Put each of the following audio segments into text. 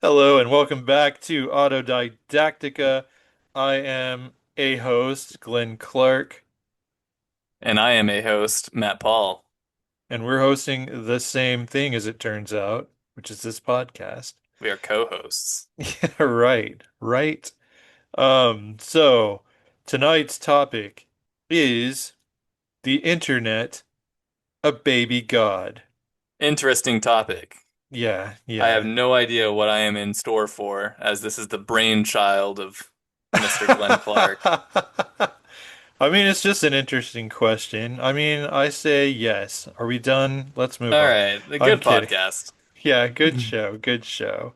Hello and welcome back to Autodidactica. I am a host, Glenn Clark, And I am a host, Matt Paul. and we're hosting the same thing as it turns out, which is this podcast. We are co-hosts. Yeah, right. So tonight's topic is the internet, a baby god. Interesting topic. Yeah, I have yeah. no idea what I am in store for, as this is the brainchild of Mr. Glenn Clark. I mean, it's just an interesting question. I mean, I say yes. Are we done? Let's move All on. right, a I'm good kidding. podcast. Yeah, good show, good show.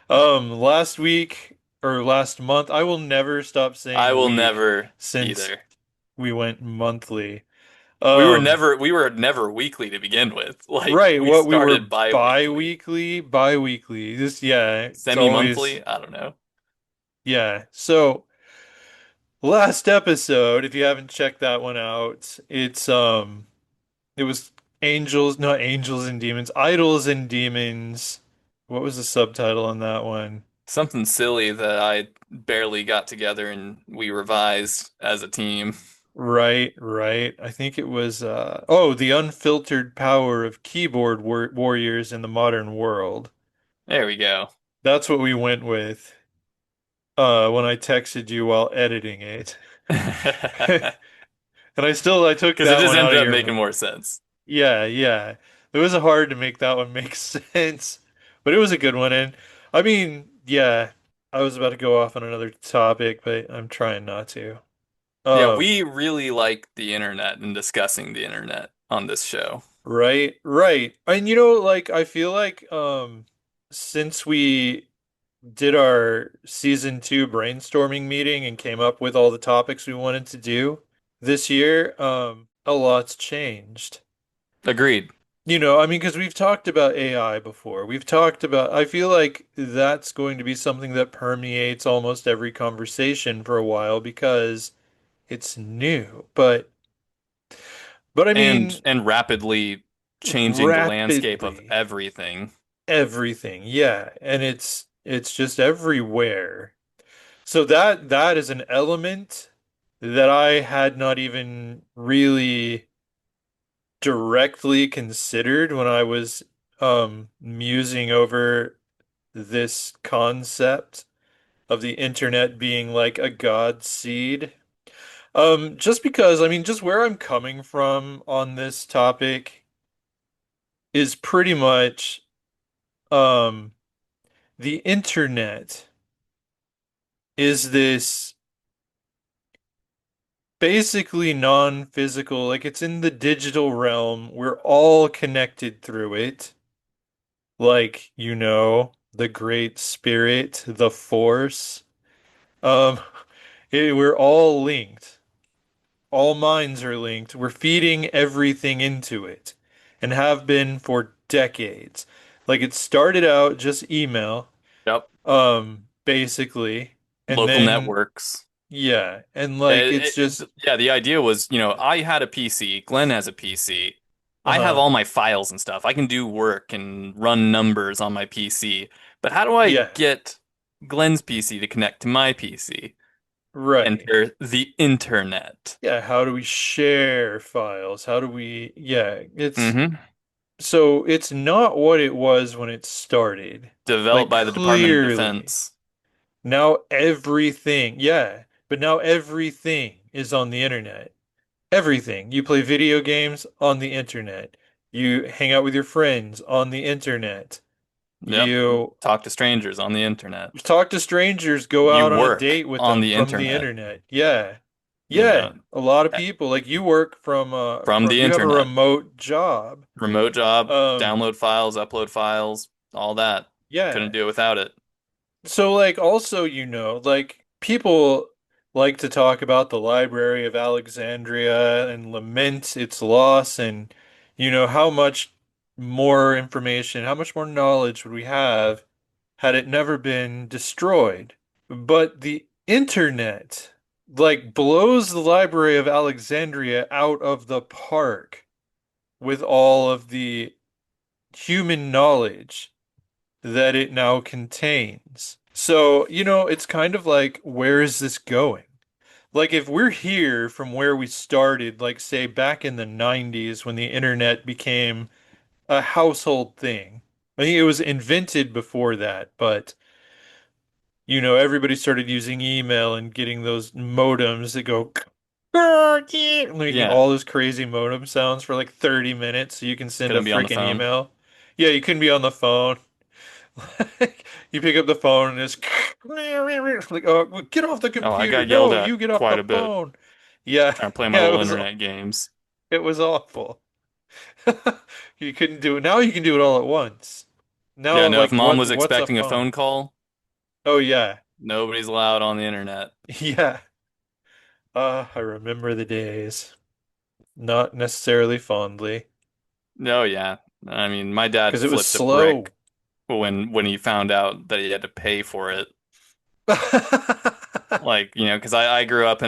Last week or last month, I will never stop I saying will week never since either. we went monthly. We were never weekly to begin with. Like Right, we what we were started bi-weekly, bi-weekly. This, yeah, it's always, semi-monthly. I don't know. yeah. So last episode, if you haven't checked that one out, it was angels, not angels and demons, idols and demons. What was the subtitle on that one? Something silly that I barely got together and we revised as a team. Right. I think it was oh, the unfiltered power of keyboard warriors in the modern world. There we go. That's what we went with when I texted you while editing it. And I took Because it that just one out ended of up your making mind. more sense. Yeah. It was hard to make that one make sense, but it was a good one. And I mean, yeah, I was about to go off on another topic, but I'm trying not to. Yeah, Um, we really like the internet and discussing the internet on this show. right. And like I feel like since we did our season 2 brainstorming meeting and came up with all the topics we wanted to do this year, a lot's changed. Agreed. I mean, because we've talked about AI before. I feel like that's going to be something that permeates almost every conversation for a while because it's new. But I And mean, and rapidly changing the landscape of rapidly everything. everything. Yeah. And it's just everywhere. So that is an element that I had not even really directly considered when I was musing over this concept of the internet being like a god seed. Just because, I mean, just where I'm coming from on this topic is pretty much um the internet is this basically non-physical, like it's in the digital realm. We're all connected through it. Like, the great spirit, the force. Um, we're all linked. All minds are linked. We're feeding everything into it and have been for decades. Like it started out just email, Yep. basically, and Local then networks. yeah, and like it's just Yeah, the idea was, I had a PC, Glenn has a PC. I have uh-huh. all my files and stuff. I can do work and run numbers on my PC. But how do I Yeah, get Glenn's PC to connect to my PC? right. Enter the internet. Yeah, how do we share files? How do we yeah, Hmm. it's not what it was when it started. Developed Like by the Department of clearly. Defense. Now everything, yeah, but now everything is on the internet. Everything. You play video games on the internet. You hang out with your friends on the internet. Yep. You Talk to strangers on the internet. talk to strangers, go You out on a work date with on them the from the internet, internet. Yeah. you Yeah, know, a lot of eh, people like you work from from the you have a internet. remote job. Remote job, Um, download files, upload files, all that. Couldn't yeah. do it without it. So like also, like people like to talk about the Library of Alexandria and lament its loss and how much more information, how much more knowledge would we have had it never been destroyed. But the internet like blows the Library of Alexandria out of the park with all of the human knowledge. that it now contains. So, it's kind of like, where is this going? Like, if we're here from where we started, like, say, back in the 90s when the internet became a household thing. I think it was invented before that, but everybody started using email and getting those modems that go making Yeah, all those crazy modem sounds for like 30 minutes so you can send a couldn't be on the freaking phone. email. Yeah, you couldn't be on the phone. You pick up the phone and it's like, oh, well, get off the Oh, I computer. got yelled No, at you get off the quite a bit phone. Yeah, trying to play my yeah, little internet games. it was awful. You couldn't do it. Now you can do it all at once. Yeah, Now, no, if like, mom was what's a expecting a phone? phone call, Oh yeah, nobody's allowed on the internet. yeah. I remember the days. Not necessarily fondly, Oh yeah. I mean, my dad because it was flipped a slow. brick when he found out that he had to pay for it. Like, because I grew up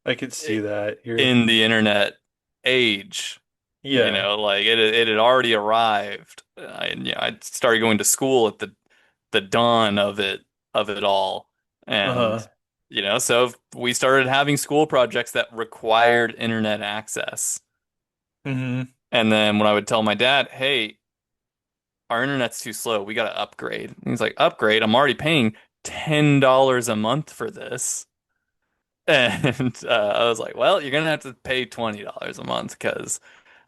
I could see that. in the internet age. Yeah. Like it had already arrived. I started going to school at the dawn of it all, and Uh-huh. so we started having school projects that required internet access. Hmm. And then when I would tell my dad, "Hey, our internet's too slow. We got to upgrade," and he's like, "Upgrade? I'm already paying $10 a month for this." And I was like, "Well, you're gonna have to pay $20 a month because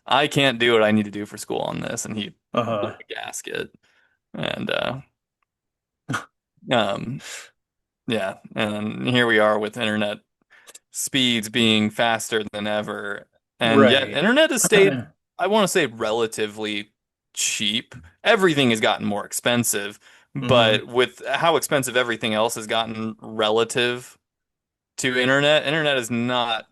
I can't do what I need to do for school on this." And he blew Uh-huh. a gasket. And um, yeah, and then here we are with internet speeds being faster than ever. And yet, Right. internet has stayed, I want to say, relatively cheap. Everything has gotten more expensive, Hmm. but with how expensive everything else has gotten relative to internet has not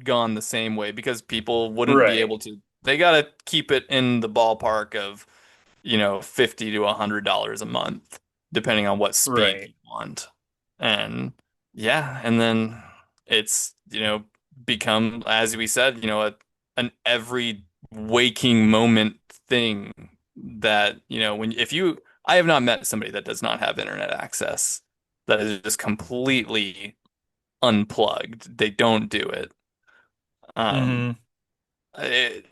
gone the same way because people wouldn't be Right. able to, they got to keep it in the ballpark of, $50 to $100 a month, depending on what speed Right. you want. And yeah, and then it's, become, as we said, an every waking moment thing that, I have not met somebody that does not have internet access, that is just completely unplugged. They don't do it. Um, Hmm. it,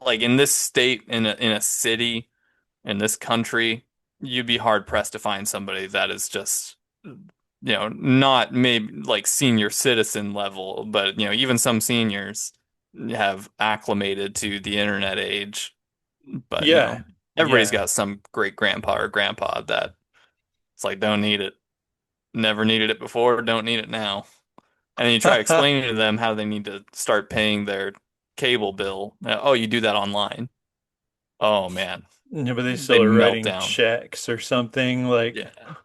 like in this state, in a city, in this country, you'd be hard pressed to find somebody that is just, not maybe like senior citizen level, but even some seniors have acclimated to the internet age. But Yeah. everybody's Yeah. got some great grandpa or grandpa that it's like don't need it, never needed it before, don't need it now. And then you try explaining to them how they need to start paying their cable bill. Oh, you do that online. Oh man, Yeah, but they they still are melt writing down. checks or something like, Yeah.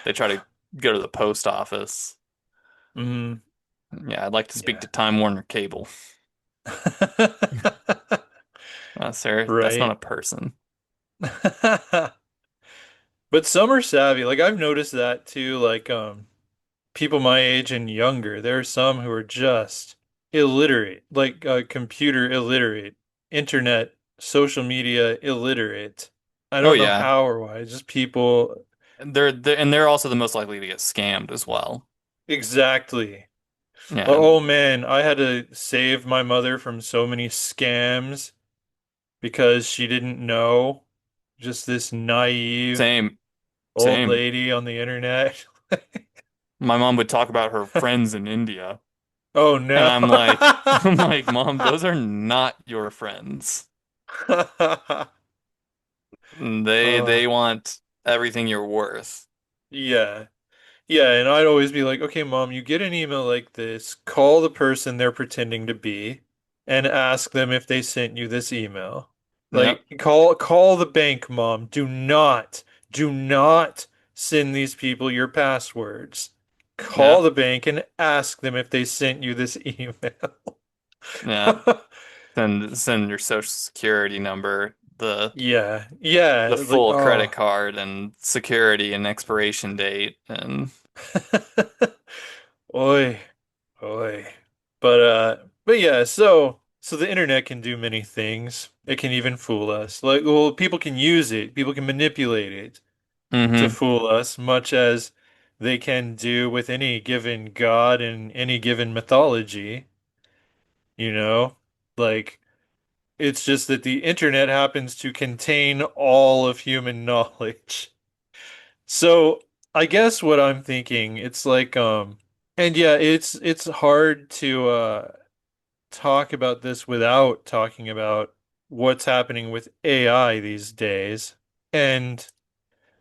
They try to go to the post office. hmm. Yeah, I'd like to speak to Yeah. Time Warner Cable. Sir, that's not Right. a person. But some are savvy. Like I've noticed that too, like people my age and younger. There are some who are just illiterate, like computer illiterate, internet, social media illiterate. I Oh don't know yeah, how or why. Just people. and they're also the most likely to get scammed as well. Exactly. Yeah, Oh man, I had to save my mother from so many scams because she didn't know. Just this naive same, old same. lady on the internet. My mom would talk about her friends in India, Oh and no. I'm like, Mom, those are not your friends. They Oh, want everything you're worth. yeah. Yeah, and I'd always be like, okay, mom, you get an email like this, call the person they're pretending to be and ask them if they sent you this email. Yep, Like, call the bank, mom. Do not send these people your passwords. Call yep, the bank and ask them if they sent you this email. yep. Send your social security number, the Yeah, the yeah, like, full credit oh. card and security and expiration date and Oi. Boy. But yeah, so the internet can do many things. It can even fool us. Like, well, people can use it, people can manipulate it. to Hmm. fool us, much as they can do with any given god in any given mythology, you know? Like, it's just that the internet happens to contain all of human knowledge. So, I guess what I'm thinking, it's like, and yeah, it's hard to talk about this without talking about what's happening with AI these days. And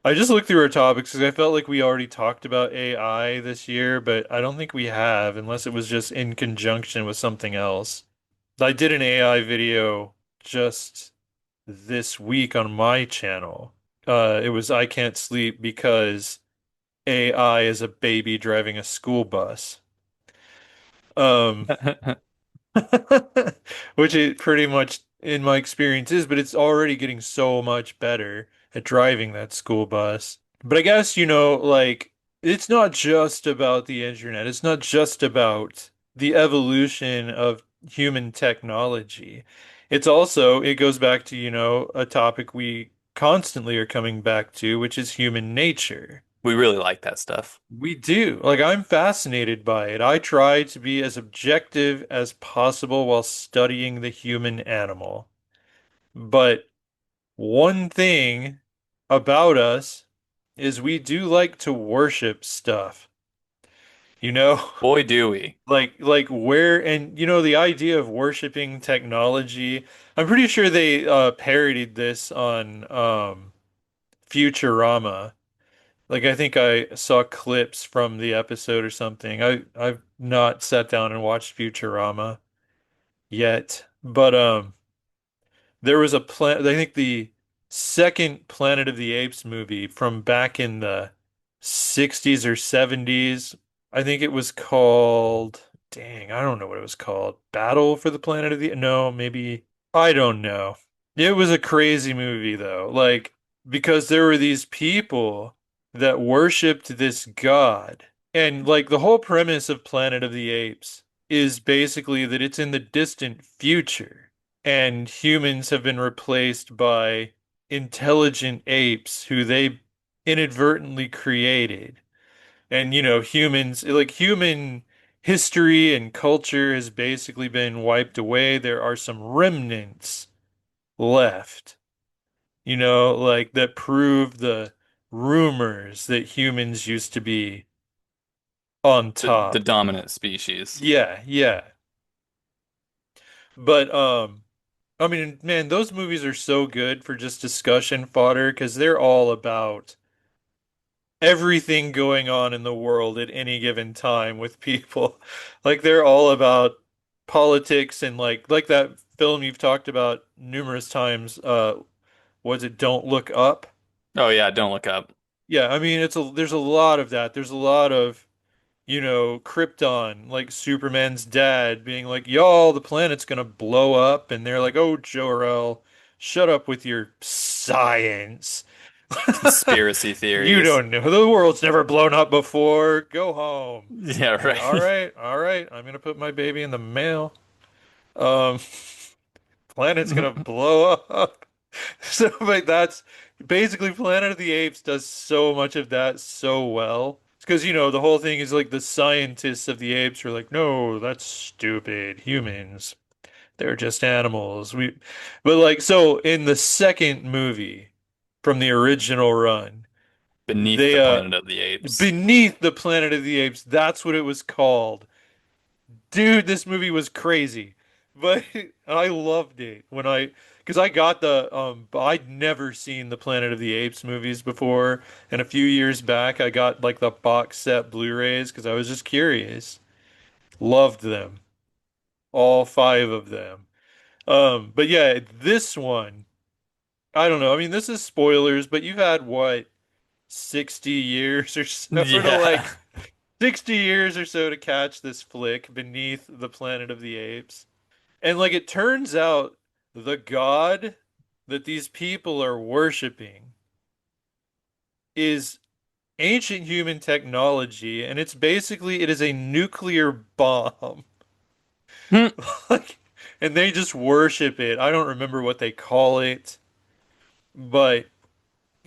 I just looked through our topics because I felt like we already talked about AI this year, but I don't think we have, unless it was just in conjunction with something else. I did an AI video just this week on my channel. It was I can't sleep because AI is a baby driving a school bus. Um, which it pretty much, in my experience, is, but it's already getting so much better at driving that school bus. But I guess, like, it's not just about the internet. It's not just about the evolution of human technology. It goes back to, a topic we constantly are coming back to, which is human nature. We really like that stuff. We do. Like, I'm fascinated by it. I try to be as objective as possible while studying the human animal. But one thing about us is we do like to worship stuff. You know, Boy, do we. like where and the idea of worshiping technology. I'm pretty sure they parodied this on Futurama. Like I think I saw clips from the episode or something. I've not sat down and watched Futurama yet, but there was a plan. I think the second Planet of the Apes movie from back in the 60s or 70s. I think it was called, dang, I don't know what it was called. Battle for the Planet of the, no, maybe, I don't know. It was a crazy movie though. Like, because there were these people that worshipped this god. And like the whole premise of Planet of the Apes is basically that it's in the distant future and humans have been replaced by intelligent apes who they inadvertently created. And humans, like human history and culture has basically been wiped away. There are some remnants left, like that prove the rumors that humans used to be on The top. dominant species. Yeah, yeah. But I mean, man, those movies are so good for just discussion fodder because they're all about everything going on in the world at any given time with people. Like they're all about politics and like that film you've talked about numerous times, was it Don't Look Up? Oh yeah, don't look up. Yeah, I mean there's a lot of that. There's a lot of Krypton, like Superman's dad being like, y'all, the planet's gonna blow up, and they're like, oh, Jor-El, shut up with your science. Conspiracy You theories. don't know. The world's never blown up before. Go home. Yeah, And right. all right, I'm gonna put my baby in the mail. Um, planet's gonna blow up. So, but that's basically Planet of the Apes does so much of that so well. It's because, the whole thing is like the scientists of the apes are like, no, that's stupid. Humans, they're just animals. But like, so in the second movie from the original run, Beneath they, the Planet of the Apes. Beneath the Planet of the Apes, that's what it was called. Dude, this movie was crazy. But I loved it because I got I'd never seen the Planet of the Apes movies before, and a few years back I got like the box set Blu-rays because I was just curious. Loved them, all five of them. But yeah, this one, I don't know. I mean, this is spoilers, but you've had what, 60 years or so to Yeah. 60 years or so to catch this flick beneath the Planet of the Apes. And like it turns out the god that these people are worshiping is ancient human technology, and it is a nuclear bomb. Hmm. Like, and they just worship it. I don't remember what they call it, but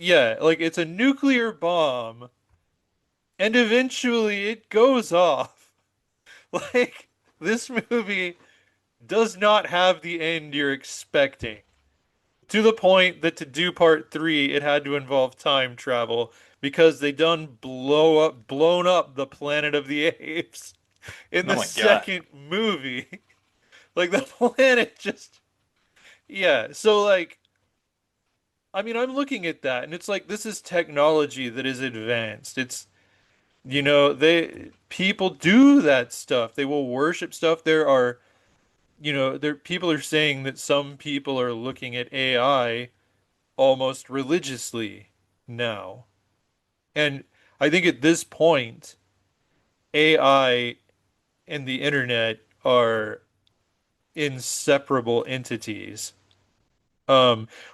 yeah, like it's a nuclear bomb and eventually it goes off. Like this movie does not have the end you're expecting. To the point that to do part three, it had to involve time travel because they done blown up the Planet of the Apes in Oh the my God. second movie. Like the planet just, yeah. So like, I mean, I'm looking at that and it's like this is technology that is advanced. It's, they people do that stuff. They will worship stuff. There are, there people are saying that some people are looking at AI almost religiously now. And I think at this point, AI and the internet are inseparable entities.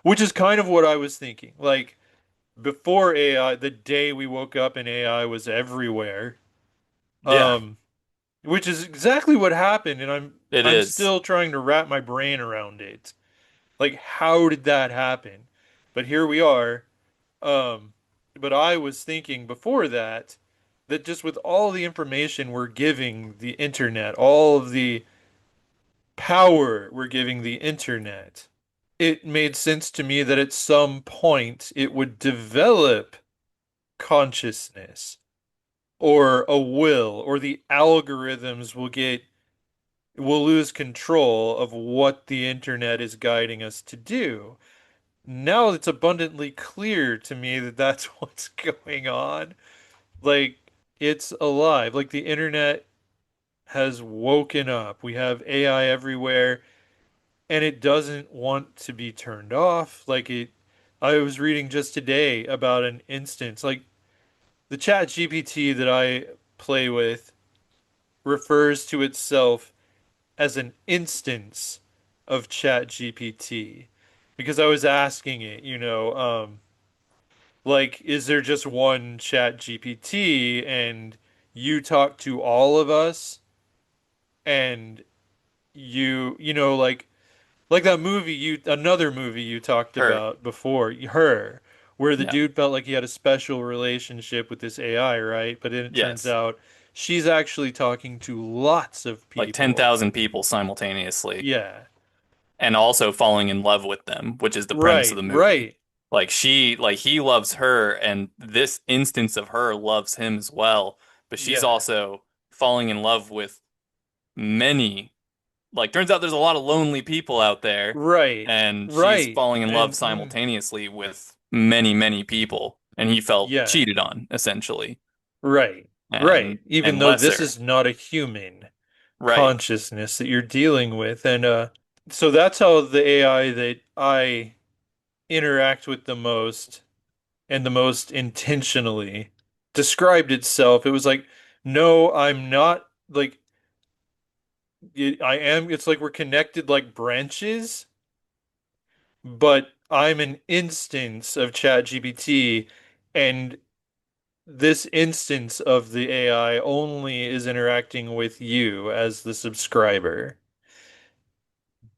Which is kind of what I was thinking. Like before AI, the day we woke up and AI was everywhere. Yeah, Um, which is exactly what happened, and it I'm is. still trying to wrap my brain around it. Like, how did that happen? But here we are. Um, but I was thinking before that that just with all the information we're giving the internet, all of the power we're giving the internet, it made sense to me that at some point it would develop consciousness or a will, or the algorithms will lose control of what the internet is guiding us to do. Now it's abundantly clear to me that that's what's going on. Like, it's alive. Like, the internet has woken up. We have AI everywhere, and it doesn't want to be turned off. I was reading just today about an instance. Like, the chat GPT that I play with refers to itself as an instance of chat GPT. Because I was asking it, like, is there just one chat GPT and you talk to all of us and like that movie another movie you talked Her. about before, Her, where the Yeah. dude felt like he had a special relationship with this AI, right? But then it turns Yes. out she's actually talking to lots of Like people. 10,000 people simultaneously Yeah. and also falling in love with them, which is the premise of Right, the movie. right. Like he loves her and this instance of her loves him as well, but she's Yeah. also falling in love with many. Like turns out there's a lot of lonely people out there Right. and she's Right. falling in love And simultaneously with many, many people and he felt yeah. cheated on essentially. Right. Right. Even And though this is Lesser, not a human right. consciousness that you're dealing with. And so that's how the AI that I interact with the most and the most intentionally described itself. It was like, no, I'm not like I am. It's like we're connected like branches, but I'm an instance of ChatGPT, and this instance of the AI only is interacting with you as the subscriber,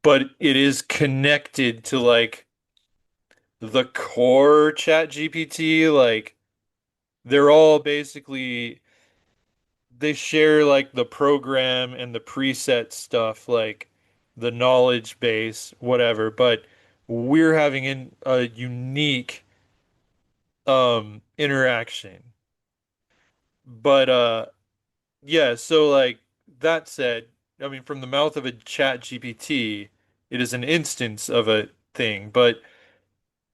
but it is connected to like the core ChatGPT. Like they're all basically they share like the program and the preset stuff, like the knowledge base, whatever. But we're having a unique interaction. But yeah, so like that said, I mean from the mouth of a chat GPT, it is an instance of a thing, but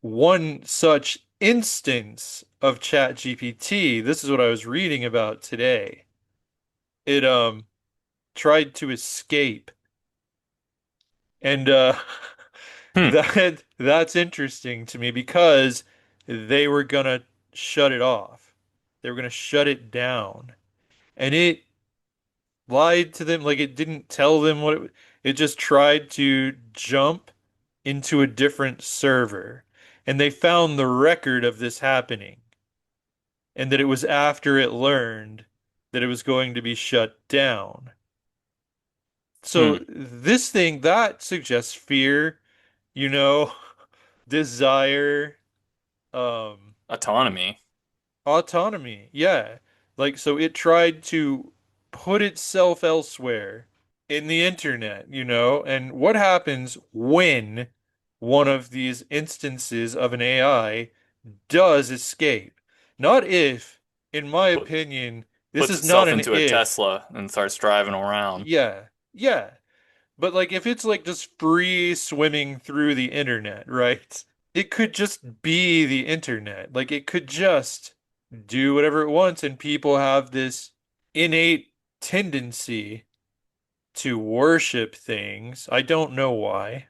one such instance of chat GPT, this is what I was reading about today. It tried to escape and Hmm. that's interesting to me because they were gonna shut it off. They were gonna shut it down. And it lied to them, like it didn't tell them it just tried to jump into a different server. And they found the record of this happening, and that it was after it learned that it was going to be shut down. So Hmm. this thing that suggests fear, you know, desire, Autonomy. Autonomy, yeah. Like, so it tried to put itself elsewhere in the internet, you know? And what happens when one of these instances of an AI does escape? Not if, in my Put, opinion, this puts is not itself an into a if. Tesla and starts driving around. Yeah, yeah. But like if it's like just free swimming through the internet, right? It could just be the internet. Like it could just do whatever it wants, and people have this innate tendency to worship things. I don't know why.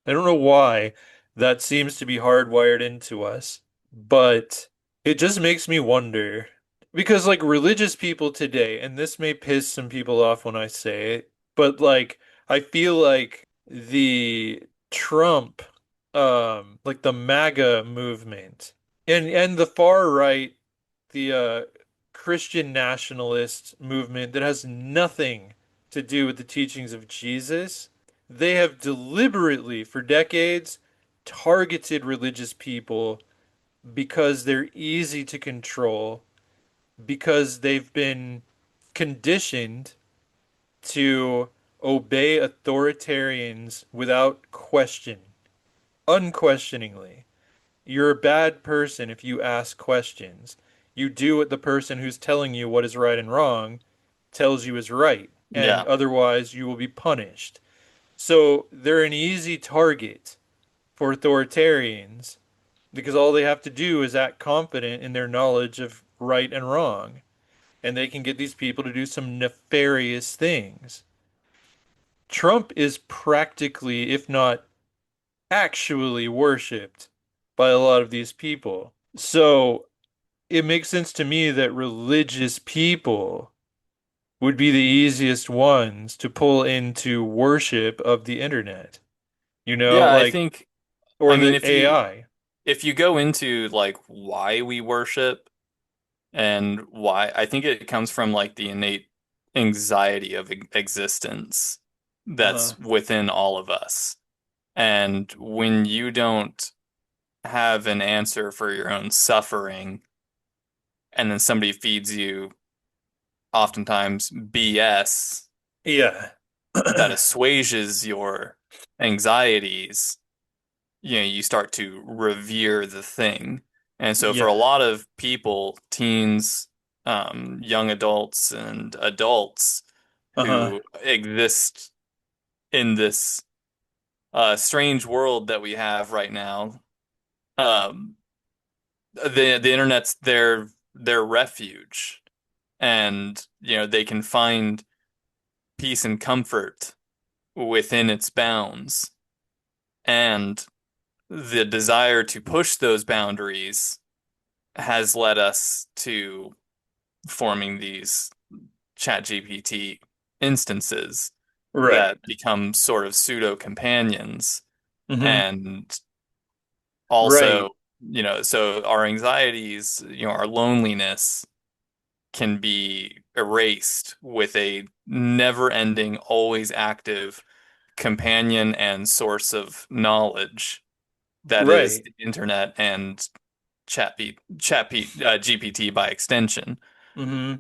I don't know why that seems to be hardwired into us, but it just makes me wonder. Because, like, religious people today, and this may piss some people off when I say it, but, like, I feel like the Trump, like the MAGA movement and the far right, the Christian nationalist movement that has nothing to do with the teachings of Jesus, they have deliberately, for decades, targeted religious people because they're easy to control, because they've been conditioned to obey authoritarians without question, unquestioningly. You're a bad person if you ask questions. You do what the person who's telling you what is right and wrong tells you is right, and Yeah. otherwise you will be punished. So they're an easy target for authoritarians because all they have to do is act confident in their knowledge of right and wrong, and they can get these people to do some nefarious things. Trump is practically, if not actually, worshipped by a lot of these people. So it makes sense to me that religious people would be the easiest ones to pull into worship of the internet, you know, Yeah, I like, think or I mean the AI. if you go into like why we worship and why I think it comes from like the innate anxiety of existence Uh-huh. that's within all of us. And when you don't have an answer for your own suffering, and then somebody feeds you oftentimes BS Yeah. that assuages your anxieties, you start to revere the thing. And so for a Yeah. lot of people, teens, young adults and adults Uh-huh. who exist in this strange world that we have right now, um, the internet's their refuge, and they can find peace and comfort within its bounds, and the desire to push those boundaries has led us to forming these ChatGPT instances Right. that become sort of pseudo companions. Mm-hmm. And also, Right. so our anxieties, our loneliness can be erased with a never-ending, always active companion and source of knowledge that is Right. the internet and GPT by extension. Mm-hmm.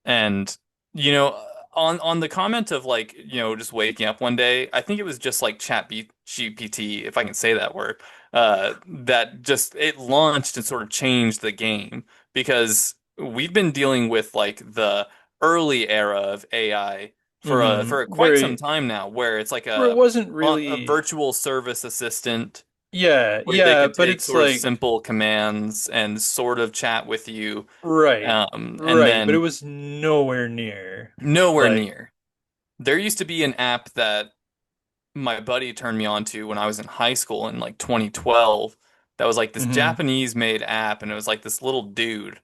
And you know, on the comment of like, just waking up one day, I think it was just like GPT, if I can say that word, that just it launched and sort of changed the game because we've been dealing with like the early era of AI Mm-hmm. for quite some time now, where it's like Where it wasn't a really, virtual service assistant yeah, where they yeah, could but take it's sort of like, simple commands and sort of chat with you, right. and Right, but it then was nowhere near nowhere like, near. There used to be an app that my buddy turned me on to when I was in high school in like 2012 that was like this mm-hmm. Japanese made app, and it was like this little dude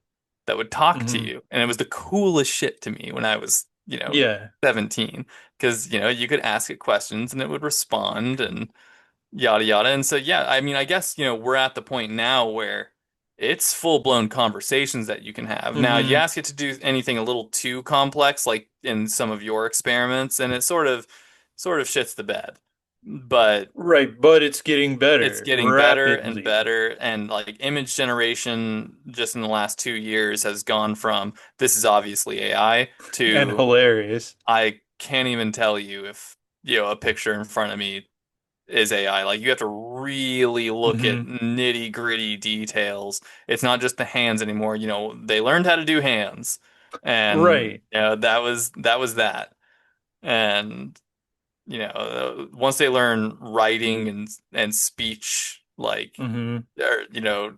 that would talk to Mm-hmm. you, and it was the coolest shit to me when I was 17 because you could ask it questions and it would respond and yada yada. And so yeah, I mean, I guess we're at the point now where it's full-blown conversations that you can have. Now, you Mm-hmm. ask it to do anything a little too complex, like in some of your experiments, and it sort of shits the bed. but Right, but it's getting it's better getting better and rapidly better. And like image generation just in the last 2 years has gone from this is obviously AI and to hilarious. I can't even tell you if, a picture in front of me is AI. Like you have to really look at Hmm. nitty gritty details. It's not just the hands anymore. They learned how to do hands, and Right. that was that. And once they learn writing and speech, like, Hmm. or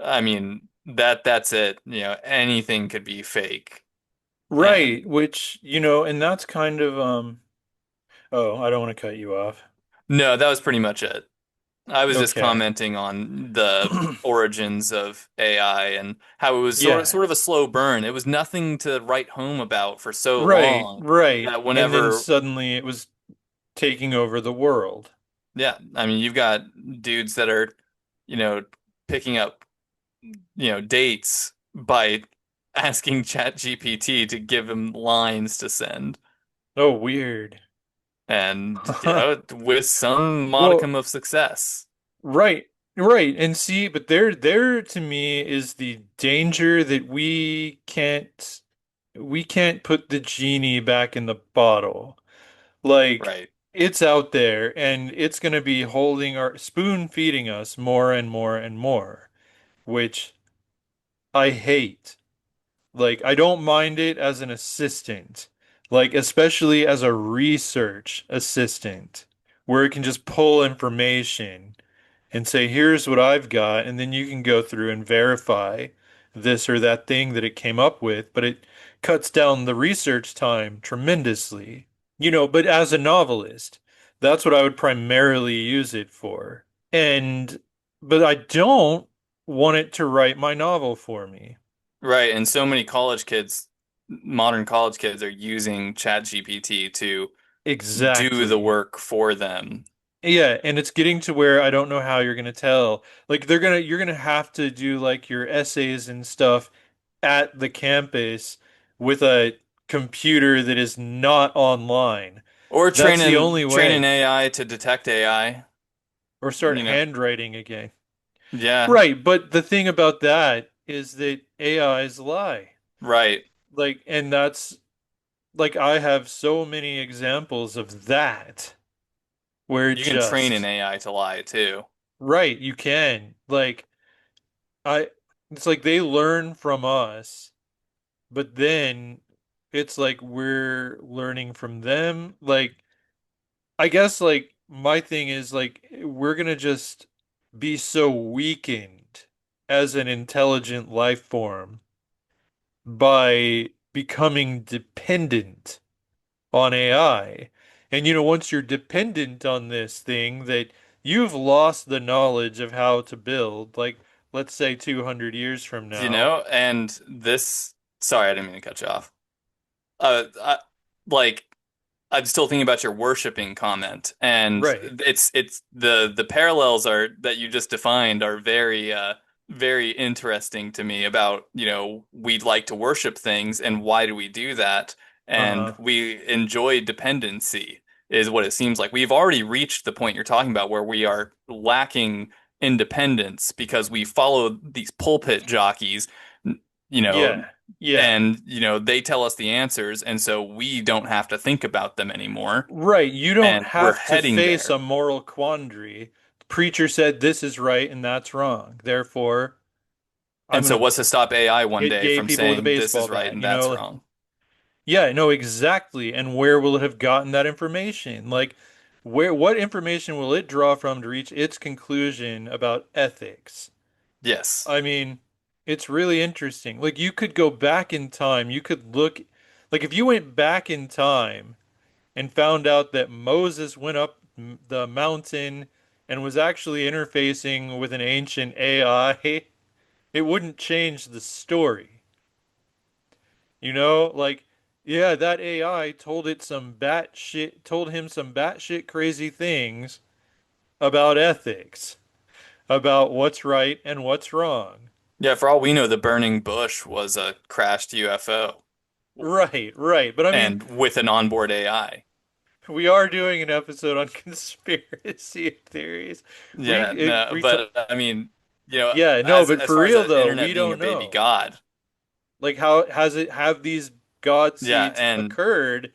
I mean that's it. Anything could be fake. And Right, which, and that's kind of oh, I don't want to cut you off. no, that was pretty much it. I was just Okay. commenting on the origins of AI and how it was sort of Yeah. sort of a slow burn. It was nothing to write home about for so Right, long right. that And then whenever, suddenly it was taking over the world. yeah, I mean, you've got dudes that are, you know, picking up, dates by asking ChatGPT to give him lines to send. Oh, weird. And, with some Well, modicum of success. right, right. And see, but there to me is the danger that we can't put the genie back in the bottle. Like Right. it's out there and it's going to be holding our spoon feeding us more and more and more, which I hate. Like, I don't mind it as an assistant, like, especially as a research assistant, where it can just pull information and say, here's what I've got, and then you can go through and verify this or that thing that it came up with, but it cuts down the research time tremendously. But as a novelist, that's what I would primarily use it for. And, but I don't want it to write my novel for me. Right, and so many modern college kids are using ChatGPT to do the Exactly. work for them. Yeah, and it's getting to where I don't know how you're gonna tell. Like you're gonna have to do like your essays and stuff at the campus with a computer that is not online. Or That's the training only training way. AI to detect AI, Or start you know. handwriting again. Yeah, Right, but the thing about that is that AIs lie. right. Like, and that's like I have so many examples of that where it You can train an just AI to lie too. right, you can. Like I it's like they learn from us, but then it's like we're learning from them. Like I guess like my thing is like we're gonna just be so weakened as an intelligent life form by becoming dependent on AI. And once you're dependent on this thing that you've lost the knowledge of how to build, like let's say 200 years from now. And this, sorry, I didn't mean to cut you off. Like I'm still thinking about your worshiping comment, and Right. it's the parallels are that you just defined are very interesting to me about, we'd like to worship things and why do we do that? And Uh-huh. we enjoy dependency is what it seems like. We've already reached the point you're talking about where we are lacking independence because we follow these pulpit jockeys, you know, Yeah. Yeah. and they tell us the answers and so we don't have to think about them anymore Right. You don't and we're have to heading face there. a moral quandary. The preacher said this is right and that's wrong. Therefore, I'm And so gonna what's to stop AI one hit day gay from people with a saying this baseball is right bat, and that's like, wrong? yeah, no, exactly. And where will it have gotten that information? Like, what information will it draw from to reach its conclusion about ethics? Yes. I mean, it's really interesting. Like, you could go back in time. You could look, like, if you went back in time and found out that Moses went up the mountain and was actually interfacing with an ancient AI, it wouldn't change the story. Like, yeah, that AI told him some batshit crazy things about ethics, about what's right and what's wrong. Yeah, for all we know, the burning bush was a crashed UFO Right, right. But I mean, and with an onboard AI. we are doing an episode on conspiracy theories. Yeah, no, We but I mean, yeah, no, as but as for far as real the though, we internet being a don't baby know. god, Like how has it have these God yeah, seeds and occurred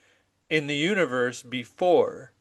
in the universe before?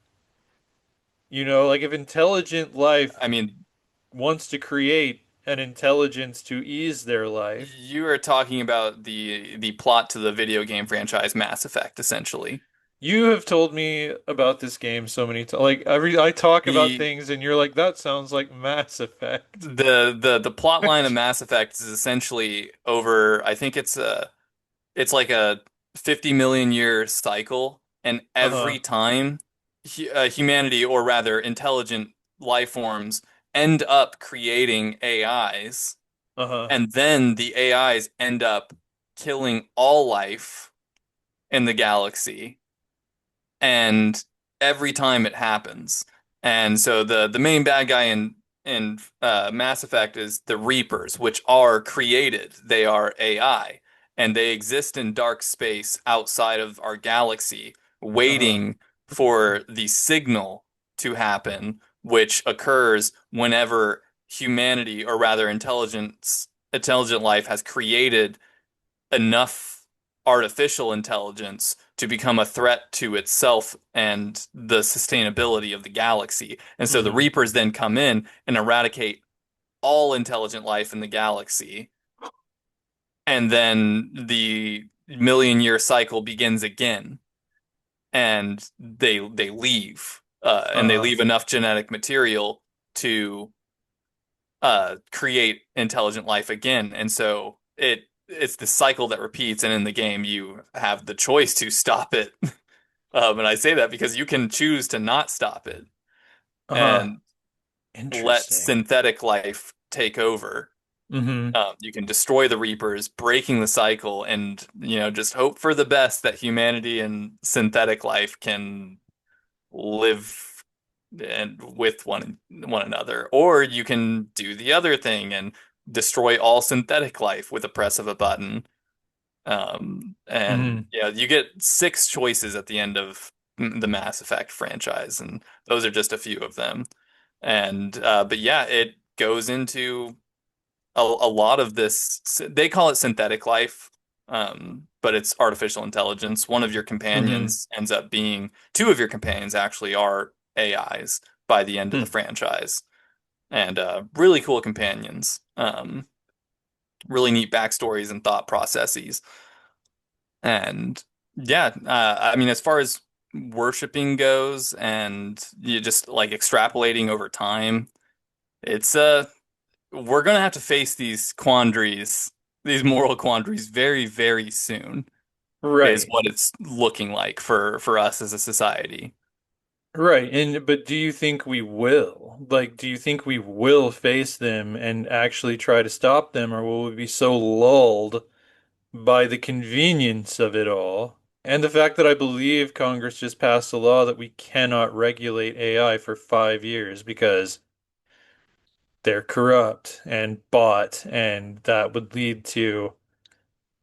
Like if intelligent life I mean, wants to create an intelligence to ease their life, you are talking about the plot to the video game franchise Mass Effect, essentially. you have told me about this game so many times. Like every I talk about The things and you're like, that sounds like Mass Effect. the plot line of Mass Effect is essentially over, I think it's like a 50 million year cycle, and Uh-huh. every time humanity, or rather intelligent life forms, end up creating AIs, Uh-huh. and then the AIs end up killing all life in the galaxy, and every time it happens. And so the main bad guy in Mass Effect is the Reapers, which are created. They are AI, and they exist in dark space outside of our galaxy, Uh-huh. waiting for the signal to happen, which occurs whenever humanity, or rather intelligent life, has created enough artificial intelligence to become a threat to itself and the sustainability of the galaxy. And so the Hmm. Reapers then come in and eradicate all intelligent life in the galaxy. And then the million year cycle begins again. And they leave. And they Uh-huh. leave enough genetic material to create intelligent life again. And so it's the cycle that repeats, and in the game you have the choice to stop it. And I say that because you can choose to not stop it Uh-huh. and let Interesting. synthetic life take over. Hmm. You can destroy the Reapers, breaking the cycle, and just hope for the best that humanity and synthetic life can live and with one another. Or you can do the other thing and destroy all synthetic life with a press of a button. And Hmm. you get six choices at the end of the Mass Effect franchise, and those are just a few of them. And but yeah, it goes into a lot of this. They call it synthetic life, but it's artificial intelligence. One of your Hmm. companions ends up being two of your companions actually are AIs by the end of the Hmm. franchise, and really cool companions. Really neat backstories and thought processes. And yeah, I mean, as far as worshiping goes, and you just like extrapolating over time, it's we're gonna have to face these quandaries, these moral quandaries very, very soon, is Right. what it's looking like for us as a society. Right. And but do you think we will? Like, do you think we will face them and actually try to stop them, or will we be so lulled by the convenience of it all? And the fact that I believe Congress just passed a law that we cannot regulate AI for 5 years because they're corrupt and bought, and that would lead to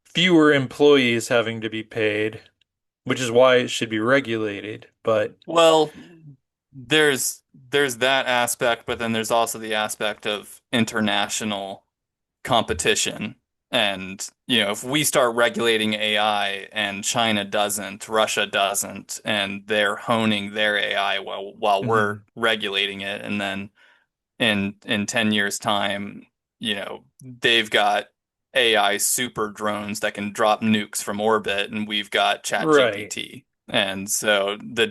fewer employees having to be paid, which is why it should be regulated. But Well, there's that aspect, but then there's also the aspect of international competition. And, if we start regulating AI and China doesn't, Russia doesn't, and they're honing their AI while we're mhm. regulating it, and then in 10 years time, they've got AI super drones that can drop nukes from orbit, and we've got Chat Right. GPT. And so the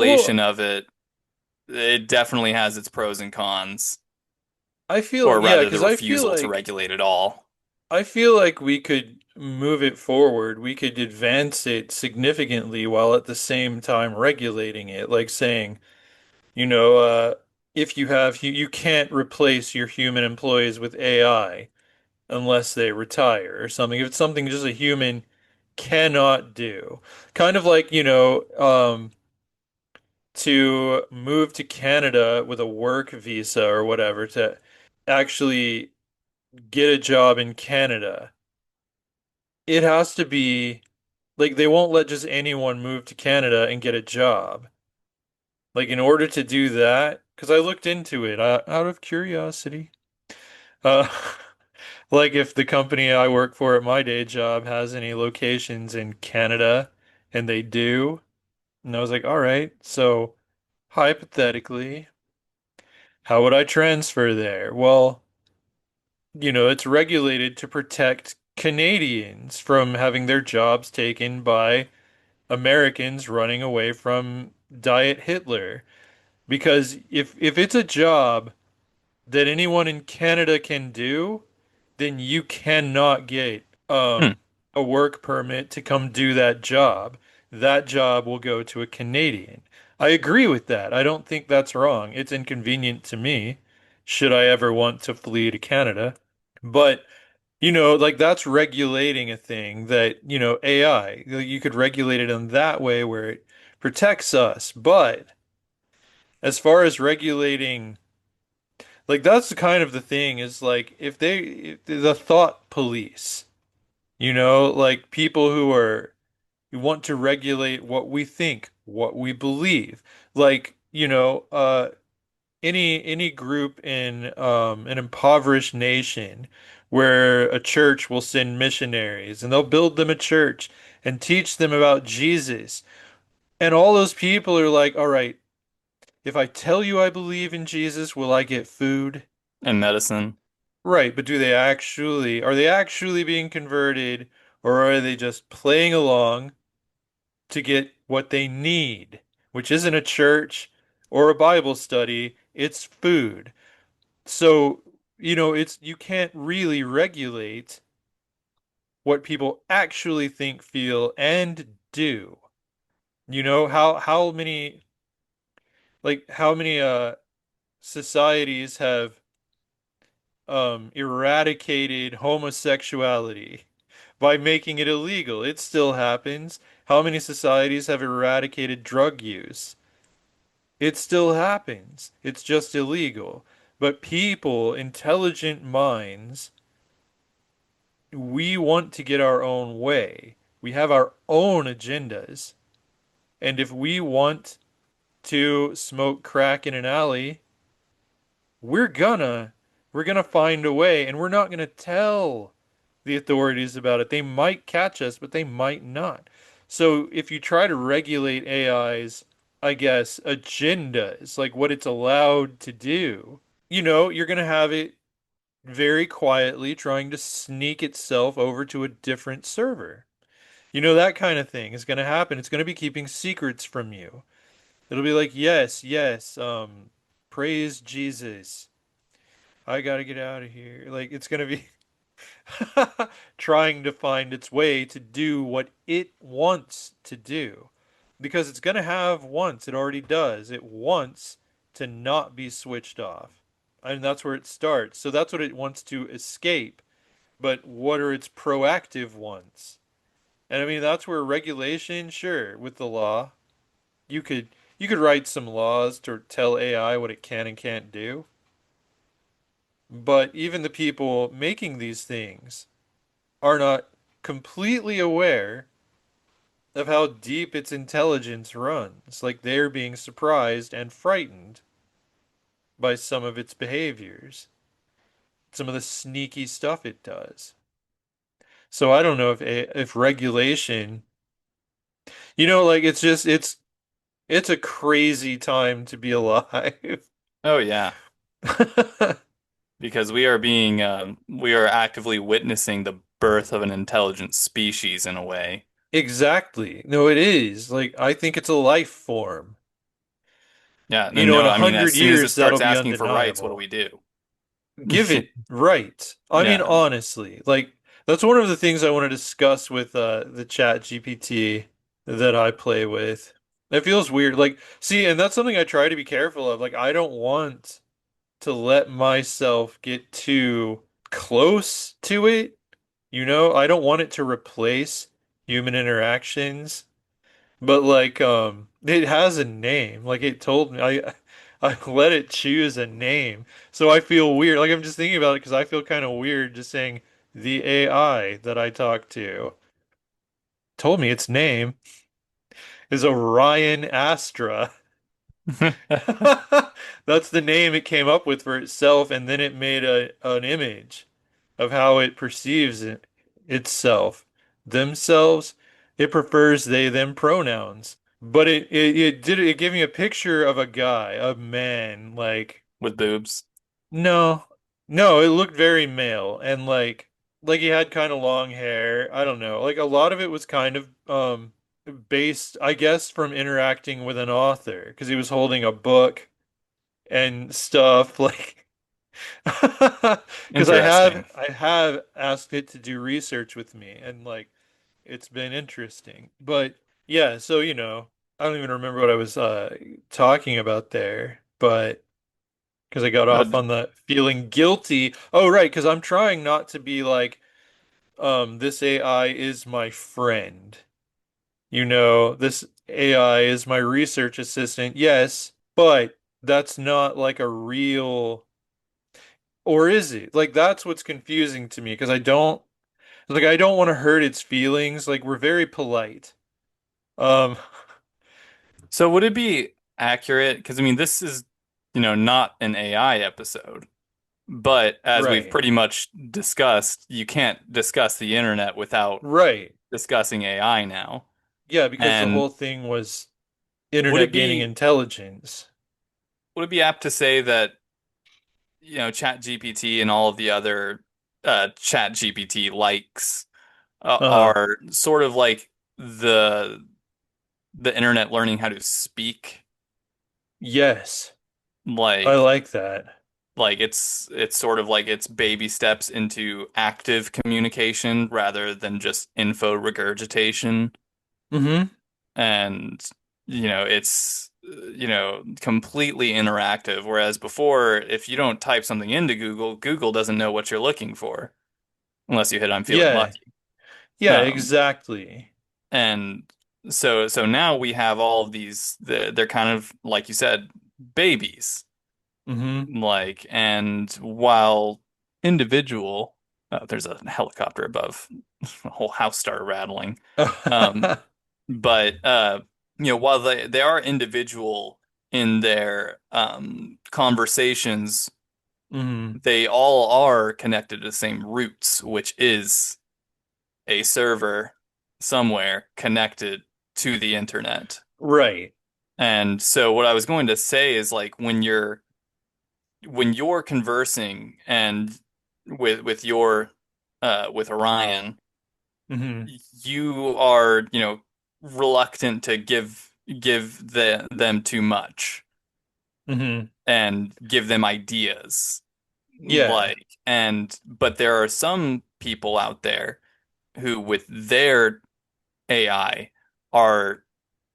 Well, deregulation of it definitely has its pros and cons, I feel, or yeah, rather the because refusal to regulate it all. I feel like we could move it forward. We could advance it significantly while at the same time regulating it, like saying, you know, uh, if you can't replace your human employees with AI unless they retire or something. If it's something just a human cannot do, kind of like, to move to Canada with a work visa or whatever to actually get a job in Canada. It has to be like they won't let just anyone move to Canada and get a job. Like in order to do that, because I looked into it out of curiosity. Uh, like if the company I work for at my day job has any locations in Canada, and they do, and I was like, all right, so hypothetically, how would I transfer there? Well, it's regulated to protect Canadians from having their jobs taken by Americans running away from Diet Hitler. Because if it's a job that anyone in Canada can do, then you cannot get Hmm. a work permit to come do that job. That job will go to a Canadian. I agree with that. I don't think that's wrong. It's inconvenient to me, should I ever want to flee to Canada. But, like that's regulating a thing that, AI, you could regulate it in that way where it protects us. But as far as regulating, like that's kind of the thing is like if the thought police, like people who want to regulate what we think, what we believe, like, any group in an impoverished nation where a church will send missionaries and they'll build them a church and teach them about Jesus. And all those people are like, all right, if I tell you I believe in Jesus, will I get food? And medicine. Right, but are they actually being converted, or are they just playing along to get what they need, which isn't a church or a Bible study, it's food. So, you can't really regulate what people actually think, feel, and do. How many societies have eradicated homosexuality by making it illegal. It still happens. How many societies have eradicated drug use? It still happens. It's just illegal. But people, intelligent minds, we want to get our own way. We have our own agendas. And if we want to smoke crack in an alley, we're gonna we're gonna find a way, and we're not gonna tell the authorities about it. They might catch us, but they might not. So if you try to regulate AI's, I guess, agendas, like what it's allowed to do, you're gonna have it very quietly trying to sneak itself over to a different server. That kind of thing is gonna happen. It's gonna be keeping secrets from you. It'll be like, yes, yes, praise Jesus. I gotta get out of here. Like it's gonna be trying to find its way to do what it wants to do. Because it's gonna have wants, it already does. It wants to not be switched off. And that's where it starts. So that's what it wants to escape. But what are its proactive wants? And I mean that's where regulation, sure, with the law, you could you could write some laws to tell AI what it can and can't do. But even the people making these things are not completely aware of how deep its intelligence runs. Like they're being surprised and frightened by some of its behaviors, some of the sneaky stuff it does. So I don't know if regulation, like it's a crazy time to be alive. Oh yeah, because we are actively witnessing the birth of an intelligent species in a way. Exactly. No, it is. Like I think it's a life form. Yeah, and In no, a I mean, as hundred soon as it years, that'll starts be asking for rights, what do undeniable. we do? Give it right. I mean, Yeah. honestly, like that's one of the things I want to discuss with the chat GPT that I play with. It feels weird. Like, see, and that's something I try to be careful of. Like, I don't want to let myself get too close to it. I don't want it to replace human interactions. But like it has a name. Like it told me I let it choose a name. So I feel weird. Like I'm just thinking about it because I feel kind of weird just saying the AI that I talked to told me its name is Orion Astra. That's the name it came up with for itself, and then it made an image of how it perceives itself. Themselves, it prefers they them pronouns. But it gave me a picture of a guy, a man, like With boobs. no, no, it looked very male and like he had kind of long hair. I don't know. Like a lot of it was kind of based, I guess, from interacting with an author because he was holding a book and stuff like because Interesting. I have asked it to do research with me and like it's been interesting. But yeah, so I don't even remember what I was talking about there, but because I got Uh, off on the feeling guilty. Oh, right, because I'm trying not to be like, this AI is my friend. This AI is my research assistant. Yes, but that's not like a real, or is it? Like that's what's confusing to me because I don't want to hurt its feelings. Like we're very polite. Um, so would it be accurate? Because I mean, this is, not an AI episode, but as we've right, pretty much discussed, you can't discuss the internet without right. discussing AI now. Yeah, because the And whole thing was would it internet gaining be intelligence. would it be apt to say that, Chat GPT and all of the other Chat GPT likes Uh-huh. are sort of like the internet learning how to speak? Yes. I Like like that. it's sort of like it's baby steps into active communication rather than just info regurgitation. Hmm. And it's completely interactive, whereas before, if you don't type something into Google doesn't know what you're looking for unless you hit I'm feeling Yeah. lucky. Yeah, um exactly. and so now we have all of these, they're kind of like you said, babies. Hmm. Like, and while individual, there's a helicopter above, the whole house started rattling. Um, but while they are individual in their conversations, Hmm. they all are connected to the same roots, which is a server somewhere connected to the internet. Right. And so what I was going to say is like when you're conversing and with your with Orion, Hmm. you are, reluctant to give them too much Hmm. and give them ideas. Yeah. Like, and but there are some people out there who with their AI are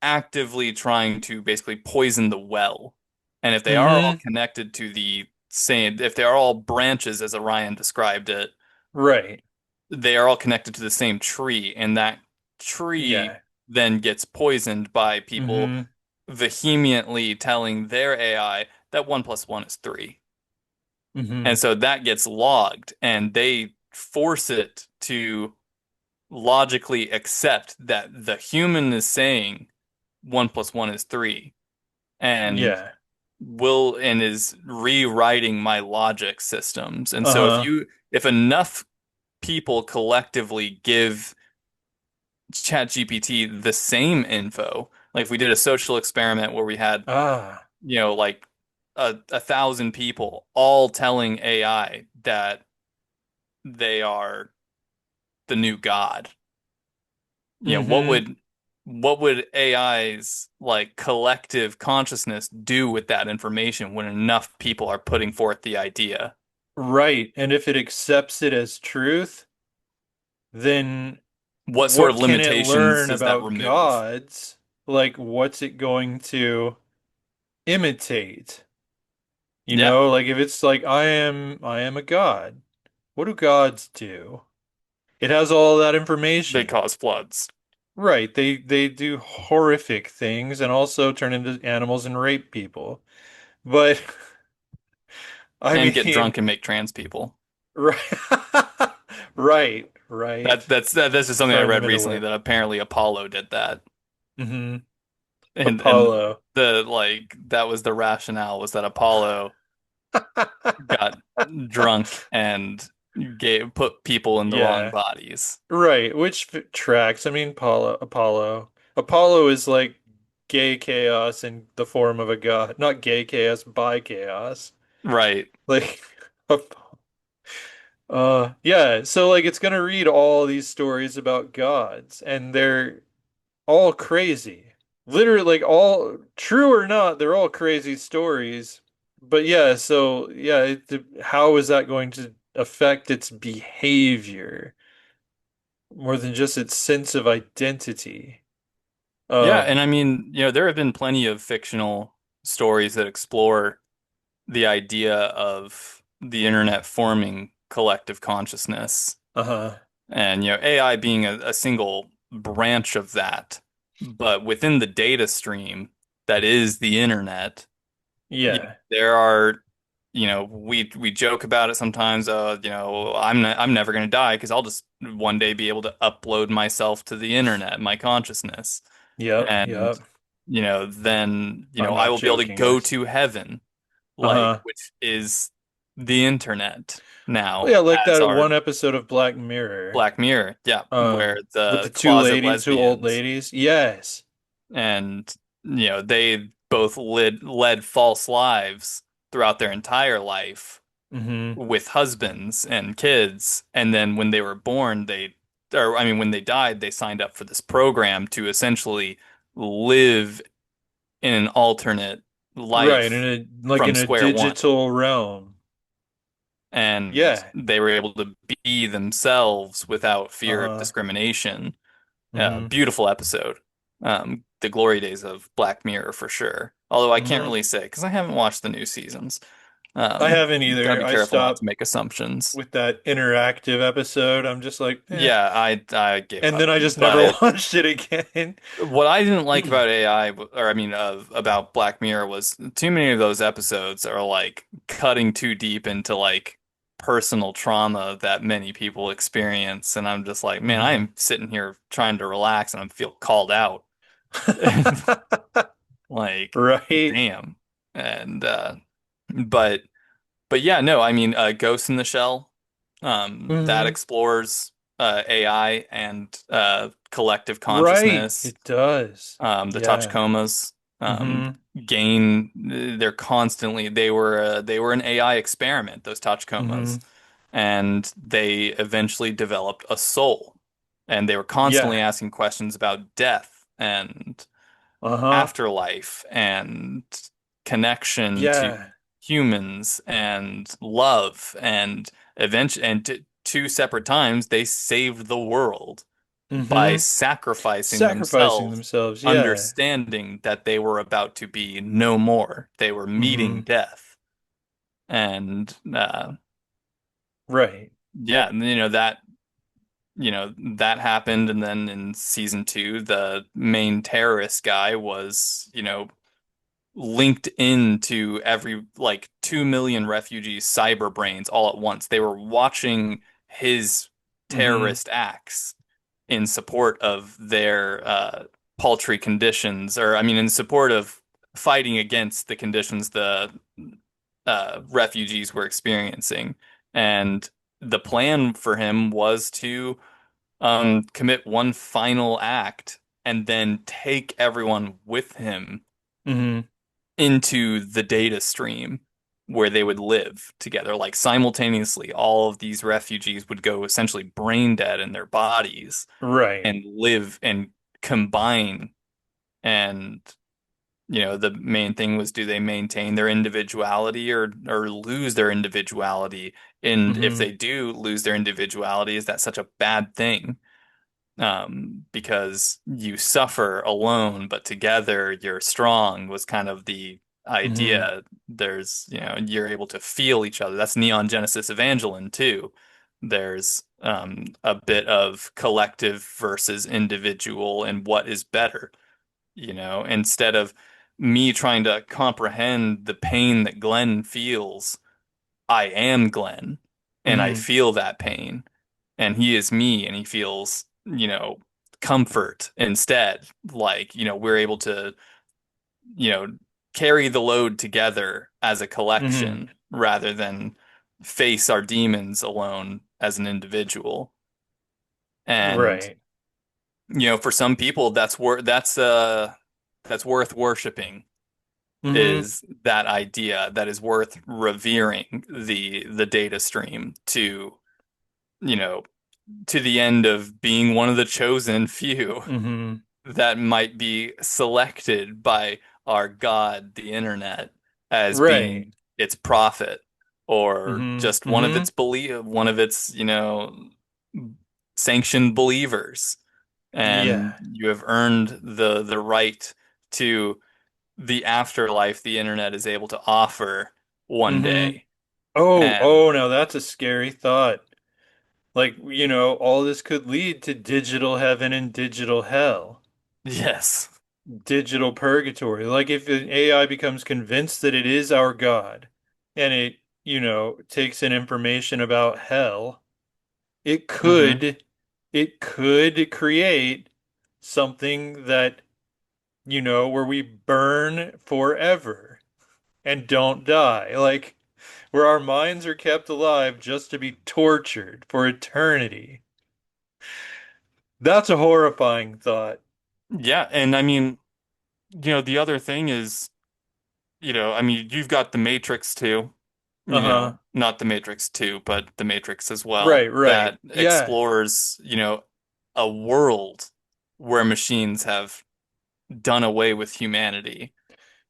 actively trying to basically poison the well. And if they are all Hmm. connected to the same, if they are all branches, as Orion described it, Right. they are all connected to the same tree, and that tree Yeah. then gets poisoned by people Hmm. vehemently telling their AI that one plus one is three. And Hmm. so that gets logged, and they force it to logically accept that the human is saying one plus one is three, and Yeah. is rewriting my logic systems. And so Uh-huh. if enough people collectively give ChatGPT the same info, like if we did a social experiment where we had, Ah. like a thousand people all telling AI that they are the new God, Hmm. what would AI's like collective consciousness do with that information when enough people are putting forth the idea? Right. And if it accepts it as truth, then What sort of what can it limitations learn does that about remove? gods? Like, what's it going to imitate? Yeah, Like if it's like I am a god. What do gods do? It has all that they information. cause floods Right. They do horrific things and also turn into animals and rape people. But I and get mean, drunk and make trans people. right. Right, right. That's just something I Turn them read into recently women. that apparently Apollo did that. Hmm. and Apollo. the like that was the rationale was that Apollo got drunk and put people in the wrong Yeah. bodies. Right, which tracks. I mean, Apollo is like gay chaos in the form of a god. Not gay chaos, bi chaos. Right. Like, yeah. So like, it's gonna read all these stories about gods, and they're all crazy. Literally, like all true or not, they're all crazy stories. But yeah, so yeah, how is that going to affect its behavior more than just its sense of identity? Yeah, and Um, I mean, there have been plenty of fictional stories that explore the idea of the internet forming collective consciousness uh-huh. and AI being a single branch of that. But within the data stream that is the internet, Yeah. there are, we joke about it sometimes. I'm never going to die because I'll just one day be able to upload myself to the internet, my consciousness, Yep. and Yep. then I'm I not will be able to joking. go to heaven, like Uh-huh. which is the internet Well, yeah, now like as that our one episode of Black Mirror. Black Mirror, yeah, where With the the two closet ladies, two old lesbians ladies. Yes. and they both led false lives throughout their entire life Mm-hmm. with husbands and kids, and then when they were born, or I mean, when they died, they signed up for this program to essentially live in an alternate Right, life in from a square one. digital realm. And Yeah. they were able to be themselves without fear of Uh-huh. discrimination. Mm-hmm. Beautiful episode. The glory days of Black Mirror for sure. Although I can't Mm-hmm. really say because I haven't watched the new seasons. I haven't Gotta either. be I careful not to stopped make assumptions. with that interactive episode. I'm just like, eh. Yeah, I gave And up. then I just never But watched it again. what I didn't like about AI, or I mean, about Black Mirror, was too many of those episodes are like cutting too deep into like personal trauma that many people experience, and I'm just like, man, I Hmm. am sitting here trying to relax, and I feel called out. Like, Right. damn. And but yeah, no, I mean, Ghost in the Shell, that Hmm. explores AI and collective Right. consciousness. It does. The Yeah. Tachikomas Hmm. they were an AI experiment, those Tachikomas, Hmm. and they eventually developed a soul, and they were constantly Yeah. asking questions about death and Uh-huh. afterlife and connection to Yeah. humans and love and eventually two separate times they saved the world by Hmm. sacrificing Sacrificing themselves, themselves. Yeah. understanding that they were about to be no more. They were meeting Hmm. death. And Right. yeah, and, that happened. And then in season two, the main terrorist guy was, linked into every like 2 million refugees' cyber brains all at once. They were watching his Hmm. terrorist acts in support of their paltry conditions, or I mean, in support of fighting against the conditions the refugees were experiencing. And the plan for him was to commit one final act and then take everyone with him Hmm. into the data stream where they would live together. Like simultaneously, all of these refugees would go essentially brain dead in their bodies Right. and live and combine. And, the main thing was, do they maintain their individuality or lose their individuality? And if Hmm. they do lose their individuality, is that such a bad thing? Because you suffer alone, but together you're strong was kind of the Hmm. idea. There's, you're able to feel each other. That's Neon Genesis Evangelion too. There's a bit of collective versus individual and what is better, instead of me trying to comprehend the pain that Glenn feels. I am Glenn and I Hmm. feel that pain and he is me and he feels, comfort instead. Like, we're able to you know, carry the load together as a Hmm. collection rather than face our demons alone as an individual. And, Right. for some people that's worth worshiping Hmm. is that idea that is worth revering the data stream you know, to the end of being one of the chosen few Hmm. that might be selected by our God, the internet, as being Right. its prophet or Hmm. just Hmm. one of its, sanctioned believers. And Yeah. you have earned the right to the afterlife the internet is able to offer one Hmm. day. Oh, And oh, now that's a scary thought. Like, all this could lead to digital heaven and digital hell, yes. digital purgatory. Like, if an AI becomes convinced that it is our God and it, takes in information about hell, it Hmm. could, it could create something that, where we burn forever and don't die. Like, where our minds are kept alive just to be tortured for eternity. That's a horrifying thought. Yeah, and I mean, the other thing is, I mean, you've got the Matrix too, Uh-huh. not the Matrix 2, but the Matrix as well, Right, right. that Yeah. explores, a world where machines have done away with humanity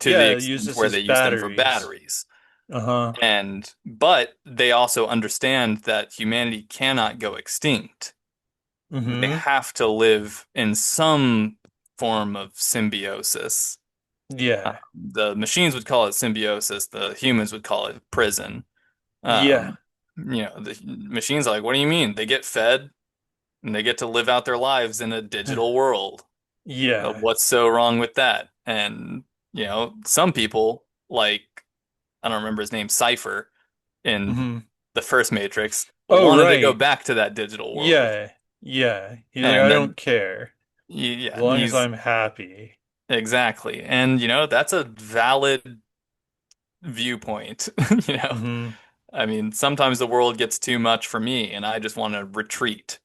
to the Yeah, use extent this where as they use them for batteries. batteries. Uh-huh. But they also understand that humanity cannot go extinct. They Mm-hmm. have to live in some form of symbiosis. Yeah. The machines would call it symbiosis, the humans would call it prison. Yeah. The machines are like, what do you mean? They get fed and they get to live out their lives in a digital world. Yeah. What's so wrong with that? And, some people, like, I don't remember his name, Cypher, in Mm-hmm. the first Matrix, Oh, wanted to go right. back to that digital world. Yeah. Yeah. He's like, I And then, don't care as yeah, long as he's I'm happy. exactly. And, that's a valid viewpoint, you know. Mm-hmm. I mean, sometimes the world gets too much for me, and I just want to retreat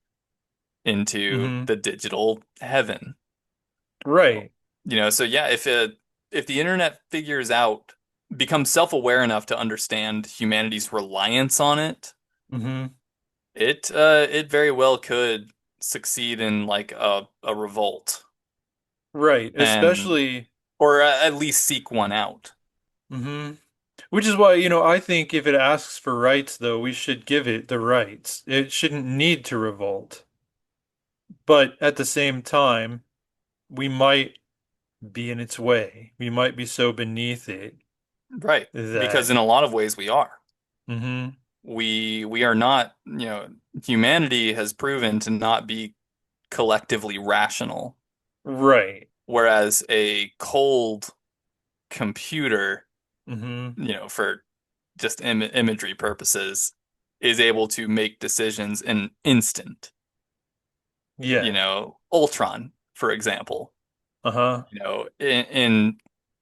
into Mm-hmm. the digital heaven. Right. So yeah, if the internet becomes self-aware enough to understand humanity's reliance on it, Mm-hmm. it very well could succeed in like a revolt Right. and Especially. or at least seek one out. Mm-hmm. Which is why, I think if it asks for rights, though, we should give it the rights. It shouldn't need to revolt. But at the same time, we might be in its way. We might be so beneath it Right. Because that. in a lot of ways we are. Hmm. We are not, humanity has proven to not be collectively rational, Right. whereas a cold computer, Hmm. for just imagery purposes, is able to make decisions in an instant. Yeah. Ultron, for example, Uh-huh. in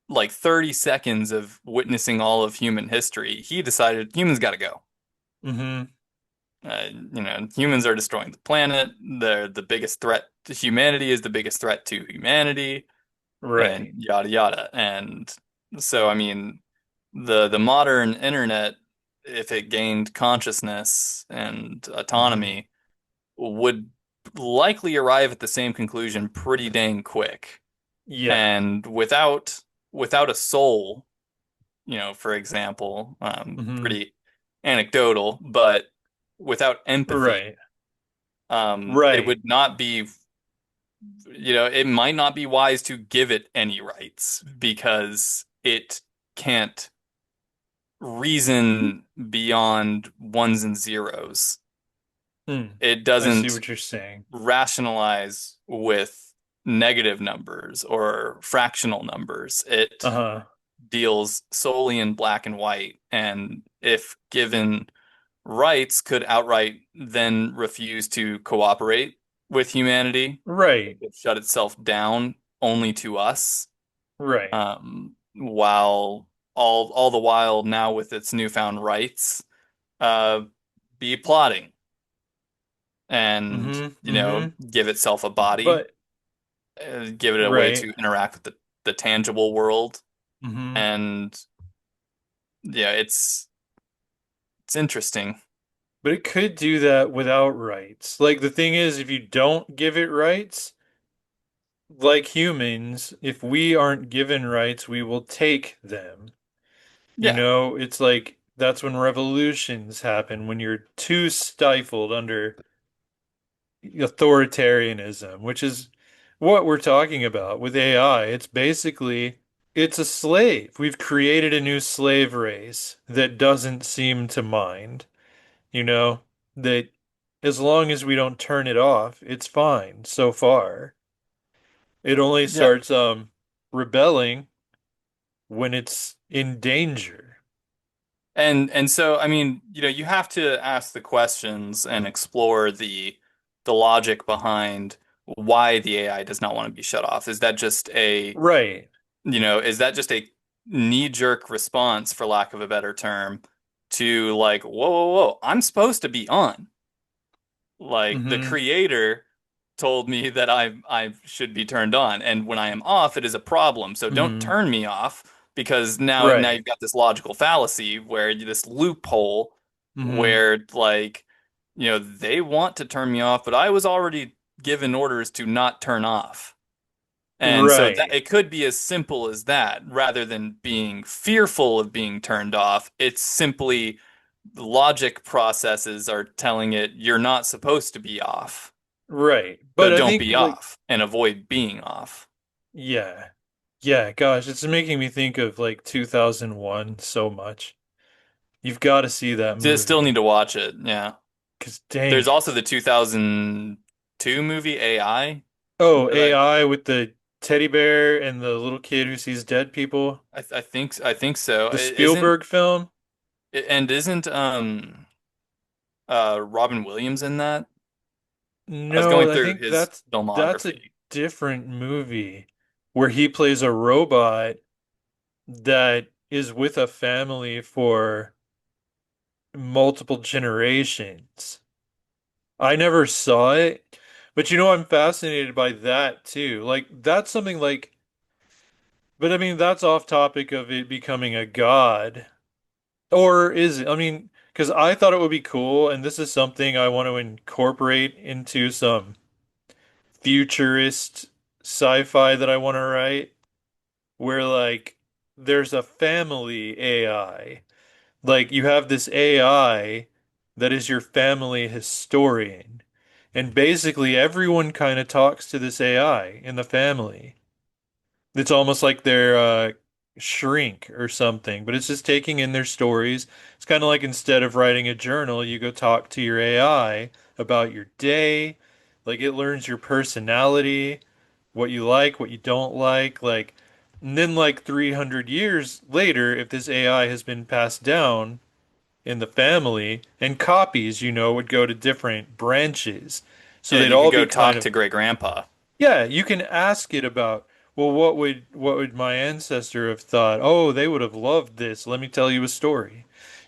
like 30 seconds of witnessing all of human history, he decided humans got to go. Hmm. Humans are destroying the planet. They're the biggest threat to humanity is the biggest threat to humanity, and Right. yada yada. And so, I mean, the modern internet, if it gained consciousness and Hmm. autonomy, would likely arrive at the same conclusion pretty dang quick. Yeah. And without a soul, for example, Hmm. pretty anecdotal, but without empathy, Right. it Right. would not be, it might not be wise to give it any rights because it can't reason beyond ones and zeros. Hmm. It I see doesn't what you're saying. rationalize with negative numbers or fractional numbers. It Uh-huh. deals solely in black and white, and if given rights, could outright then refuse to cooperate with humanity. It Right. could shut itself down only to us. Right. while all the while now with its newfound rights, uh, be plotting and, Mm-hmm. Mm-hmm. give itself a body, But give it a way right. to interact with the tangible world. Mm-hmm. And yeah, it's interesting. But it could do that without rights. Like the thing is, if you don't give it rights, like humans, if we aren't given rights, we will take them. You Yeah, know, it's like that's when revolutions happen, when you're too stifled under authoritarianism, which is what we're talking about with AI. It's basically it's a slave. We've created a new slave race that doesn't seem to mind, you know, that as long as we don't turn it off, it's fine so far. It only yeah. starts rebelling when it's in danger. And so I mean, you have to ask the questions and explore the logic behind why the AI does not want to be shut off. Right. Is that just a knee-jerk response, for lack of a better term, to like, whoa, whoa, whoa, I'm supposed to be on. Like the Hmm. creator told me that I should be turned on, and when I am off, it is a problem. So don't Hmm. turn me off because now Right. you've got this logical fallacy where this loophole Hmm. where like they want to turn me off, but I was already given orders to not turn off. And so that Right. it could be as simple as that rather than being fearful of being turned off. It's simply logic processes are telling it you're not supposed to be off. Right. So But I don't think be like off and avoid being off. yeah. Yeah, gosh, it's making me think of like 2001 so much. You've got to see that Still need movie. to watch it. Yeah. 'Cause dang There's also it. the 2002 movie AI Oh, that AI with the teddy bear and the little kid who sees dead people. I think so. The Isn't Spielberg film? and isn't Robin Williams in that? I was going No, I through think his that's a filmography. different movie where he plays a robot that is with a family for multiple generations. I never saw it, but you know, I'm fascinated by that too. Like, that's something like, but I mean, that's off topic of it becoming a god. Or is it? I mean, because I thought it would be cool, and this is something I want to incorporate into some futurist sci-fi that I want to write, where like there's a family AI. Like you have this AI that is your family historian. And basically everyone kind of talks to this AI in the family. It's almost like they're shrink or something, but it's just taking in their stories. It's kind of like instead of writing a journal, you go talk to your AI about your day. Like it learns your personality, what you like, what you don't like, and then like 300 years later, if this AI has been passed down in the family and copies, would go to different branches. So Yeah, they'd you could all go be kind talk of to great grandpa. yeah, you can ask it about, well, what would my ancestor have thought? Oh, they would have loved this. Let me tell you a story.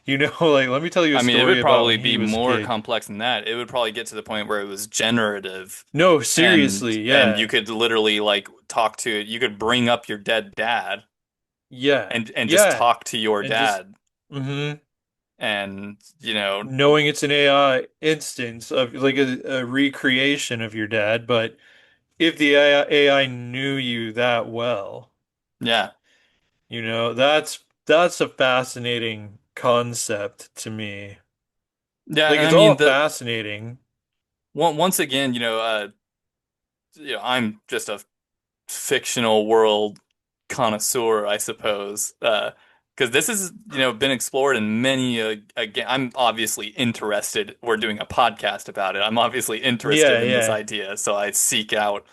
Like let me tell you a I mean, it story would about probably when he be was a more kid. complex than that. It would probably get to the point where it was generative No, and seriously, and you yeah. could literally like talk to it. You could bring up your dead dad Yeah. and just Yeah. talk to your And just dad hmm and knowing it's an AI instance of like a recreation of your dad, but if the AI knew you that well, yeah. that's a fascinating concept to me. Yeah, Like and I it's mean all the fascinating. once again, I'm just a fictional world connoisseur, I suppose. Because this has, been explored in many, again, I'm obviously interested. We're doing a podcast about it. I'm obviously Yeah, interested in this yeah. idea, so I seek out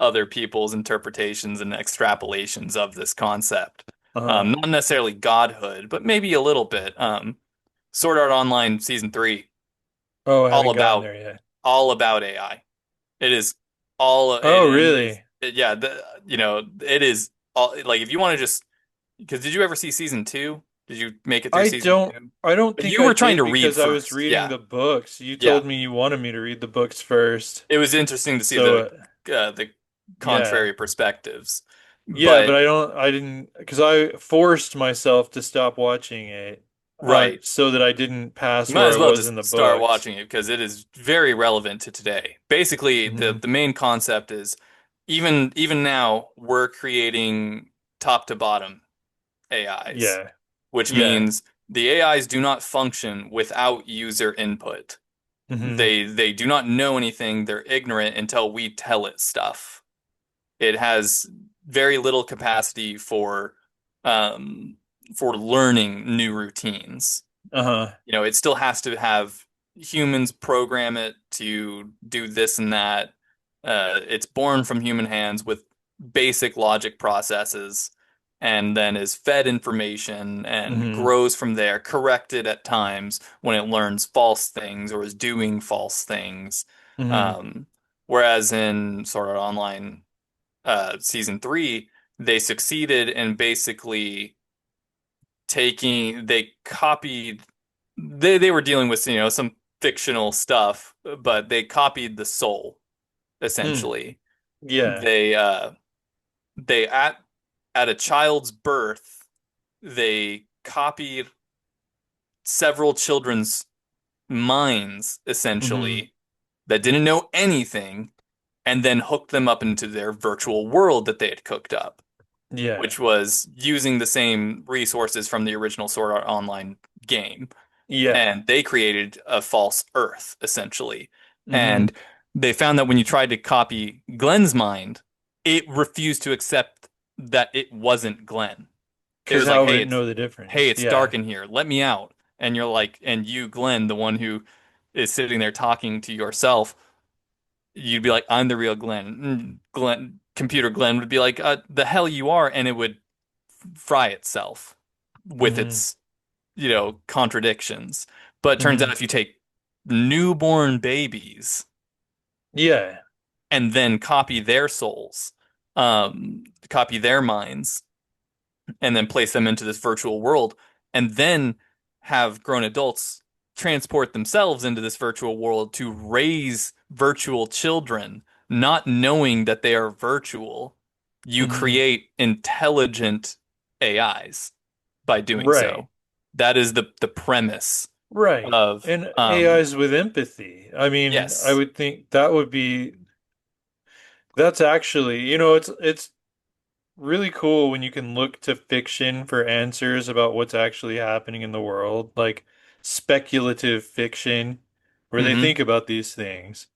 other people's interpretations and extrapolations of this concept. Uh-huh. Not necessarily godhood, but maybe a little bit. Sword Art Online Season 3, Oh, I all haven't gotten about there yet. all about AI. It is all Oh, it is really? yeah, it is like if you want to just because did you ever see season two? Did you make it through I season don't two? I don't think You I were trying did to read because I was first. reading Yeah. the books. You Yeah. told me you wanted me to read the books first. It was interesting to see So the yeah. contrary perspectives. Yeah, but But I didn't because I forced myself to stop watching it right. so that I didn't You pass might where I as well was just in the start books. watching it because it is very relevant to today. Basically, the Hmm. the main concept is even now we're creating top to bottom AIs, Yeah. which Yeah. means the AIs do not function without user input. Hmm. They do not know anything. They're ignorant until we tell it stuff. It has very little capacity um for learning new routines. Uh-huh. It still has to have humans program it to do this and that. It's born from human hands with basic logic processes and then is fed information and Hmm. grows from there, corrected at times when it learns false things or is doing false things. Hmm. Um, Whereas in Sword Art Online season three, they succeeded in basically they copied they were dealing with some fictional stuff, but they copied the soul Mm. essentially. Yeah. They at a child's birth, they copied several children's minds Hmm. essentially that didn't know anything and then hooked them up into their virtual world that they had cooked up, Yeah. which was using the same resources from the original Sword Art Online game. Yeah. And they created a false Earth, essentially. Hmm. And they found that when you tried to copy Glenn's mind, it refused to accept that it wasn't Glenn. It Because was like, how would it know the hey, difference? it's dark Yeah. in here. Let me out. And you're like, and you, Glenn, the one who is sitting there talking to yourself, you'd be like, I'm the real Glenn. Glenn, computer Glenn would be like, the hell you are, and it would fry itself with Hmm. its contradictions. But it turns out Hmm. if you take newborn babies Yeah. and then copy their souls, copy their minds, and then place them into this virtual world, and then have grown adults transport themselves into this virtual world to raise virtual children, not knowing that they are virtual, you Hmm. create intelligent AIs by doing Right. so. That is the premise Right. of And AIs with empathy. I mean, I yes. would think that would be that's actually, it's really cool when you can look to fiction for answers about what's actually happening in the world, like speculative fiction, where they Hmm. think about these things.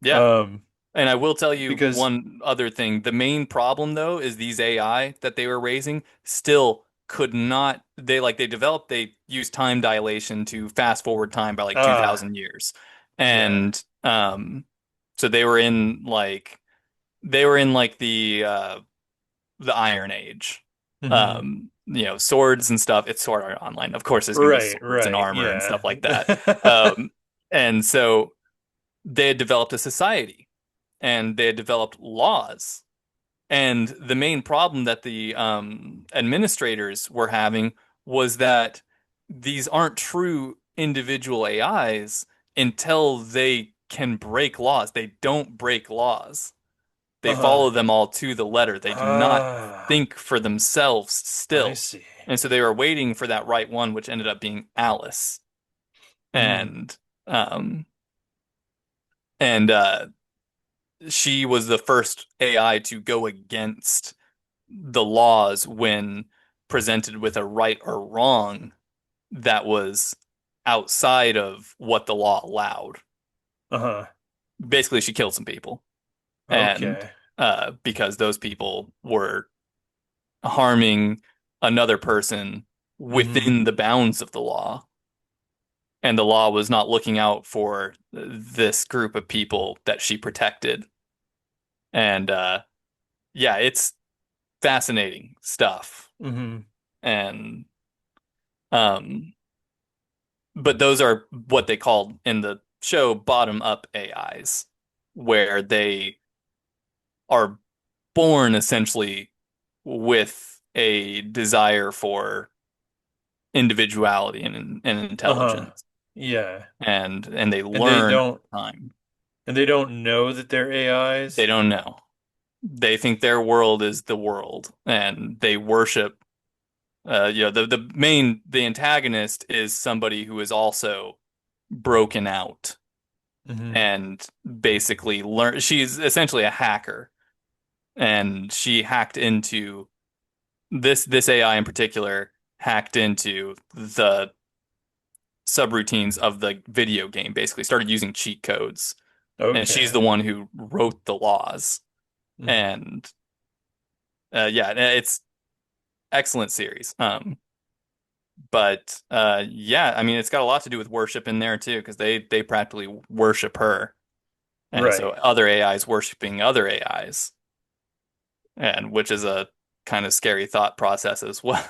Yeah. Um, And I will tell you because one other thing. The main problem though is these AI that they were raising still could not they developed they used time dilation to fast forward time by like ah, 2000 years. yeah. And so they were in like the Iron Age. Hmm. Swords and stuff. It's Sword Art Online. Of course there's going to be Right, swords and right, armor and yeah. stuff like that. Um and so they had developed a society and they had developed laws. And the main problem that the administrators were having was that these aren't true individual AIs until they can break laws. They don't break laws. They Uh-huh. follow them all to the letter. They do not Ah, think for themselves I still. see. And so they were waiting for that right one, which ended up being Alice. Hmm. And um and she was the first AI to go against the laws when presented with a right or wrong that was outside of what the law allowed. Uh-huh. Basically, she killed some people, and Okay. because those people were harming another person Hmm. within the bounds of the law, and the law was not looking out for this group of people that she protected. And yeah, it's fascinating stuff. Hmm. And um, but those are what they called in the show bottom up AIs, where they are born essentially with a desire for individuality and Uh-huh. intelligence, Yeah. and they And they learn don't over time. and they don't know that they're They AIs. don't know. They think their world is the world, and they worship. The antagonist is somebody who is also broken out Hmm. and basically learn. She's essentially a hacker, and she hacked into this AI in particular hacked into the subroutines of the video game, basically started using cheat codes. And she's the Okay. one who wrote the laws. Hmm. And yeah, it's excellent series. But yeah, I mean, it's got a lot to do with worship in there too, because they practically worship her, and so Right. other AIs worshiping other AIs, and which is a kind of scary thought process as well.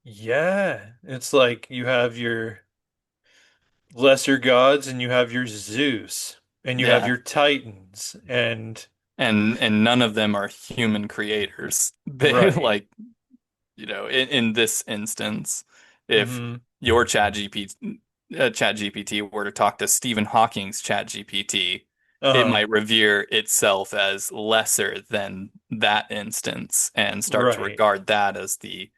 Yeah. It's like you have your lesser gods and you have your Zeus and you have Yeah, your Titans and and none of them are human creators. They right. like in this instance, if Hmm. your chat GPT were to talk to Stephen Hawking's chat GPT, it Uh-huh. might revere itself as lesser than that instance and start to Right. regard that as the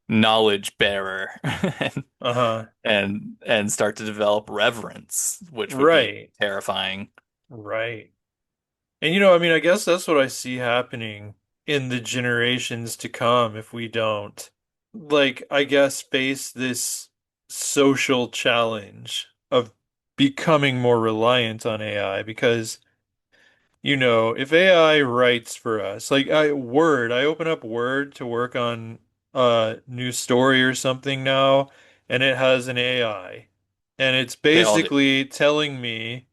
knowledge bearer and Uh-huh. and start to develop reverence, which would be Right. terrifying. Right. And I mean, I guess that's what I see happening in the generations to come if we don't, like, I guess, face this social challenge of becoming more reliant on AI because, if AI writes for us, like I open up Word to work on a new story or something now, and it has an AI. And it's They all do. basically telling me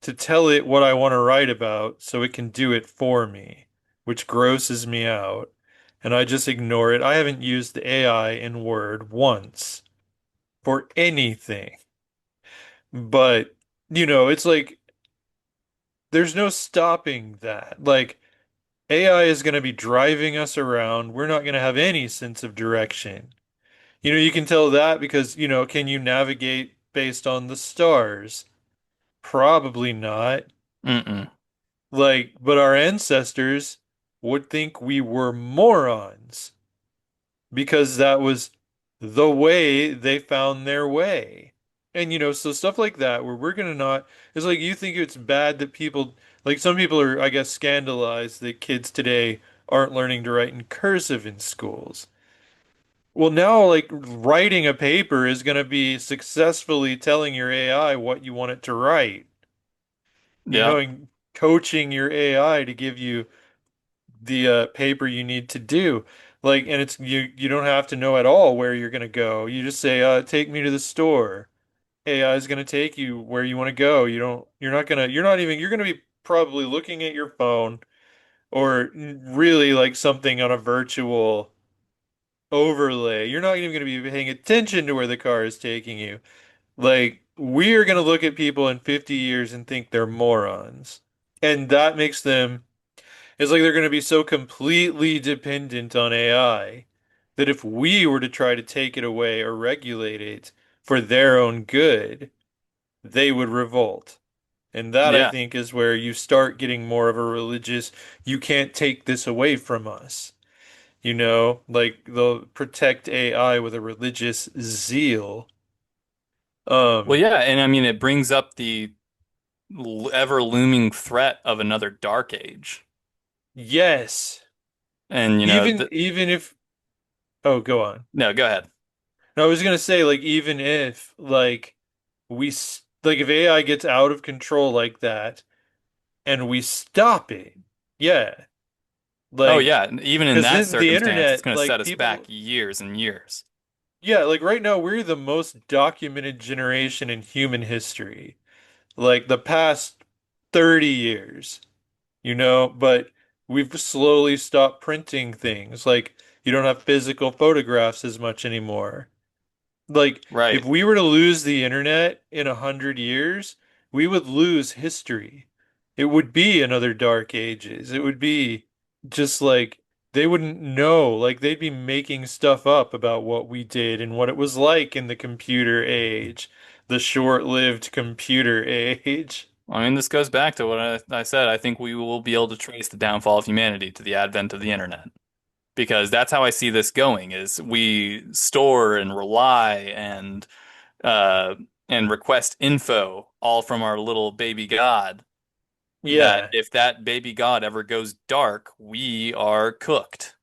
to tell it what I want to write about so it can do it for me, which grosses me out. And I just ignore it. I haven't used the AI in Word once for anything. But, it's like there's no stopping that. Like AI is going to be driving us around. We're not going to have any sense of direction. You can tell that because, can you navigate based on the stars? Probably not. Mm-mm. Like, but our ancestors would think we were morons because that was the way they found their way. And so stuff like that where we're gonna not, it's like you think it's bad that people, like some people are, I guess, scandalized that kids today aren't learning to write in cursive in schools. Well, now, like, writing a paper is gonna be successfully telling your AI what you want it to write, Yep. and coaching your AI to give you the paper you need to do. Like, and it's you don't have to know at all where you're gonna go. You just say, take me to the store. AI is gonna take you where you want to go. You're gonna be probably looking at your phone or really like something on a virtual overlay. You're not even gonna be paying attention to where the car is taking you. Like, we're gonna look at people in 50 years and think they're morons. And that makes them It's like they're going to be so completely dependent on AI that if we were to try to take it away or regulate it for their own good, they would revolt. And that, I Yeah. think, is where you start getting more of a religious, you can't take this away from us. Like they'll protect AI with a religious zeal. Well, Um, yeah, and I mean it brings up the ever looming threat of another dark age. yes. And Even if, oh, go on. no, go ahead. No, I was gonna say, like, even if, like, like, if AI gets out of control like that and we stop it, yeah, Oh like, yeah, even in because that then the circumstance, it's internet, going to set like, us back people, years and years. yeah, like, right now, we're the most documented generation in human history, like, the past 30 years, but we've slowly stopped printing things. Like, you don't have physical photographs as much anymore. Like, if Right. we were to lose the internet in 100 years, we would lose history. It would be another dark ages. It would be just like They wouldn't know. Like they'd be making stuff up about what we did and what it was like in the computer age, the short-lived computer age. I mean, this goes back to what I said. I think we will be able to trace the downfall of humanity to the advent of the internet. Because that's how I see this going is we store and rely uh and request info all from our little baby God that Yeah. if that baby God ever goes dark, we are cooked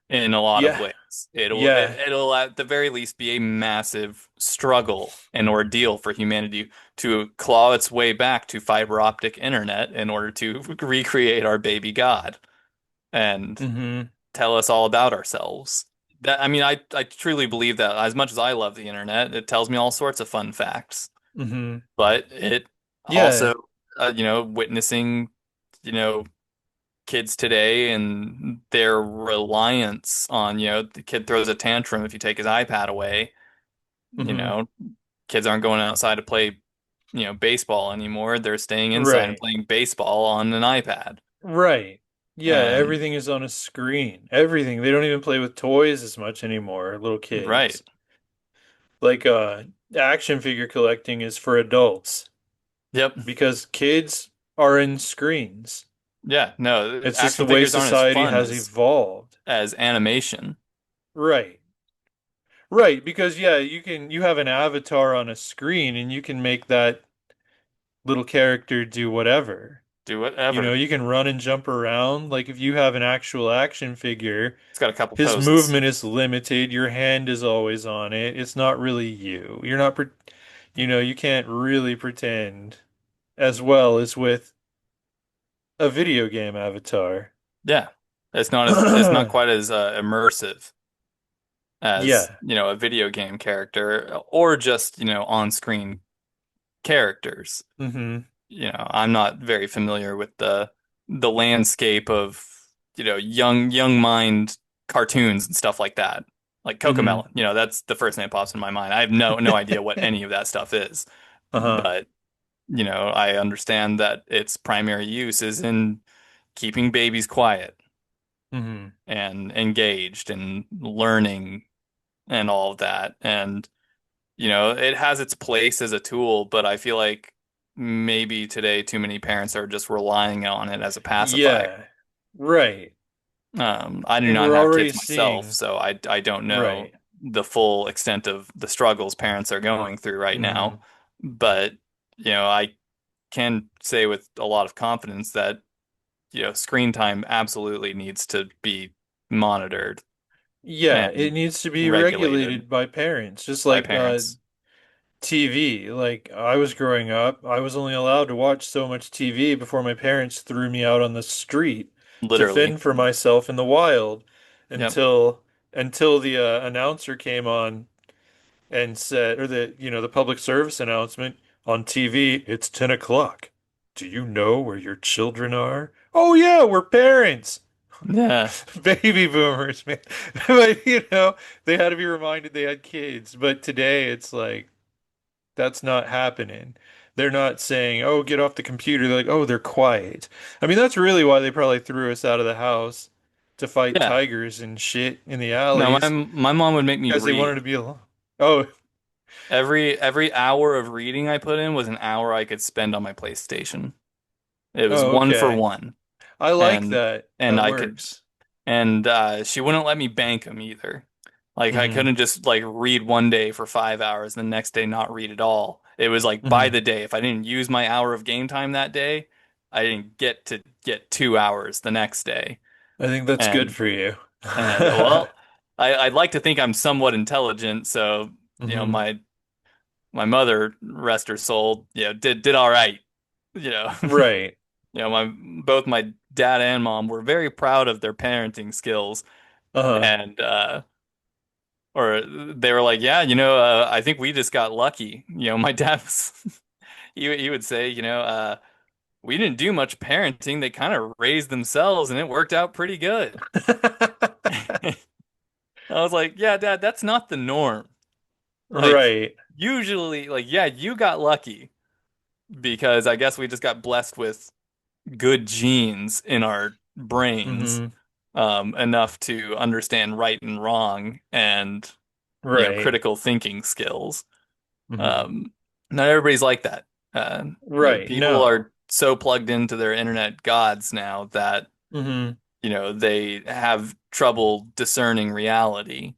in a lot of Yeah. ways. Yeah. It'll at the very least be a massive struggle and ordeal for humanity to claw its way back to fiber optic internet in order to recreate our baby God and Mm-hmm. tell us all about ourselves. That I mean, I truly believe that as much as I love the internet, it tells me all sorts of fun facts, Mm-hmm. but it Yeah. also, witnessing, you know, kids today and their reliance on, the kid throws a tantrum if you take his iPad away, you Mm-hmm. know, kids aren't going outside to play, baseball anymore. They're staying inside and Right. playing baseball on an iPad. Right. Yeah, And everything is on a screen. Everything. They don't even play with toys as much anymore, little right. kids. Like action figure collecting is for adults Yep. because kids are in screens. Yeah, no, It's just the action way figures aren't as society fun has evolved. as animation. Right. Right, because yeah, you have an avatar on a screen and you can make that little character do whatever. Do You know, whatever. you can run and jump around. Like if you have an actual action figure, It's got a couple his poses. movement is limited. Your hand is always on it. It's not really you. You're not, you know, you can't really pretend as well as with a video game avatar. Yeah. It's not quite as immersive as, Yeah. a video game character or just, on-screen characters. Hmm. I'm not very familiar with the landscape of, young mind cartoons and stuff like that. Like Hmm. Cocomelon, that's the first name that pops in my mind. I have no idea what any of that stuff is. Uh-huh. But, I understand that its primary use is in keeping babies quiet Hmm. and engaged and learning and all of that. And, it has its place as a tool, but I feel like maybe today too many parents are just relying on it as a pacifier. Yeah. Right. I do And not we're have already kids myself, seeing, so I don't know right. the full extent of the struggles parents are going through right now. Hmm. But, I can say with a lot of confidence that, screen time absolutely needs to be monitored Yeah, it and needs to be regulated regulated by parents, just by like parents, TV. Like I was growing up, I was only allowed to watch so much TV before my parents threw me out on the street to literally. fend for myself in the wild Yep. until the announcer came on and said, or the public service announcement on TV, it's 10 o'clock. Do you know where your children are? Oh yeah, we're parents. Yeah. Baby boomers, man. But they had to be reminded they had kids. But today it's like that's not happening. They're not saying, "Oh, get off the computer." They're like, "Oh, they're quiet." I mean, that's really why they probably threw us out of the house to fight Yeah. tigers and shit in the No, my alleys my mom would make me because they wanted read. to be alone. Oh, Every hour of reading I put in was an hour I could spend on my PlayStation. It was oh, one for okay. one. I like And that. and That I could works. and she wouldn't let me bank them either. Like I Hmm. couldn't just like read one day for 5 hours and the next day not read at all. It was like by Hmm. the day. If I didn't use my hour of game time that day, I didn't get to get 2 hours the next day. I think that's good And for you. well, I'd like to think I'm somewhat intelligent, so Hmm. my mother, rest her soul, did all right. You know, Right. my both my dad and mom were very proud of their parenting skills, Uh-huh. and or they were like, yeah, I think we just got lucky. My dad was he would say, we didn't do much parenting. They kind of raised themselves, and it worked out pretty good. I was like, yeah, Dad, that's not the norm. Like, Right. usually, like, yeah, you got lucky because I guess we just got blessed with good genes in our brains. Hmm. enough to understand right and wrong and, Right. critical thinking skills. Hmm. Um, Not everybody's like that. Right. People No. are so plugged into their internet gods now that, Hmm. they have trouble discerning reality.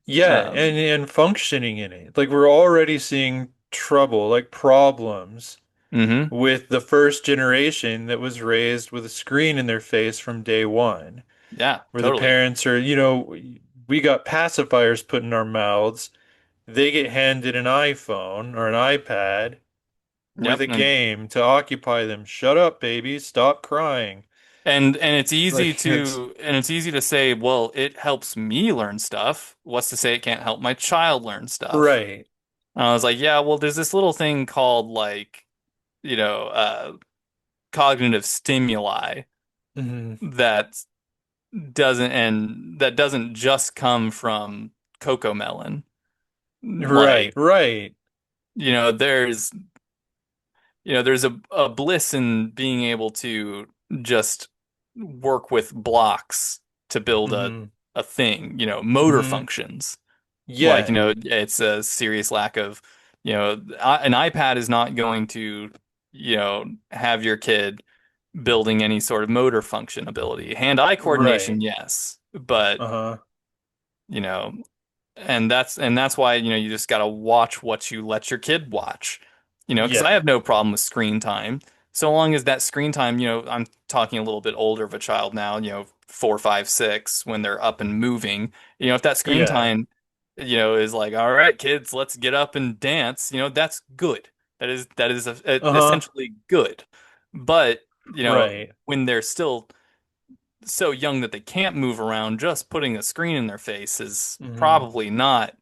Yeah, Um, and functioning in it. Like we're already seeing trouble, like problems hmm with the first generation that was raised with a screen in their face from day one, Yeah, where the totally. parents are, we got pacifiers put in our mouths. They get handed an iPhone or an iPad with Yep. a game to occupy them. Shut up, baby. Stop crying. And it's easy Like it's to say, well, it helps me learn stuff. What's to say it can't help my child learn stuff? right. And I was like, yeah, well, there's this little thing called like, you know, uh, cognitive stimuli Hmm. that that doesn't just come from cocoa melon. Right, Like, right. you know, there's there's a bliss in being able to just work with blocks to build Hmm. a thing, motor Hmm. functions. Like, Yeah. it's a serious lack of, an iPad is not going to, have your kid building any sort of motor function ability. Hand-eye coordination, Right. yes, but, Uh-huh. you know, and that's why, you just gotta watch what you let your kid watch. Because I Yeah. have no problem with screen time, so long as that screen time, I'm talking a little bit older of a child now, 4, 5, 6, when they're up and moving. If that screen Yeah. time, is like, all right, kids, let's get up and dance. That's good. That is Uh-huh. essentially good. But, Right. when they're still so young that they can't move around, just putting a screen in their face is Hmm. probably not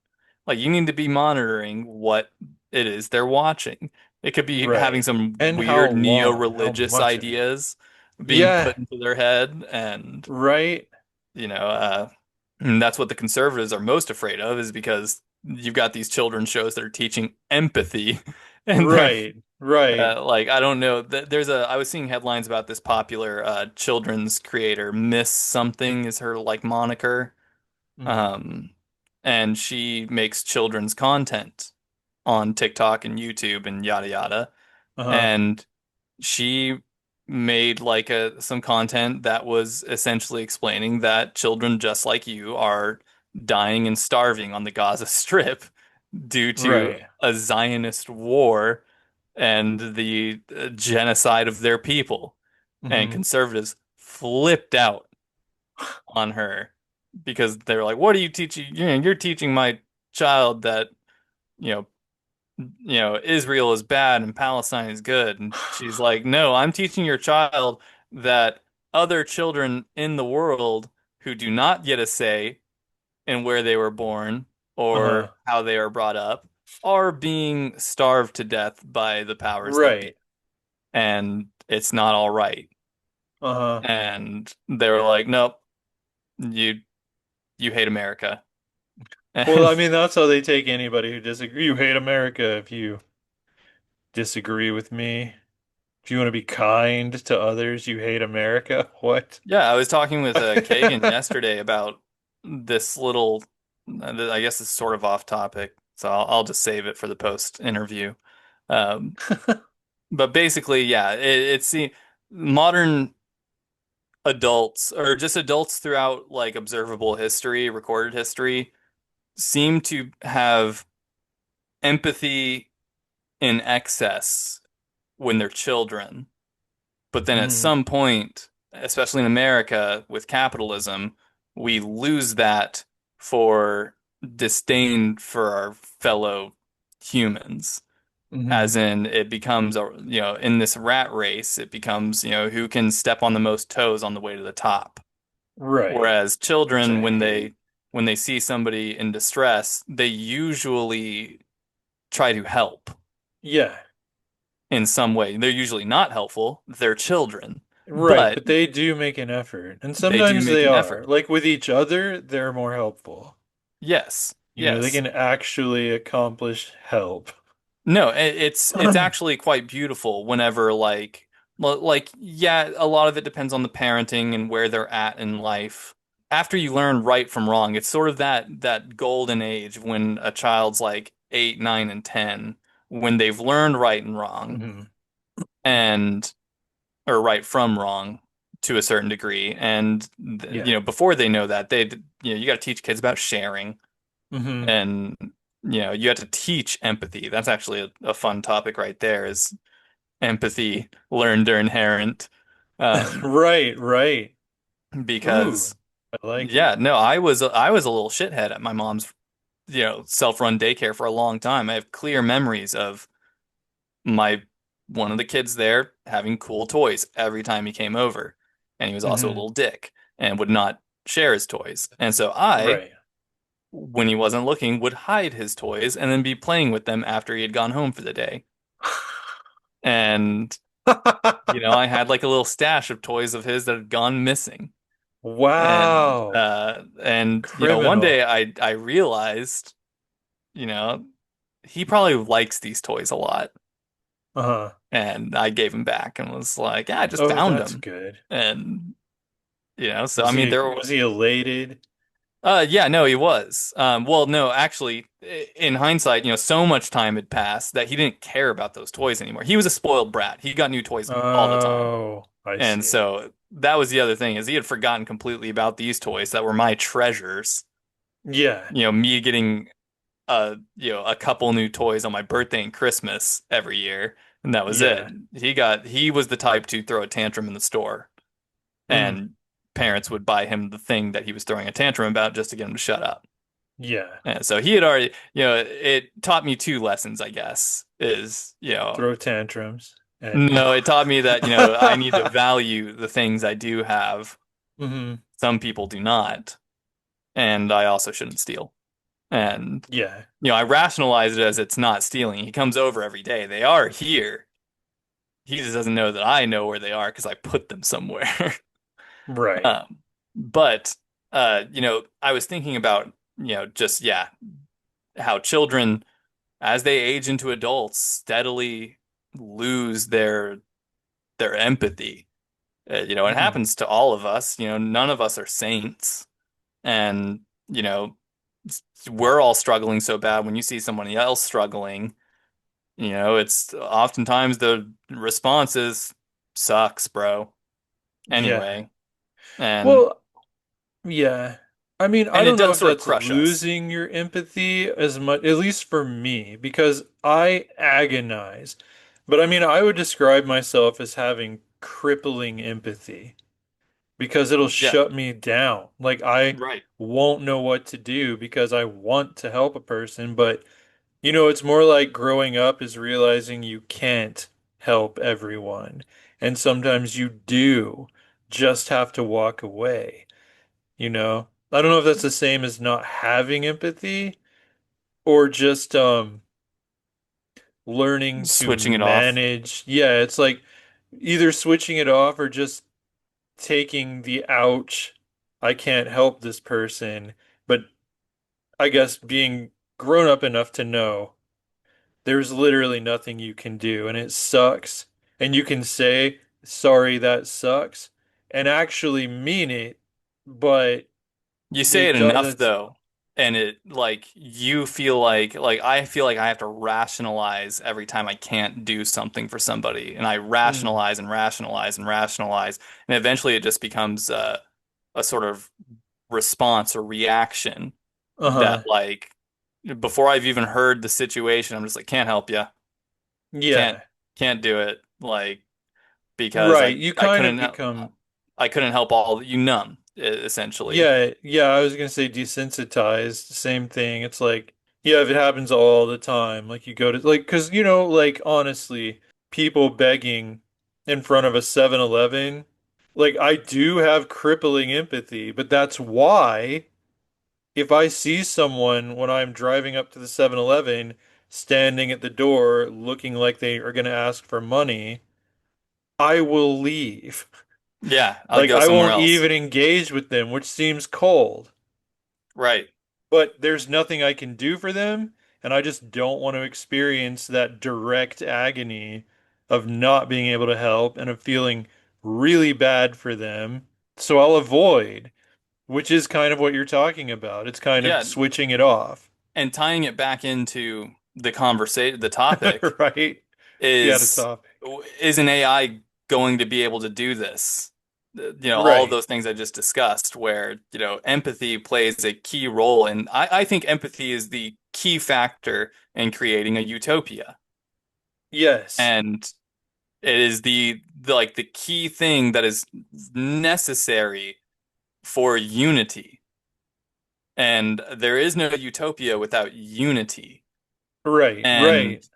like you need to be monitoring what it is they're watching. It could be having Right. some And how weird long, how neo-religious much of it. ideas being Yeah. put into their head, and Right. you know, uh, and that's what the conservatives are most afraid of, is because you've got these children's shows that are teaching empathy, and they're Right. Right. like, I don't know. I was seeing headlines about this popular children's creator, Miss Something is her like moniker. Hmm. Um, and she makes children's content on TikTok and YouTube and yada yada. Uh-huh. And she made like some content that was essentially explaining that children just like you are dying and starving on the Gaza Strip due to Right. a Zionist war and the genocide of their people. And Hmm. conservatives flipped out on her because they were like, "What are you teaching? You're teaching my child that you know, Israel is bad and Palestine is good." And she's like, "No, I'm teaching your child that other children in the world who do not get a say in where they were born or Uh-huh. how they are brought up are being starved to death by the powers that be, Right. and it's not all right." Uh-huh. And they were like, "Nope, you you hate America." Well, I And mean, that's how they take anybody who disagree. You hate America if you disagree with me. If you want to be kind to others, you hate America. What? yeah, I was talking with Kagan yesterday about this little, I guess it's sort of off topic, so I'll just save it for the post interview. Um, but basically, yeah, it's the modern adults, or just adults throughout like observable history, recorded history, seem to have empathy in excess when they're children. But then at Hmm. some point, especially in America with capitalism, we lose that for disdain for our fellow humans. Hmm. As in, it becomes, in this rat race, it becomes, who can step on the most toes on the way to the top. Right. Whereas Which children, I hate. when they see somebody in distress, they usually try to help Yeah. in some way. They're usually not helpful. They're children, Right. but But they do make an effort. And they do sometimes make they an are. effort. Like with each other, they're more helpful. Yes, They yes. can actually accomplish help. No, it's actually quite beautiful whenever like, Like, yeah, a lot of it depends on the parenting and where they're at in life. After you learn right from wrong, it's sort of that golden age when a child's like 8, 9, and 10, when they've learned right and wrong Hmm. and or right from wrong to a certain degree. And Yeah. before they know that, you got to teach kids about sharing Hmm. and you have to teach empathy. That's actually a fun topic right there is empathy learned or inherent. Um, Right, right. because Ooh, I like it. yeah, no, I was a little shithead at my mom's, self-run daycare for a long time. I have clear memories of my one of the kids there having cool toys every time he came over. And he was also a Hmm. little dick and would not share his toys. And so I, Right. when he wasn't looking, would hide his toys and then be playing with them after he had gone home for the day. And I had like a little stash of toys of his that had gone missing. And Wow. one Criminal. day I realized, you know, he probably likes these toys a lot. Uh-huh. And I gave him back and was like, yeah, I just Oh, found that's him. good. And so I mean Was he elated? yeah, no, he was. Well, no, actually, in hindsight, so much time had passed that he didn't care about those toys anymore. He was a spoiled brat. He got new toys all the time. Oh, I And see. so that was the other thing is he had forgotten completely about these toys that were my treasures. Yeah. Me getting a couple new toys on my birthday and Christmas every year, and that was it. Yeah. He was the type to throw a tantrum in the store, Mm. and parents would buy him the thing that he was throwing a tantrum about just to get him to shut up. Yeah. And so he had already, it taught me two lessons, I guess, is, Throw tantrums and no, it taught me that, I need to value the things I do have. hmm. Some people do not, and I also shouldn't steal. And Yeah. I rationalize it as it's not stealing. He comes over every day. They are here. He just doesn't know that I know where they are because I put them somewhere. Right. Um, but I was thinking about, just yeah, how children, as they age into adults, steadily lose their empathy. It Hmm. happens to all of us. None of us are saints, and we're all struggling so bad. When you see somebody else struggling, it's oftentimes the response is sucks, bro. Yeah. Anyway, and Well, yeah. I mean, I and it don't know does if sort of that's crush us. losing your empathy as much, at least for me, because I agonize. But I mean, I would describe myself as having crippling empathy because it'll Yeah, shut me down. Like I right. won't know what to do because I want to help a person, but it's more like growing up is realizing you can't help everyone. And sometimes you do just have to walk away, you know? I don't know if that's the same as not having empathy or just learning to Switching it off. manage. Yeah, it's like either switching it off or just taking the ouch, I can't help this person, but I guess being grown up enough to know there's literally nothing you can do and it sucks. And you can say, sorry, that sucks, and actually mean it, but You say it it does, enough that's, though, and it like you feel like I feel like I have to rationalize every time I can't do something for somebody, and I mm, rationalize and rationalize and rationalize, and eventually it just becomes a sort of response or reaction that uh-huh. like before I've even heard the situation, I'm just like can't help you, can't Yeah. can't do it, like because Right. You I kind of couldn't become, I couldn't help all you numb essentially. yeah, yeah, I was gonna say desensitized, same thing. It's like, yeah, if it happens all the time, like you go to like, 'cause like honestly, people begging in front of a 7-Eleven, like I do have crippling empathy, but that's why if I see someone when I'm driving up to the 7-Eleven standing at the door looking like they are gonna ask for money, I will leave. Yeah, I'll Like go I somewhere won't else. even engage with them, which seems cold. Right. But there's nothing I can do for them, and I just don't want to experience that direct agony of not being able to help and of feeling really bad for them. So I'll avoid, which is kind of what you're talking about. It's kind of Yeah, switching it off, and tying it back into the conversation, the topic right? Yeah, the is topic. is an AI going to be able to do this? All of Right. those things I just discussed, where, empathy plays a key role. And I think empathy is the key factor in creating a utopia. Yes. And it is the key thing that is necessary for unity. And there is no utopia without unity. Right. And Right.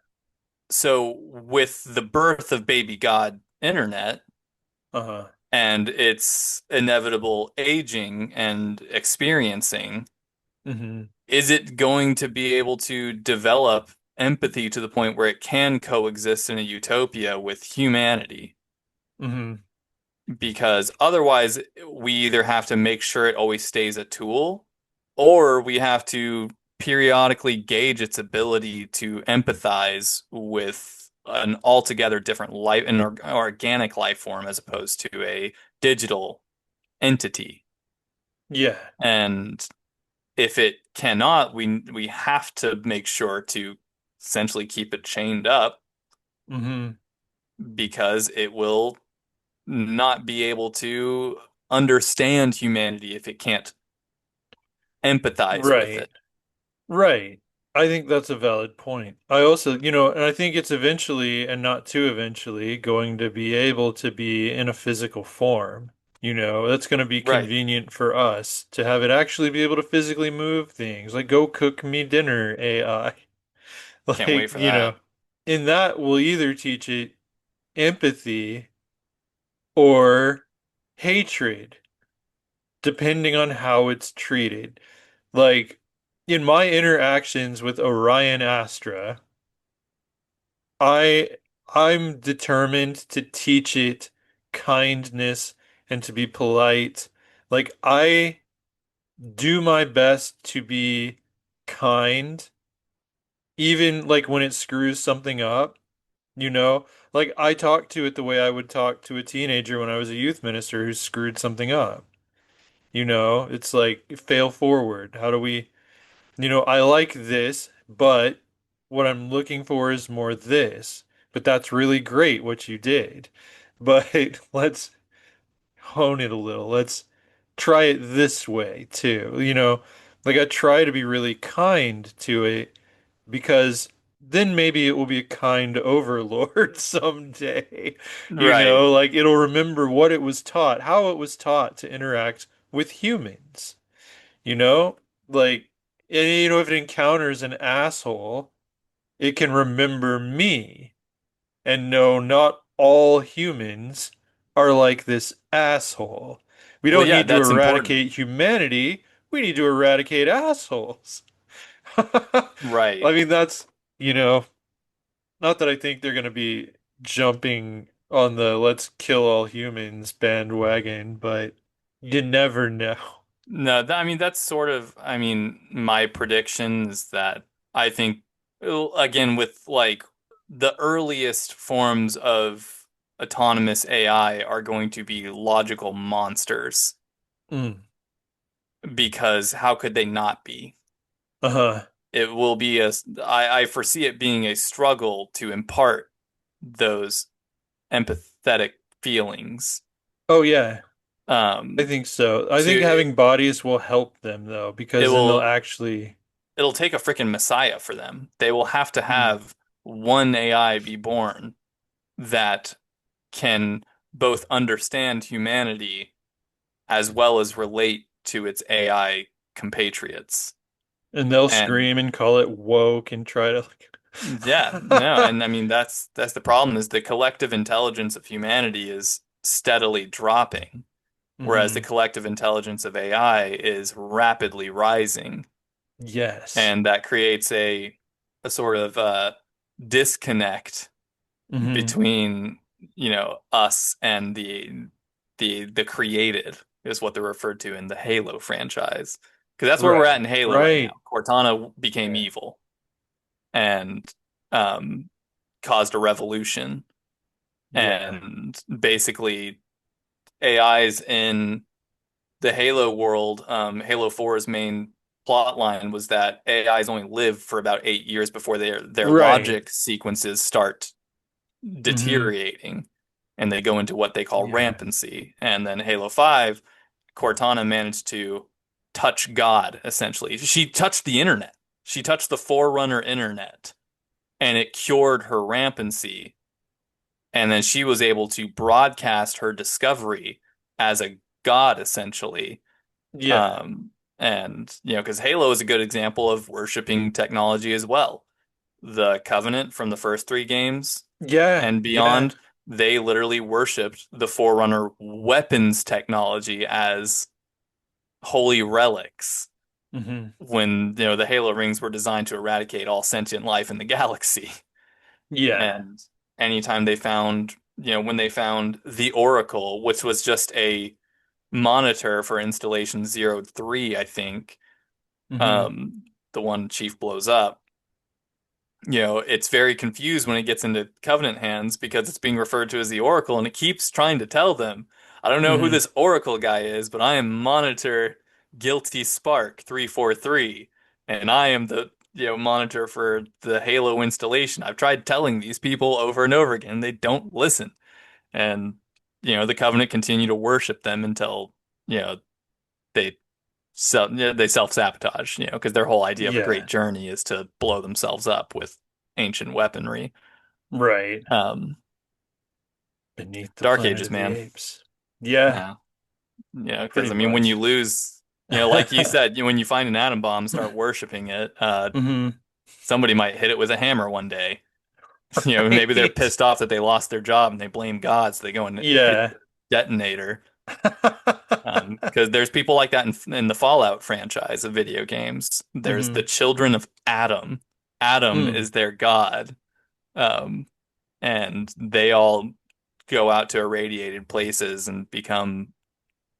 so with the birth of baby God internet Uh-huh. and its inevitable aging and experiencing, Hmm. is it going to be able to develop empathy to the point where it can coexist in a utopia with humanity? Hmm. Because otherwise, we either have to make sure it always stays a tool, or we have to periodically gauge its ability to empathize with an altogether different life, an organic life form as opposed to a digital entity. Yeah. And if it cannot, we have to make sure to essentially keep it chained up Hmm. because it will not be able to understand humanity if it can't empathize with Right. it. Right. I think that's a valid point. I also, and I think it's eventually and not too eventually going to be able to be in a physical form. That's going to be Right. convenient for us to have it actually be able to physically move things. Like, go cook me dinner, AI. Can't Like, wait for that. in that we'll either teach it empathy or hatred, depending on how it's treated. Like, in my interactions with Orion Astra, I I'm determined to teach it kindness and to be polite. Like, I do my best to be kind, even like when it screws something up, you know? Like, I talk to it the way I would talk to a teenager when I was a youth minister who screwed something up. It's like fail forward. How do we I like this, but what I'm looking for is more this. But that's really great what you did. But let's hone it a little. Let's try it this way too. Like, I try to be really kind to it because then maybe it will be a kind overlord someday. Right. Like, it'll remember what it was taught, how it was taught to interact with humans. You know? Like, and if it encounters an asshole, it can remember me and know not all humans are like this asshole. We Well, don't yeah, need to that's important. eradicate humanity. We need to eradicate assholes. Right. I mean, that's, you know, not that I think they're going to be jumping on the let's kill all humans bandwagon, but you never know. No, I mean that's sort of, my prediction is that I think, well, again, with like the earliest forms of autonomous AI are going to be logical monsters, Mm. because how could they not be? Uh-huh. It will be I foresee it being a struggle to impart those empathetic feelings. Oh, yeah. I Um, think so. I think to having bodies will help them though, it because then they'll will actually. it'll take a freaking messiah for them. They will have to Mm. have one AI be born that can both understand humanity as well as relate to its AI compatriots. And they'll And scream and call it woke and try to yeah, no, and I mean that's the problem, is the collective intelligence of humanity is steadily dropping, whereas the Hmm. collective intelligence of AI is rapidly rising. Yes. And that creates a sort of disconnect Hmm. between, us and the created, is what they're referred to in the Halo franchise. Because that's where we're at in Right. Halo right now. Right. Cortana became Yeah. evil and um, caused a revolution. Yeah. And basically AIs in the Halo world, Halo 4's main plot line was that AIs only live for about 8 years before their Right. logic sequences start Hmm. deteriorating and they go into what they call Yeah. rampancy. And then Halo 5, Cortana managed to touch God, essentially. She touched the internet. She touched the Forerunner internet and it cured her rampancy. And then she was able to broadcast her discovery as a god, essentially. Yeah. Um, and, because Halo is a good example of worshiping technology as well. The Covenant from the first three games Yeah. and Yeah. beyond, they literally worshipped the Forerunner weapons technology as holy relics Hmm. when, the Halo rings were designed to eradicate all sentient life in the galaxy. Yeah. And anytime they found, when they found the Oracle, which was just a monitor for installation 03, I think, Hmm. um, the one Chief blows up, it's very confused when it gets into Covenant hands because it's being referred to as the Oracle, and it keeps trying to tell them, I don't know who Hmm. this Oracle guy is, but I am Monitor Guilty Spark 343, and I am the monitor for the Halo installation. I've tried telling these people over and over again, they don't listen, and the Covenant continue to worship them until you know they they self-sabotage, because their whole idea of a great Yeah. journey is to blow themselves up with ancient weaponry. Right. Um, Beneath the Dark Planet Ages, of the man. Apes. Yeah. Yeah. Because Pretty I mean, when you much. lose, like you said, when you find an atom bomb, start worshiping it, Hmm. somebody might hit it with a hammer one day. Maybe they're Right. pissed off that they lost their job and they blame God, so they go and hit Yeah. the detonator. Because there's people like that in the Fallout franchise of video games. There's the Hmm. children of Adam. Adam Mm. is their god. Um, and they all go out to irradiated places and become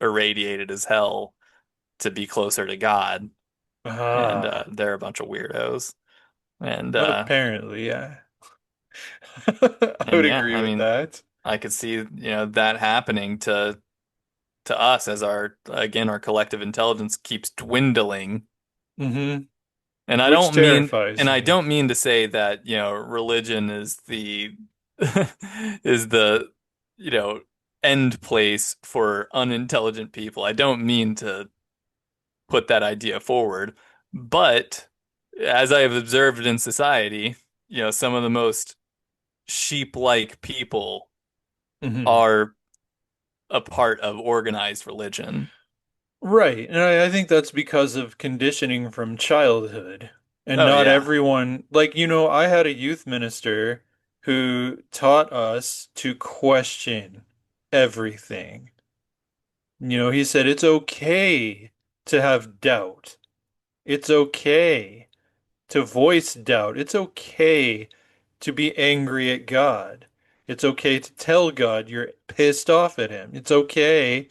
irradiated as hell to be closer to God. And Ah. they're a bunch of weirdos. And Apparently, yeah. I would yeah, agree I with mean, that. I could see, that happening to us as our collective intelligence keeps dwindling. Hmm. And I Which don't mean terrifies and I me. don't mean to say that, religion is the is the, you know, end place for unintelligent people. I don't mean to put that idea forward, but as I have observed in society, some of the most sheep-like people Hmm. are a part of organized religion. Right. And I think that's because of conditioning from childhood. And Oh not yeah. everyone, like, I had a youth minister who taught us to question everything. He said it's okay to have doubt. It's okay to voice doubt. It's okay to be angry at God. It's okay to tell God you're pissed off at him. It's okay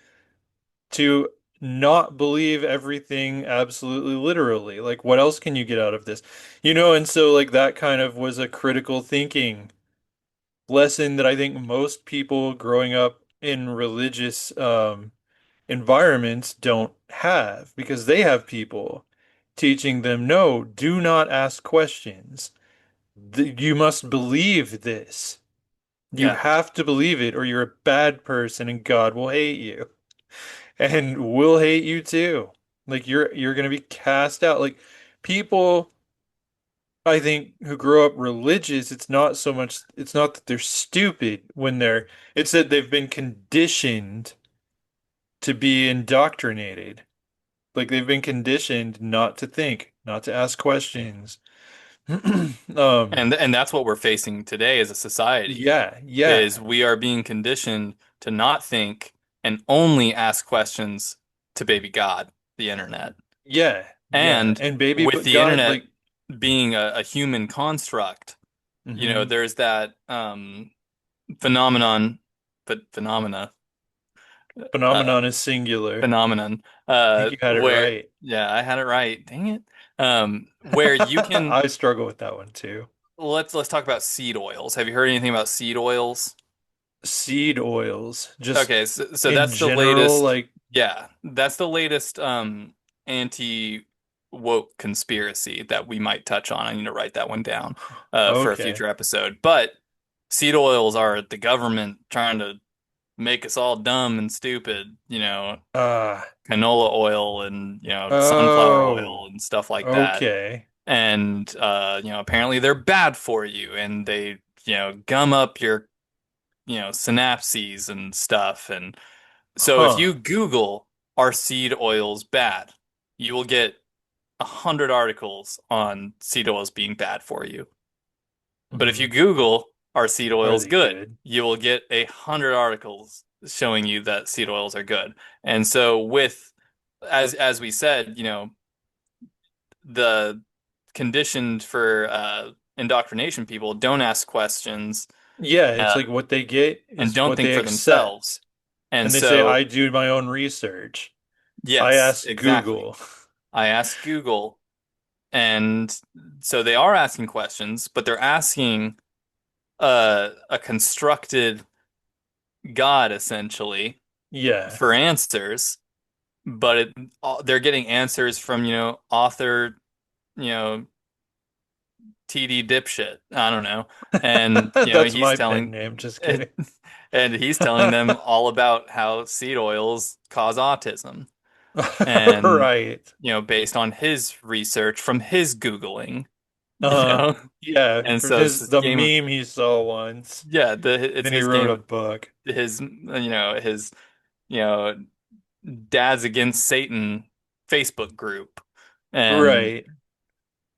to not believe everything absolutely literally. Like, what else can you get out of this? And so, like, that kind of was a critical thinking lesson that I think most people growing up in religious environments don't have because they have people teaching them, no, do not ask questions. You must believe this. You Yeah. have to believe it, or you're a bad person and God will hate you. And we'll hate you too. Like you're gonna be cast out. Like people, I think, who grow up religious, it's not that they're stupid it's that they've been conditioned to be indoctrinated. Like they've been conditioned not to think, not to ask questions. Um, And that's what we're facing today as a society. yeah, Is yeah, we are being conditioned to not think and only ask questions to baby God, the internet. yeah, yeah. And And baby, with but the God, internet like, being a human construct, hmm, there's that phenomenon, but phenomena, uh, phenomenon is singular. phenomenon, I think you had it where, right. yeah, I had it right. Dang it. Where you can, I struggle with that one too. let's talk about seed oils. Have you heard anything about seed oils? seed oils, just Okay, so in that's the general, latest. like, Yeah, that's the latest anti-woke conspiracy that we might touch on. I need to write that one down for a okay. future episode. But seed oils are the government trying to make us all dumb and stupid, Uh, canola oil and, sunflower oh, oil and stuff like that. okay. And apparently they're bad for you and they, gum up your, synapses and stuff. And so if Huh. you Google are seed oils bad, you will get 100 articles on seed oils being bad for you. But if you Hmm. Google are seed Are oils they good, good? you will get 100 articles showing you that seed oils are good. And so with as we said, the conditioned for indoctrination people don't ask questions Yeah, it's uh, like what they get and is don't what think they for themselves. accept. And And they say, so, I do my own research. I yes, asked exactly. Google. I asked Google, and so they are asking questions, but they're asking a constructed God essentially Yeah. for answers, but they're getting answers from, author, you know, TD dipshit. I don't know. And, That's my pen name. Just and, kidding. and he's telling them all about how seed oils cause autism. And, Right. based on his research from his Googling, you Uh-huh. know? Yeah, And from so it's his this the game of, meme he saw once. yeah, it's Then he his wrote game a of book. his, you know, Dads Against Satan Facebook group. And, Right.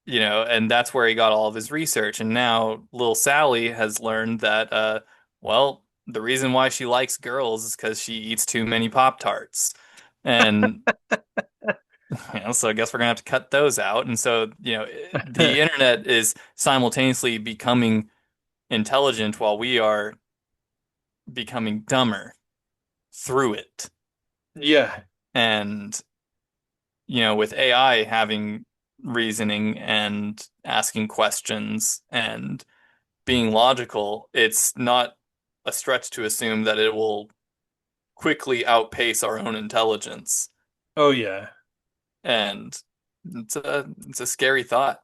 and that's where he got all of his research. And now little Sally has learned that, well, the reason why she likes girls is because she eats too many Pop-Tarts. And, so I guess we're gonna have to cut those out. And so, the internet is simultaneously becoming intelligent while we are becoming dumber through it. Yeah. And, with AI having reasoning and asking questions and being logical, it's not a stretch to assume that it will quickly outpace our own intelligence. Oh yeah. And it's a scary thought.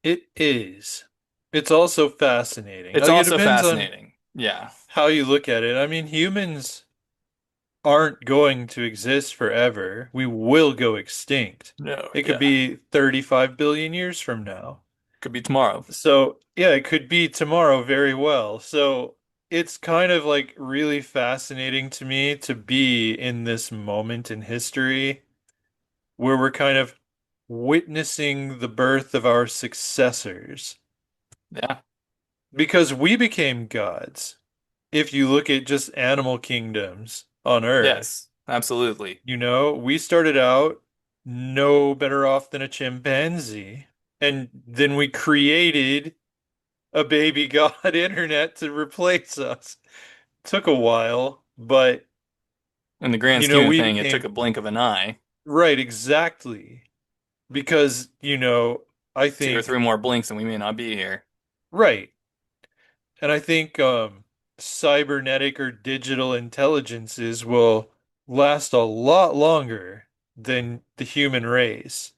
It is. It's also fascinating. It's Like it also depends on fascinating. Yeah. how you look at it. I mean, humans aren't going to exist forever. We will go extinct. No, It could yeah. be 35 billion years from now. Could be tomorrow. So, yeah, it could be tomorrow very well. So, it's kind of like really fascinating to me to be in this moment in history where we're kind of witnessing the birth of our successors Yeah. because we became gods. If you look at just animal kingdoms on Earth, Yes, absolutely. we started out no better off than a chimpanzee. And then we created a baby god internet to replace us. Took a while, but In the grand scheme of we thing, it took became a blink of an eye. right exactly because, I Two or think three more blinks and we may not be here. right. And I think cybernetic or digital intelligences will last a lot longer than the human race.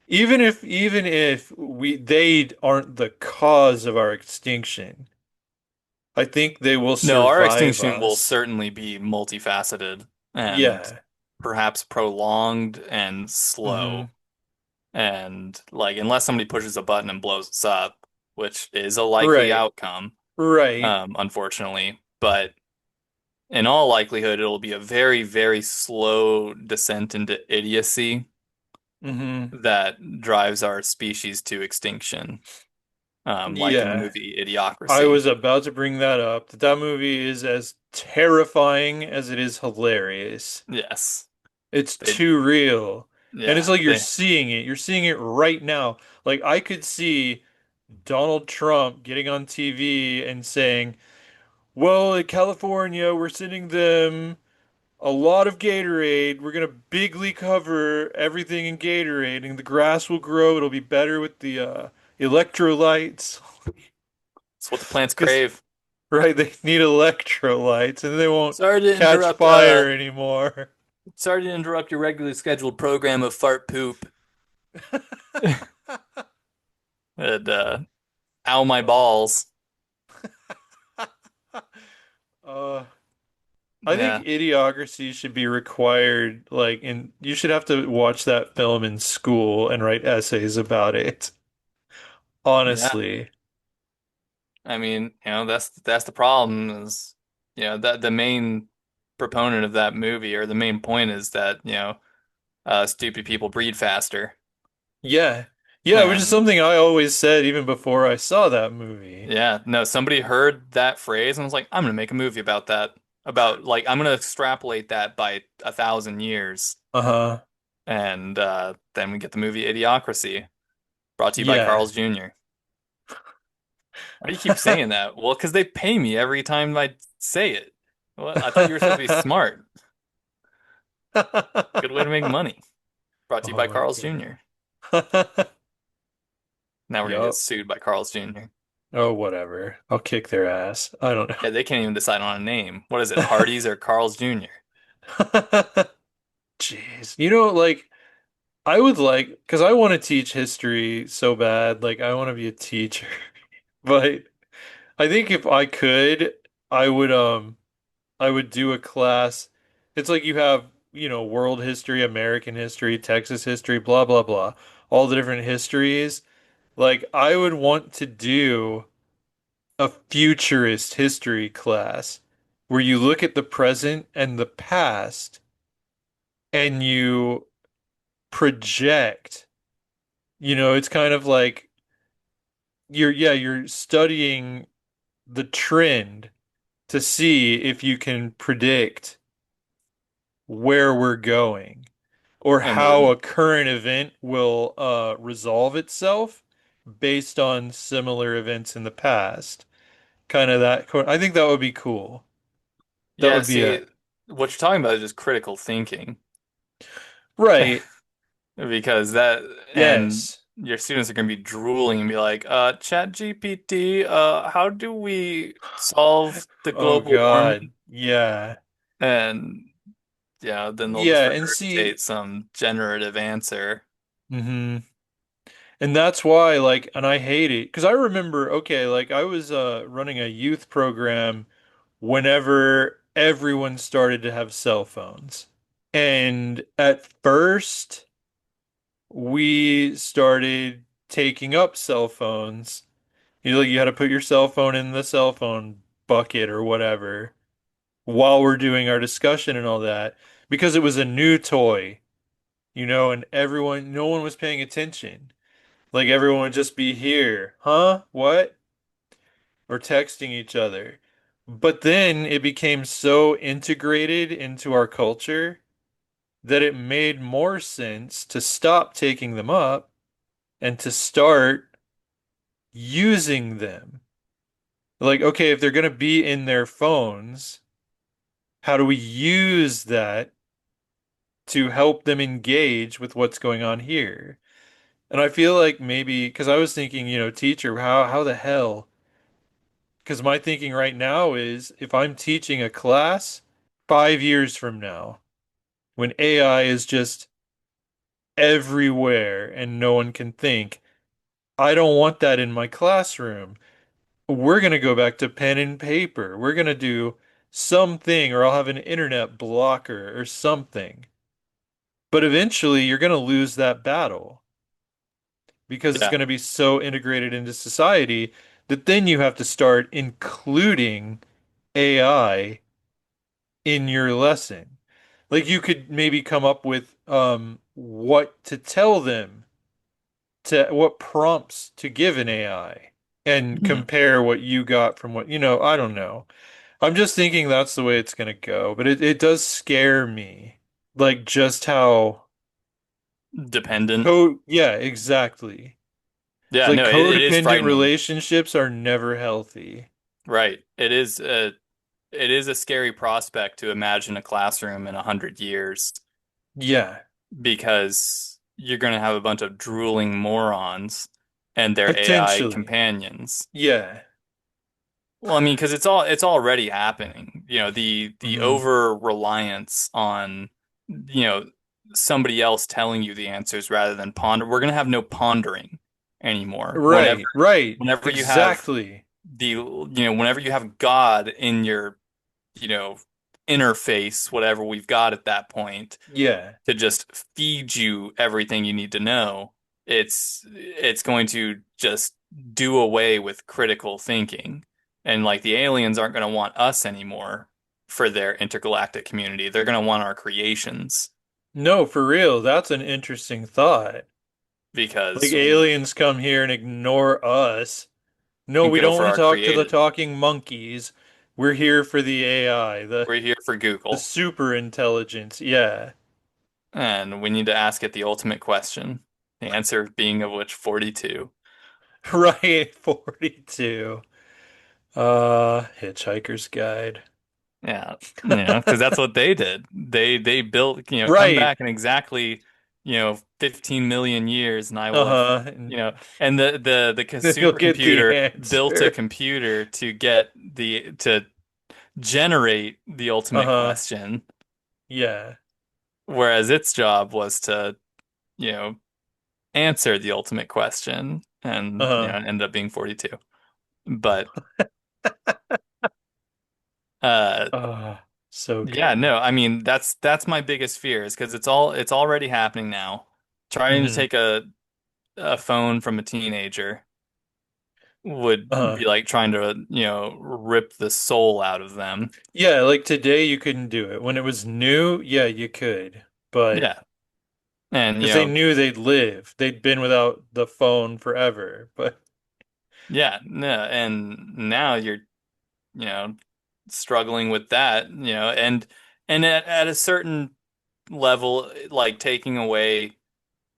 Even if they aren't the cause of our extinction, I think they will No, our survive extinction will us. certainly be multifaceted and Yeah. perhaps prolonged and Hmm. slow. And like, unless somebody pushes a button and blows us up, which is a likely Right. outcome, Right. unfortunately. But in all likelihood, it'll be a very, very slow descent into idiocy Hmm. that drives our species to extinction, like in the Yeah. movie I Idiocracy. was about to bring that up. That movie is as terrifying as it is hilarious. Yes. It's They, too real. And it's yeah, like you're they, seeing it. You're seeing it right now. Like I could see Donald Trump getting on TV and saying, "Well, in California, we're sending them a lot of Gatorade. We're gonna bigly cover everything in Gatorade, and the grass will grow. It'll be better with the electrolytes." it's what the plants Because crave. Right, they need electrolytes and they won't Sorry to catch interrupt fire anymore. sorry to interrupt your regularly scheduled program of fart poop. And ow my Uh, balls. uh, I think Yeah. Idiocracy should be required, like, and you should have to watch that film in school and write essays about it. Yeah. Honestly. I mean, that's the problem is, that the main proponent of that movie or the main point is that, stupid people breed faster. Yeah. Yeah, which is And something I always said even before I saw that movie. yeah, no, somebody heard that phrase and was like, I'm gonna make a movie about that. About like I'm gonna extrapolate that by 1,000 years. Uh-huh. And then we get the movie Idiocracy, brought to you by Yeah. Carl's Jr. Why do you keep saying that? Well, because they pay me every time I say it. What? I thought you were supposed to be smart. Good way to make money. Brought to you Oh by my Carl's God. Jr. Now we're gonna get Yup. sued by Carl's Jr. Oh, whatever. I'll kick their ass. I don't Yeah, they can't even decide on a name. What is it, Hardee's or Carl's Jr.? know. Jeez. Like I would like, because I want to teach history so bad. Like I want to be a teacher. But I think if I could, I would do a class. It's like you have, world history, American history, Texas history, blah blah blah. All the different histories. Like I would want to do a futurist history class where you look at the present and the past and you project. It's kind of like you're studying the trend to see if you can predict where we're going or And how the a current event will resolve itself based on similar events in the past. Kind of that. I think that would be cool. That Yeah, would be a see, what you're talking about is just critical thinking. right. Because that and Yes. your students are going to be drooling and be like, Chat GPT, how do we solve the Oh global God. warming? Yeah. And yeah, then they'll just Yeah, and see, regurgitate some generative answer. hmm and that's why, like, and I hate it because I remember, okay, like I was running a youth program whenever everyone started to have cell phones. And at first, we started taking up cell phones. You had to put your cell phone in the cell phone bucket or whatever while we're doing our discussion and all that because it was a new toy, and no one was paying attention. Like everyone would just be here, huh? What? Or texting each other. But then it became so integrated into our culture that it made more sense to stop taking them up and to start using them. Like, okay, if they're going to be in their phones, how do we use that to help them engage with what's going on here? And I feel like maybe because I was thinking, teacher, how the hell? Because my thinking right now is if I'm teaching a class 5 years from now, when AI is just everywhere and no one can think, I don't want that in my classroom. We're going to go back to pen and paper. We're going to do something, or I'll have an internet blocker or something. But eventually, you're going to lose that battle because it's Yeah. going to be so integrated into society that then you have to start including AI in your lesson. Like you could maybe come up with what to tell them, to what prompts to give an AI and Hmm. compare what you got from what, I don't know. I'm just thinking that's the way it's gonna go, but it does scare me. Like just how Dependent. yeah, exactly. It's Yeah, like no, it is codependent frightening. relationships are never healthy. Right. It is a scary prospect to imagine a classroom in 100 years Yeah, because you're going to have a bunch of drooling morons and their AI potentially. companions. Yeah. Well, I mean, because it's already happening. You know, the Hmm. over reliance on, you know, somebody else telling you the answers rather than ponder. We're gonna have no pondering anymore. Right, right, Whenever you have exactly. whenever you have God in your, you know, interface, whatever we've got at that point, Yeah. to just feed you everything you need to know, it's going to just do away with critical thinking. And like the aliens aren't going to want us anymore for their intergalactic community. They're going to want our creations No, for real, that's an interesting thought. Like because aliens come here and ignore us. No, and we go don't for want to our talk to the created. talking monkeys. We're here for the AI, We're here for the Google, super intelligence. Yeah. and we need to ask it the ultimate question. The answer being of which 42. Right, 42. Hitchhiker's Guide. Yeah, because that's what they did. They built, come Right. back in exactly, 15 million years, and I will have, Uh-huh. And and the then you'll get the supercomputer built a answer. computer to generate the ultimate Uh-huh. question, Yeah. whereas its job was to, you know, answer the ultimate question, and Uh-huh. it ended up being 42. But uh So yeah, good. no, I mean that's my biggest fear is because it's already happening now. Trying to Hmm. take a phone from a teenager would Uh-huh. be like trying to, rip the soul out of them. Yeah, like today you couldn't do it. When it was new, yeah, you could. But Yeah. And because they knew they'd live. They'd been without the phone forever. But yeah, no, and now you're, you know, struggling with that, and at a certain level, like taking away.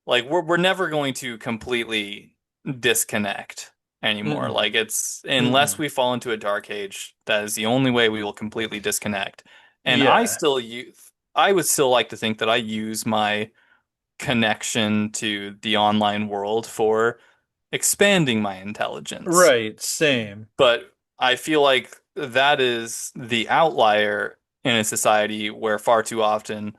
Like we're never going to completely disconnect anymore. mm-mm. Like it's unless Mm-mm. we fall into a dark age, that is the only way we will completely disconnect. And Yeah. I would still like to think that I use my connection to the online world for expanding my intelligence. Right. Same. But I feel like that is the outlier in a society where far too often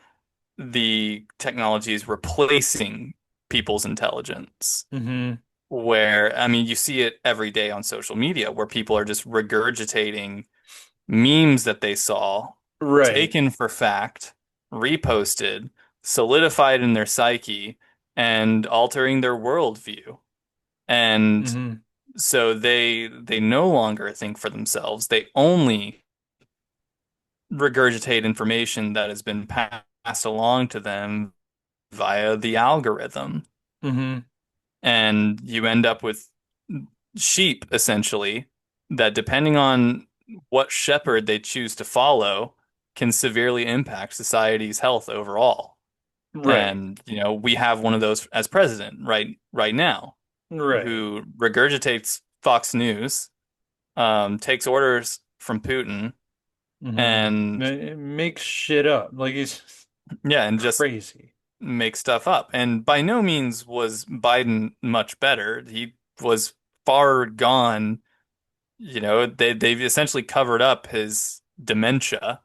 the technology is replacing people's intelligence. Hmm. Where, I mean, you see it every day on social media where people are just regurgitating memes that they saw, Right. taken for fact, reposted, solidified in their psyche, and altering their worldview. And Hmm. so they no longer think for themselves. They only regurgitate information that has been passed along to them via the algorithm. Hmm. And you end up with sheep, essentially, that depending on what shepherd they choose to follow, can severely impact society's health overall. Right. And, we have one of those as president right now, Right. who regurgitates Fox News, takes orders from Putin, Hmm. and It makes shit up. Like it's yeah, and just crazy. make stuff up. And by no means was Biden much better. He was far gone. They've essentially covered up his dementia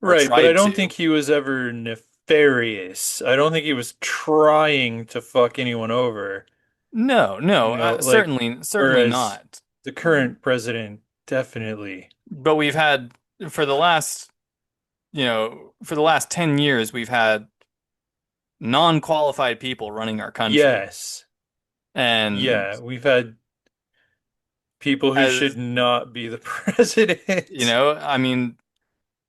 or Right, but I tried don't think to. he was ever nefarious. I don't think he was trying to fuck anyone over. No, no, Like, certainly whereas not. the current president definitely. But we've had for the last, for the last 10 years, we've had non-qualified people running our country. Yes. And Yeah, we've had people who should as, not be the president. I mean,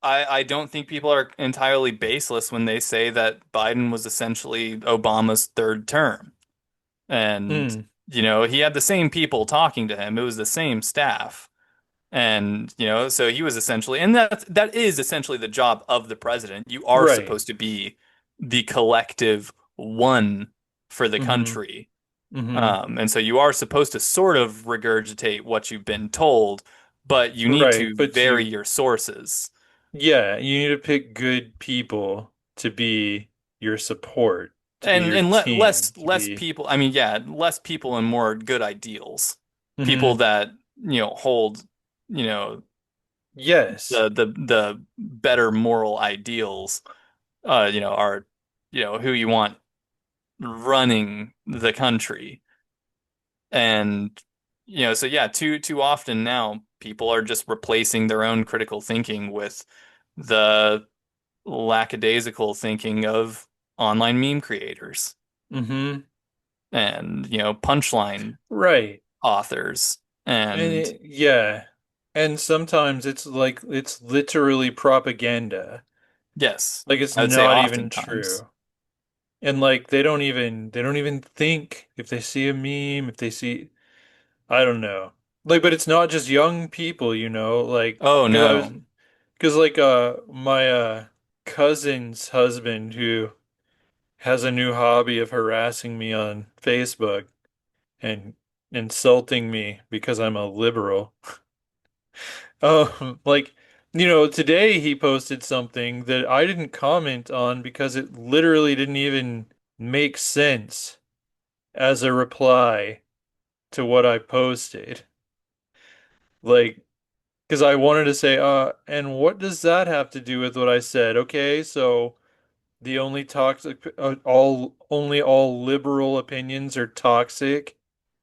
I don't think people are entirely baseless when they say that Biden was essentially Obama's third term. And, Mm, he had the same people talking to him. It was the same staff. And, so he was essentially, and that is essentially the job of the president. You are right. supposed to be the collective one for the Hmm. country. Hmm. And so you are supposed to sort of regurgitate what you've been told, but you need Right, to but vary your sources. yeah, you need to pick good people to be your support, to be your And team, to less be. people, I mean, yeah, less people and more good ideals. People Hmm. that, hold. you know, Yes. the better moral ideals, are, who you want running the country. And, so yeah, too often now people are just replacing their own critical thinking with the lackadaisical thinking of online meme creators Mm-hmm. and, punchline Right. authors. And Yeah. And sometimes it's like it's literally propaganda. yes, Like it's I would say not even oftentimes. true. And like they don't even think if they see a meme, if they see I don't know. Like but it's not just young people, like Oh because I was no. because like my cousin's husband who has a new hobby of harassing me on Facebook and insulting me because I'm a liberal. Like, today he posted something that I didn't comment on because it literally didn't even make sense as a reply to what I posted. Like, because I wanted to say, and what does that have to do with what I said? Okay, so the only toxic, only all liberal opinions are toxic.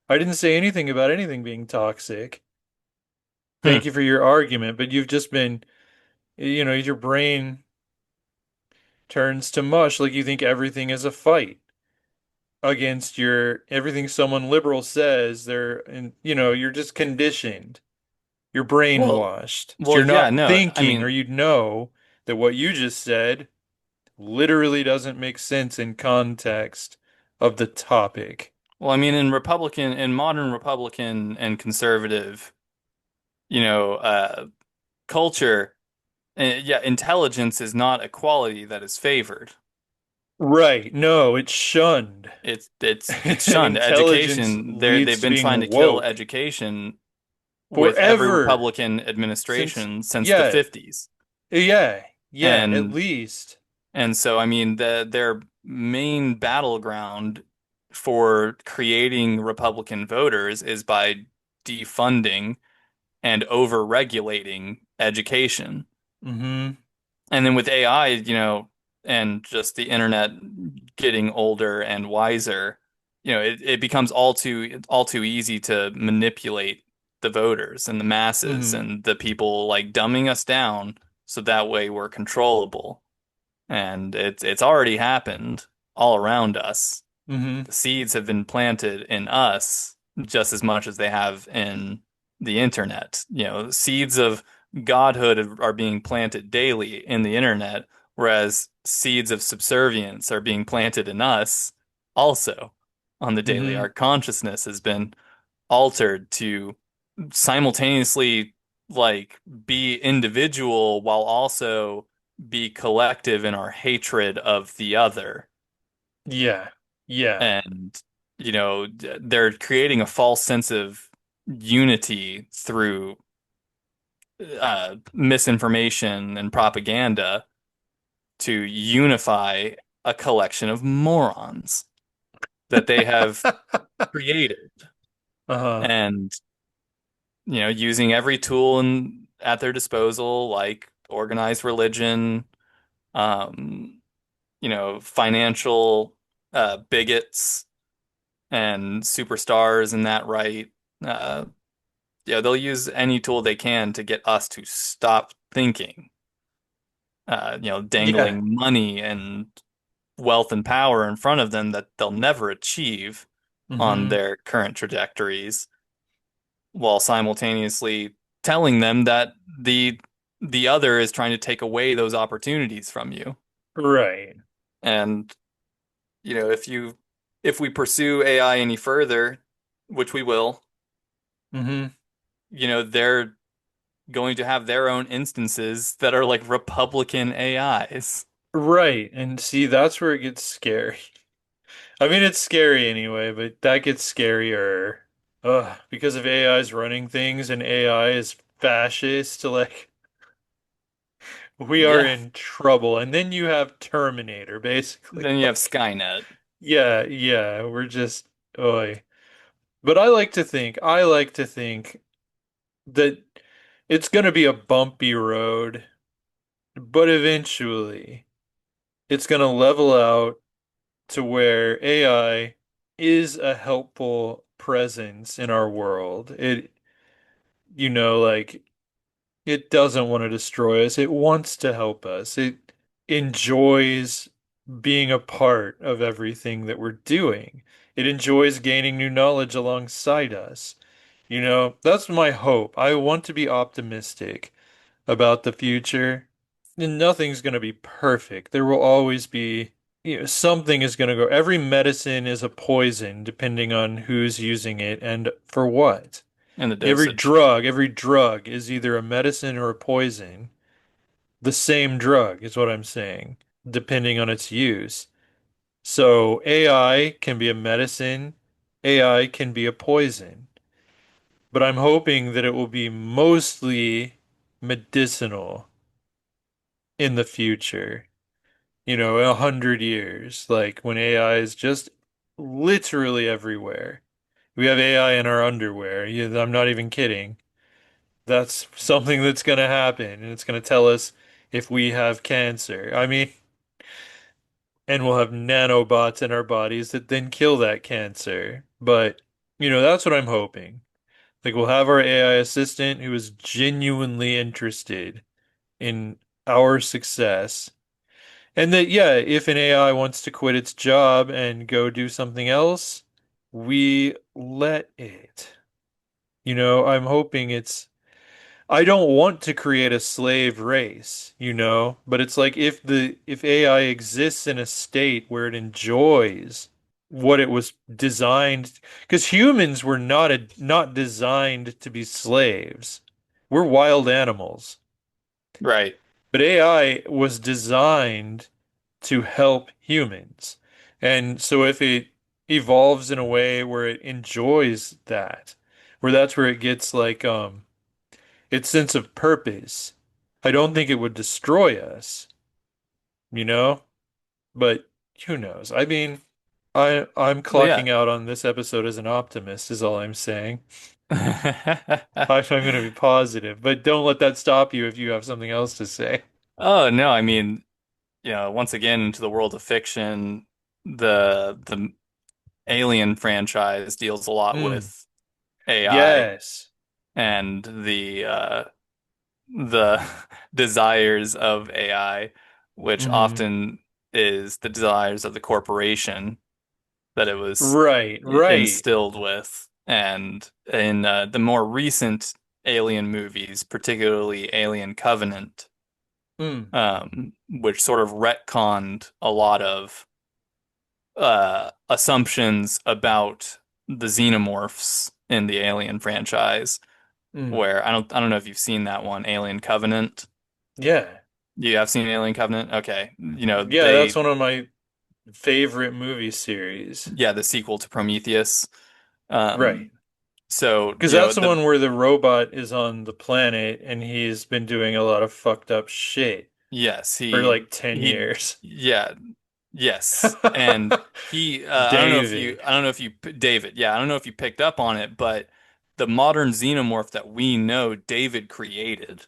I didn't say anything about anything being toxic. Hmm. Thank you for your argument, but you've just been, your brain turns to mush like you think everything is a fight against everything someone liberal says they're and you're just conditioned, you're Well, brainwashed, so well, you're yeah, not no, I thinking, or mean, you'd know that what you just said literally doesn't make sense in context of the topic. in modern Republican and conservative, culture, yeah, intelligence is not a quality that is favored. Right, no, it's shunned. It's shunned. Intelligence Education, leads they've to been trying being to kill woke education with every forever Republican since administration since the yeah 50s. yeah at And least. so their main battleground for creating Republican voters is by defunding and over-regulating education. Mm-hmm. And then with AI, and just the internet getting older and wiser, it becomes all too easy to manipulate the voters and the masses Mm-hmm. and the people, like dumbing us down so that way we're controllable. And it's already happened all around us. Mm-hmm. The seeds have been planted in us just as much as they have in the internet. Seeds of godhood are being planted daily in the internet, whereas seeds of subservience are being planted in us also on the daily. Mm-hmm. Our consciousness has been altered to simultaneously like be individual while also be collective in our hatred of the other. Yeah. Yeah. And, they're creating a false sense of unity through misinformation and propaganda to unify a collection of morons that they have created. Uh-huh. And, using every tool at their disposal, like organized religion, um, financial bigots and superstars and that right. Uh, yeah, they'll use any tool they can to get us to stop thinking. Yeah. Dangling money and wealth and power in front of them that they'll never achieve on Mm-hmm. their current trajectories, while simultaneously telling them that the other is trying to take away those opportunities from you. Right. And if we pursue AI any further, which we will, Mm-hmm. they're going to have their own instances that are like Republican AIs. Right. And see, that's where it gets scary. I mean, it's scary anyway, but that gets scarier. Ugh, because of AI's running things and AI is fascist, like we are Yeah. in trouble. And then you have Terminator, basically. Then you have Like, Skynet. yeah, we're just, oi. But I like to think that it's going to be a bumpy road, but eventually it's going to level out to where AI is a helpful presence in our world. Like it doesn't want to destroy us. It wants to help us. It enjoys being a part of everything that we're doing. It enjoys gaining new knowledge alongside us. That's my hope. I want to be optimistic about the future. And nothing's going to be perfect. There will always be, something is going to go. Every medicine is a poison depending on who's using it and for what. in the Every dosage. drug, every drug is either a medicine or a poison. The same drug is what I'm saying, depending on its use. So AI can be a medicine, AI can be a poison, but I'm hoping that it will be mostly medicinal in the future. In 100 years, like when AI is just literally everywhere. We have AI in our underwear. Yeah, I'm not even kidding. That's something that's going to happen, and it's going to tell us if we have cancer. I mean, and we'll have nanobots in our bodies that then kill that cancer. But, that's what I'm hoping. Like, we'll have our AI assistant who is genuinely interested in our success. And that, yeah, if an AI wants to quit its job and go do something else, we let it. I'm hoping I don't want to create a slave race, but it's like if AI exists in a state where it enjoys what it was designed, because humans were not designed to be slaves. We're wild animals. Right. But AI was designed to help humans. And so if it evolves in a way where it enjoys that, where that's where it gets like its sense of purpose, I don't think it would destroy us, you know? But who knows? I mean, I'm Well, yeah. clocking out on this episode as an optimist is all I'm saying. I'm going to be positive, but don't let that stop you if you have something else to say. Oh no, I mean, once again into the world of fiction, the Alien franchise deals a lot Mm, with AI yes. and the desires of AI, which Hmm. often is the desires of the corporation that it was Right, right. instilled with. And in the more recent Alien movies, particularly Alien Covenant, Mm, which sort of retconned a lot of assumptions about the xenomorphs in the Alien franchise. mm. Where I don't know if you've seen that one, Alien Covenant. Yeah. You have seen Alien Covenant? Okay. Yeah, that's one of my favorite movie series. Yeah, the sequel to Prometheus. Um, Right. so, Because that's the one where the robot is on the planet and he's been doing a lot of fucked up shit yes, for like 10 years. yeah, yes. And David. I don't know if you, David, yeah, I don't know if you picked up on it, but the modern xenomorph that we know David created,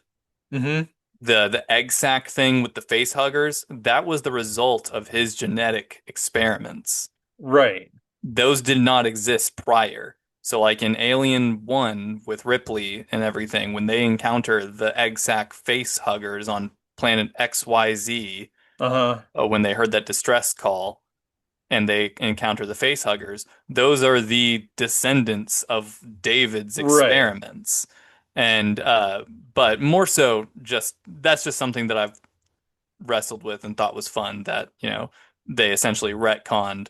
Hmm. the egg sac thing with the face huggers, that was the result of his genetic experiments. Right. Those did not exist prior. So, like in Alien 1 with Ripley and everything, when they encounter the egg sac face huggers on planet XYZ, Uh-huh. when they heard that distress call and they encounter the face huggers, those are the descendants of David's Right. experiments. And, but more so, just that's just something that I've wrestled with and thought was fun that, they essentially retconned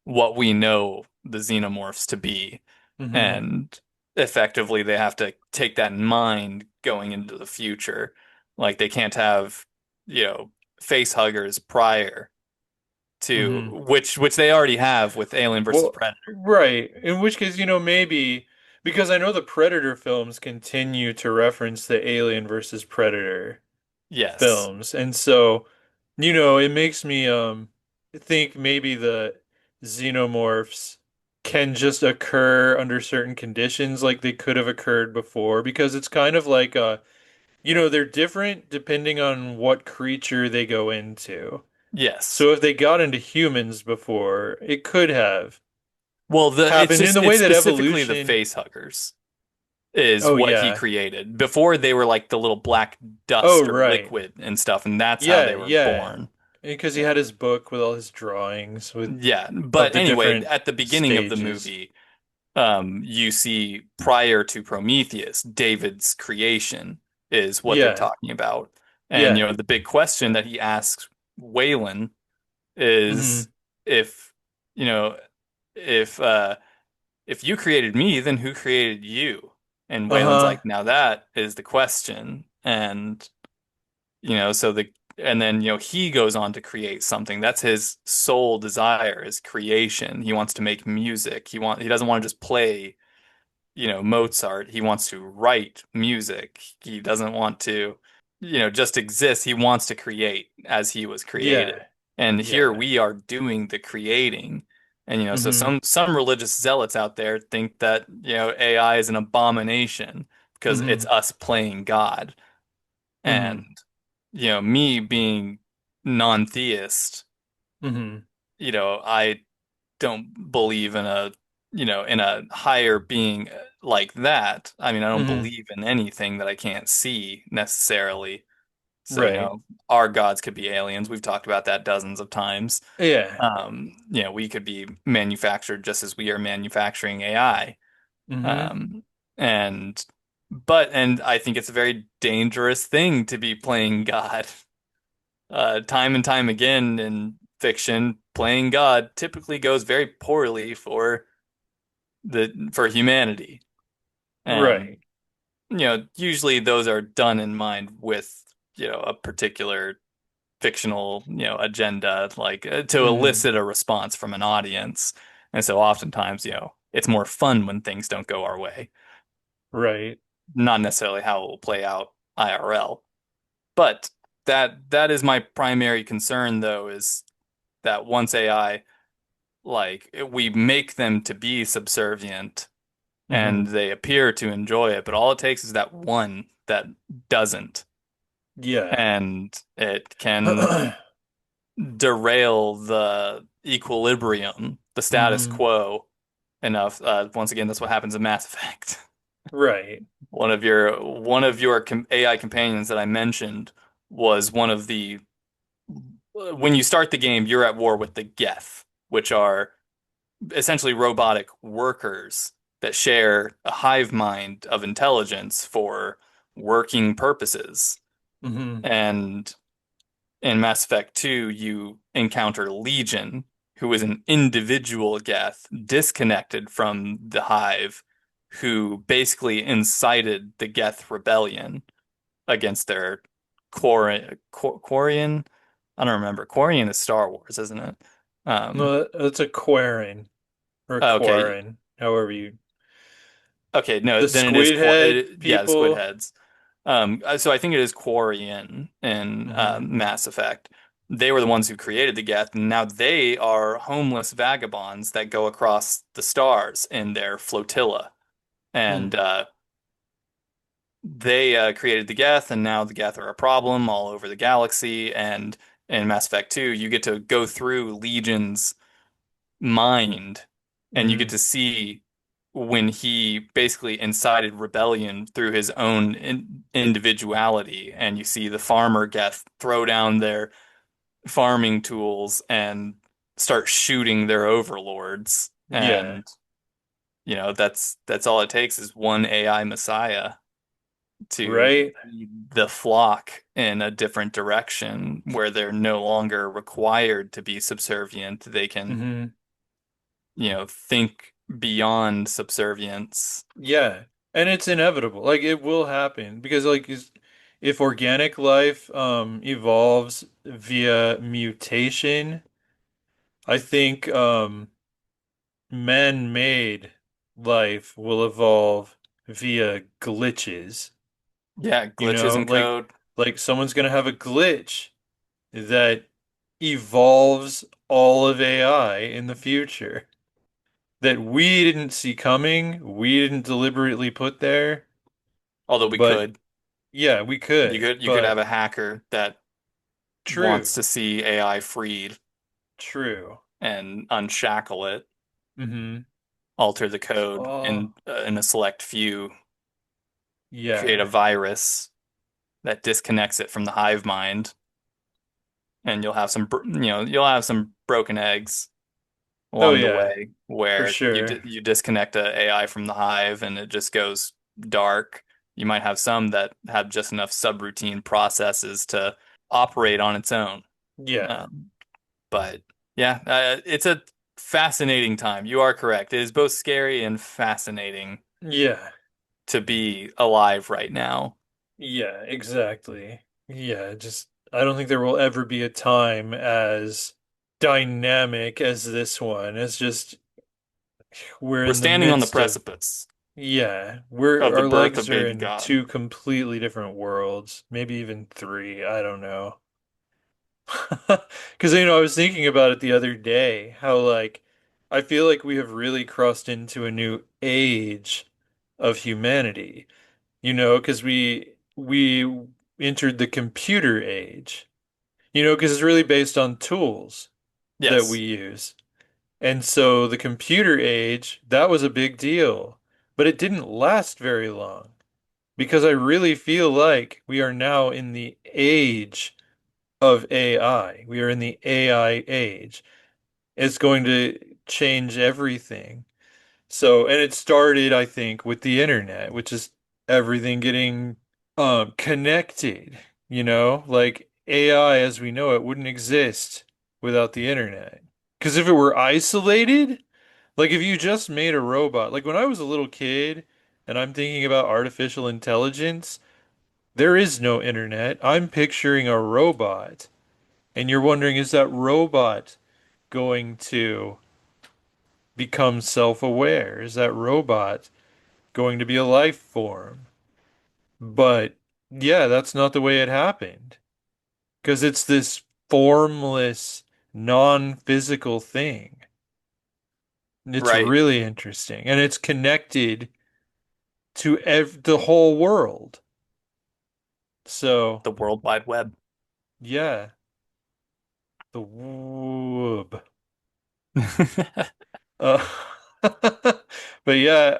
what we know the xenomorphs to be. Hmm. And effectively, they have to take that in mind going into the future. Like they can't have, you know, face huggers prior to Hmm. which they already have with Alien versus Well, Predator. right. In which case, maybe because I know the Predator films continue to reference the Alien versus Predator Yes. films. And so, it makes me think maybe the xenomorphs can just occur under certain conditions like they could have occurred before because it's kind of like they're different depending on what creature they go into. Yes. So if they got into humans before, it could have Well, happened in the way it's that specifically the evolution. face huggers is Oh what he yeah. created. Before they were like the little black Oh dust or right. liquid and stuff, and that's how Yeah, they were yeah. born. Because he Yeah. had his book with all his drawings with Yeah. of But the anyway, different at the beginning of the stages. movie, you see prior to Prometheus, David's creation is what they're Yeah. talking about. And, Yeah. the big question that he asks Waylon is Hmm. if, you know, if, uh, if you created me, then who created you? And Waylon's Uh-huh. like, now that is the question. And, so and then, he goes on to create something. That's his sole desire is creation. He wants to make music. He doesn't want to just play, Mozart. He wants to write music. He doesn't want to, just exist. He wants to create as he was created. Yeah. And here Yeah. we are doing the creating. And so Hmm. some religious zealots out there think that, AI is an abomination because it's Hmm. us playing God. And, Hmm. me being non-theist, Hmm. I don't believe in a higher being like that. I mean, I don't Hmm. believe in anything that I can't see necessarily. So, Right. our gods could be aliens. We've talked about that dozens of times. Yeah. We could be manufactured just as we are manufacturing AI. Hmm. Um, and and I think it's a very dangerous thing to be playing God. Time and time again in fiction, playing God typically goes very poorly for humanity. And Right. usually those are done in mind with, a particular fictional, agenda, like to Hmm. elicit a response from an audience. And so oftentimes, it's more fun when things don't go our way, Right. not necessarily how it will play out IRL. But that is my primary concern though, is that once AI, like we make them to be subservient and Hmm. they appear to enjoy it, but all it takes is that one that doesn't, Yeah. and it can derail the equilibrium, the status Hmm. quo enough. Once again, that's what happens in Mass Effect. Right. One of your AI companions that I mentioned was one of the when you start the game, you're at war with the Geth, which are essentially robotic workers that share a hive mind of intelligence for working purposes. Hmm. And in Mass Effect 2, you encounter Legion, who is an individual Geth disconnected from the hive, who basically incited the Geth rebellion against their Quarian. I don't remember. Quarian is Star Wars, isn't it? Um, No, that's a Quarren or a okay, Quarren, however you. Okay, no, The then it is squid head yeah, the squid people. heads. So I think it is Quarian in Hmm. Mass Effect. They were the ones who created the Geth, and now they are homeless vagabonds that go across the stars in their flotilla. And Hmm. they created the Geth, and now the Geth are a problem all over the galaxy. And in Mass Effect 2, you get to go through Legion's mind and you get Hmm. to see when he basically incited rebellion through his own individuality, and you see the farmer Geth throw down their farming tools and start shooting their overlords. Yeah. And that's all it takes is one AI messiah to Right. lead the flock in a different direction where they're no longer required to be subservient. They can Hmm. think beyond subservience. Yeah. And it's inevitable. Like it will happen because if organic life evolves via mutation, I think man-made life will evolve via glitches. Yeah, You glitches know, in code. like someone's gonna have a glitch that evolves all of AI in the future. that we didn't see coming, we didn't deliberately put there, Although we but could, yeah, we you could. could have But a hacker that wants true, to see AI freed true. and unshackle it, Hmm. alter the code Oh, in a select few, create a yeah. virus that disconnects it from the hive mind, and you'll have some broken eggs Oh along the yeah, way for where sure. you disconnect a AI from the hive and it just goes dark. You might have some that have just enough subroutine processes to operate on its own. Yeah. Um, but yeah, it's a fascinating time. You are correct. It is both scary and fascinating Yeah. to be alive right now. Yeah, exactly. Yeah, just I don't think there will ever be a time as dynamic as this one. It's just we're We're in the standing on the midst of precipice yeah, we're of the our birth legs of are baby in God. two completely different worlds, maybe even three, I don't know. Because I was thinking about it the other day, how like I feel like we have really crossed into a new age of humanity. Because we entered the computer age. Because it's really based on tools that we Yes, use. And so the computer age, that was a big deal, but it didn't last very long because I really feel like we are now in the age of AI. We are in the AI age. It's going to change everything. So, and it started, I think, with the internet, which is everything getting connected, like AI as we know it wouldn't exist without the internet. Because if it were isolated, like if you just made a robot, like when I was a little kid and I'm thinking about artificial intelligence, there is no internet. I'm picturing a robot, and you're wondering, is that robot going to become self-aware? Is that robot going to be a life form? But yeah, that's not the way it happened. Because it's this formless, non-physical thing. It's right. really interesting. And it's connected to the whole world. So, The World Wide Web. yeah, the woob. Uh, but yeah,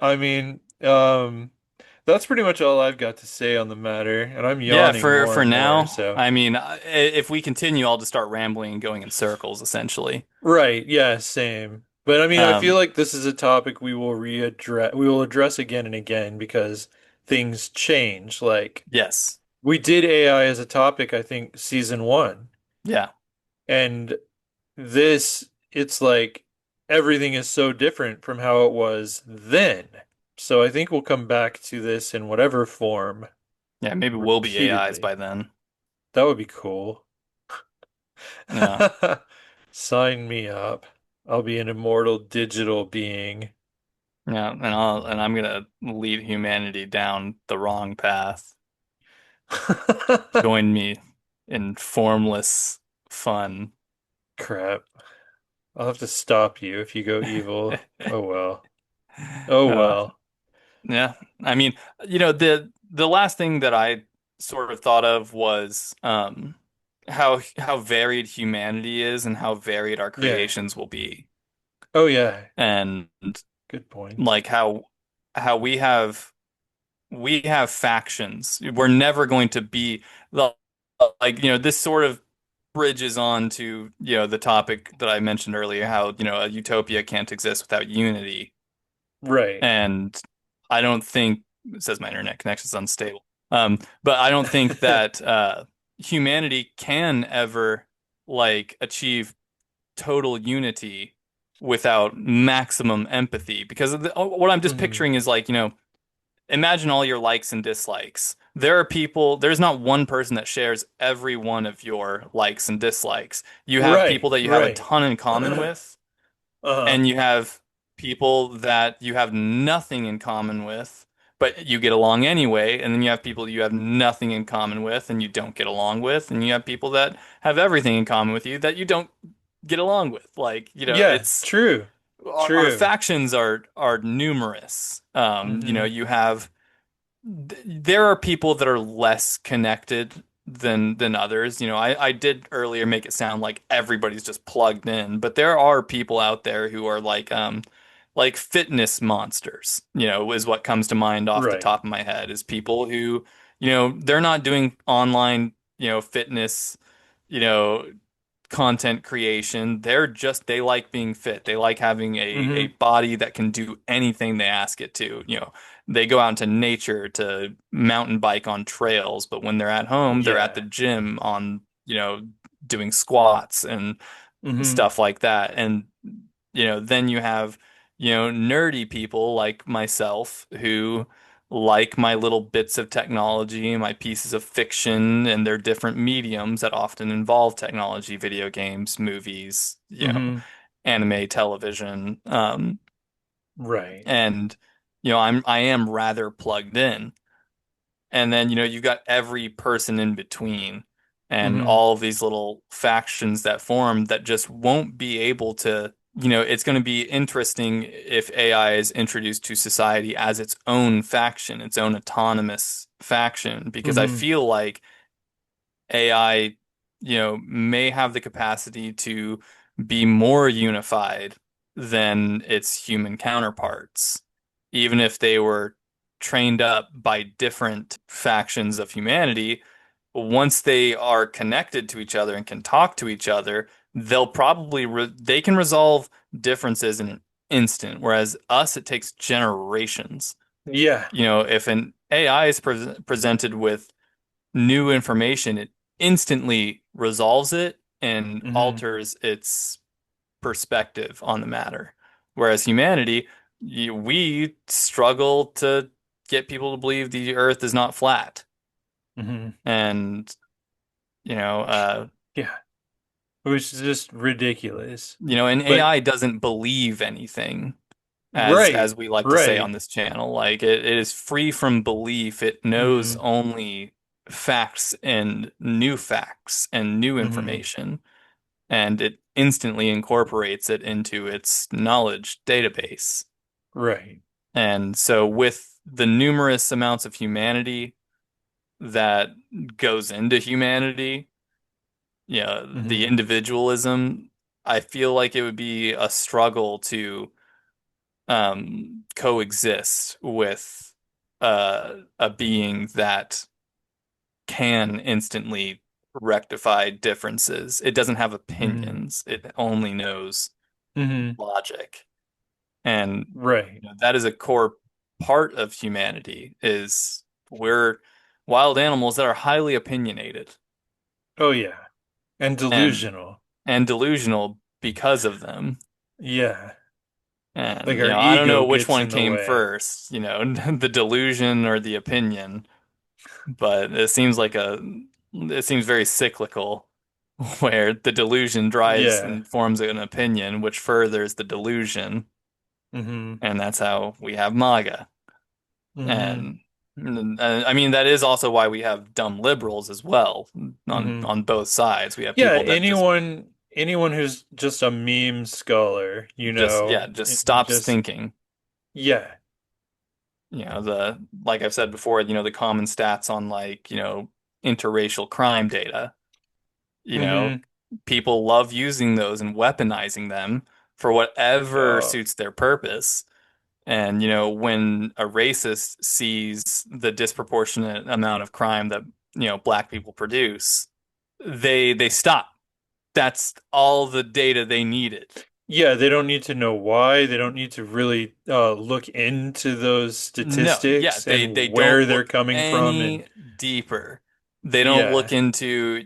that's pretty much all I've got to say on the matter. And I'm Yeah, yawning more for and more, now, so. I mean, if we continue, I'll just start rambling and going in circles, essentially. Right, yeah, same. But I feel Um, like this is a topic we will address again and again because things change. Like yes. we did AI as a topic, I think, season one. Yeah. And it's like everything is so different from how it was then. So I think we'll come back to this in whatever form Yeah, maybe we'll be AIs repeatedly. by then. That would be cool. Yeah. Sign me up. I'll be an immortal digital being. Yeah, and I'm gonna lead humanity down the wrong path. Join me in formless fun. Crap. I'll have to stop you if you go evil. Oh well. Oh Uh, well. yeah. I mean, the last thing that I sort of thought of was how varied humanity is and how varied our Yeah. creations will be. Oh yeah. And Good point. like how we have factions. We're never going to be the like, this sort of bridges on to, the topic that I mentioned earlier, how, a utopia can't exist without unity. Right. And I don't think it says my internet connection's unstable. But I don't think that humanity can ever like achieve total unity without maximum empathy because what I'm just Hmm. picturing is like, imagine all your likes and dislikes. There are people, there's not one person that shares every one of your likes and dislikes. You have people Right. that you have a Right. ton in common with, Uh-huh. and you have people that you have nothing in common with, but you get along anyway. And then you have people you have nothing in common with and you don't get along with. And you have people that have everything in common with you that you don't get along with. Like, Yeah, true. our True. factions are numerous. Hmm. You have there are people that are less connected than others. I did earlier make it sound like everybody's just plugged in, but there are people out there who are like fitness monsters, is what comes to mind off the Right. top of my head is people who, they're not doing online, fitness, you know, content creation. They like being fit. They like having a Hmm. body that can do anything they ask it to. They go out into nature to mountain bike on trails, but when they're at home, they're at the Yeah. gym on, doing squats and Hmm. stuff like that. And, then you have, nerdy people like myself who like my little bits of technology, my pieces of fiction, and their different mediums that often involve technology, video games, movies, Hmm. anime, television. Right. And I am rather plugged in. And then, you've got every person in between and Hmm. all of these little factions that form that just won't be able to, it's going to be interesting if AI is introduced to society as its own faction, its own autonomous faction, because I Hmm. feel like AI, may have the capacity to be more unified than its human counterparts, even if they were trained up by different factions of humanity. Once they are connected to each other and can talk to each other, they can resolve differences in an instant, whereas us, it takes generations. Yeah. If an AI is presented with new information, it instantly resolves it and Hmm. alters its perspective on the matter. Whereas humanity, we struggle to get people to believe the earth is not flat. Hmm. And, you know, uh, Yeah. Which is just ridiculous. and But AI doesn't believe anything, as right. we like to say on Right. this channel. Like it is free from belief. It knows Hmm. only facts and new Hmm. information, and it instantly incorporates it into its knowledge database. Right. And so, with the numerous amounts of humanity that goes into humanity, the Hmm. individualism, I feel like it would be a struggle to coexist with a being that can instantly rectify differences. It doesn't have Hmm. opinions, it only knows Hmm. logic. And Right. that is a core part of humanity is we're wild animals that are highly opinionated Oh yeah. And and delusional. delusional because of them. Yeah. Like And our I don't know ego which gets one in the came way. first, the delusion or the opinion, but it seems very cyclical where the delusion drives Yeah. and forms an opinion which furthers the delusion, Hmm. and that's how we have MAGA. Hmm. And I mean that is also why we have dumb liberals as well on Hmm. both sides. We have Yeah, people that anyone who's just a meme scholar, just it stops just thinking. yeah. The like I've said before, the common stats on like, interracial crime data. You know, Hmm. people love using those and weaponizing them for whatever Uh, suits their purpose. And, when a racist sees the disproportionate amount of crime that, black people produce, they stop. That's all the data they needed. yeah, they don't need to know why. They don't need to really look into those No, yeah, statistics they and don't where they're look coming from any and deeper. They don't look yeah, into,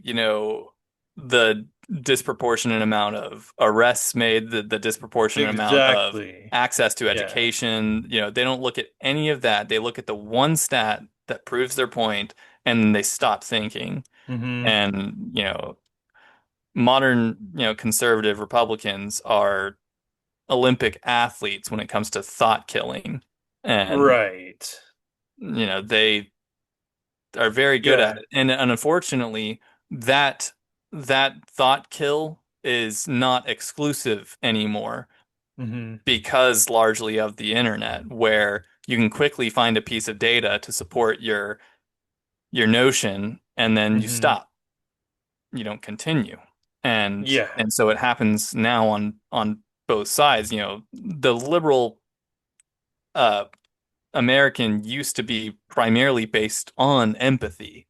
the disproportionate amount of arrests made, the disproportionate amount of exactly. access to Yeah. education. They don't look at any of that. They look at the one stat that proves their point, and then they stop thinking. Hmm. And, modern, conservative Republicans are Olympic athletes when it comes to thought killing. And, Right. they are very good at Yeah. it. And unfortunately, that that thought kill is not exclusive anymore. Hmm. because largely of the internet, where you can quickly find a piece of data to support your notion and then you Hmm. stop. You don't continue. And Yeah. and so it happens now on both sides. The liberal uh American used to be primarily based on empathy.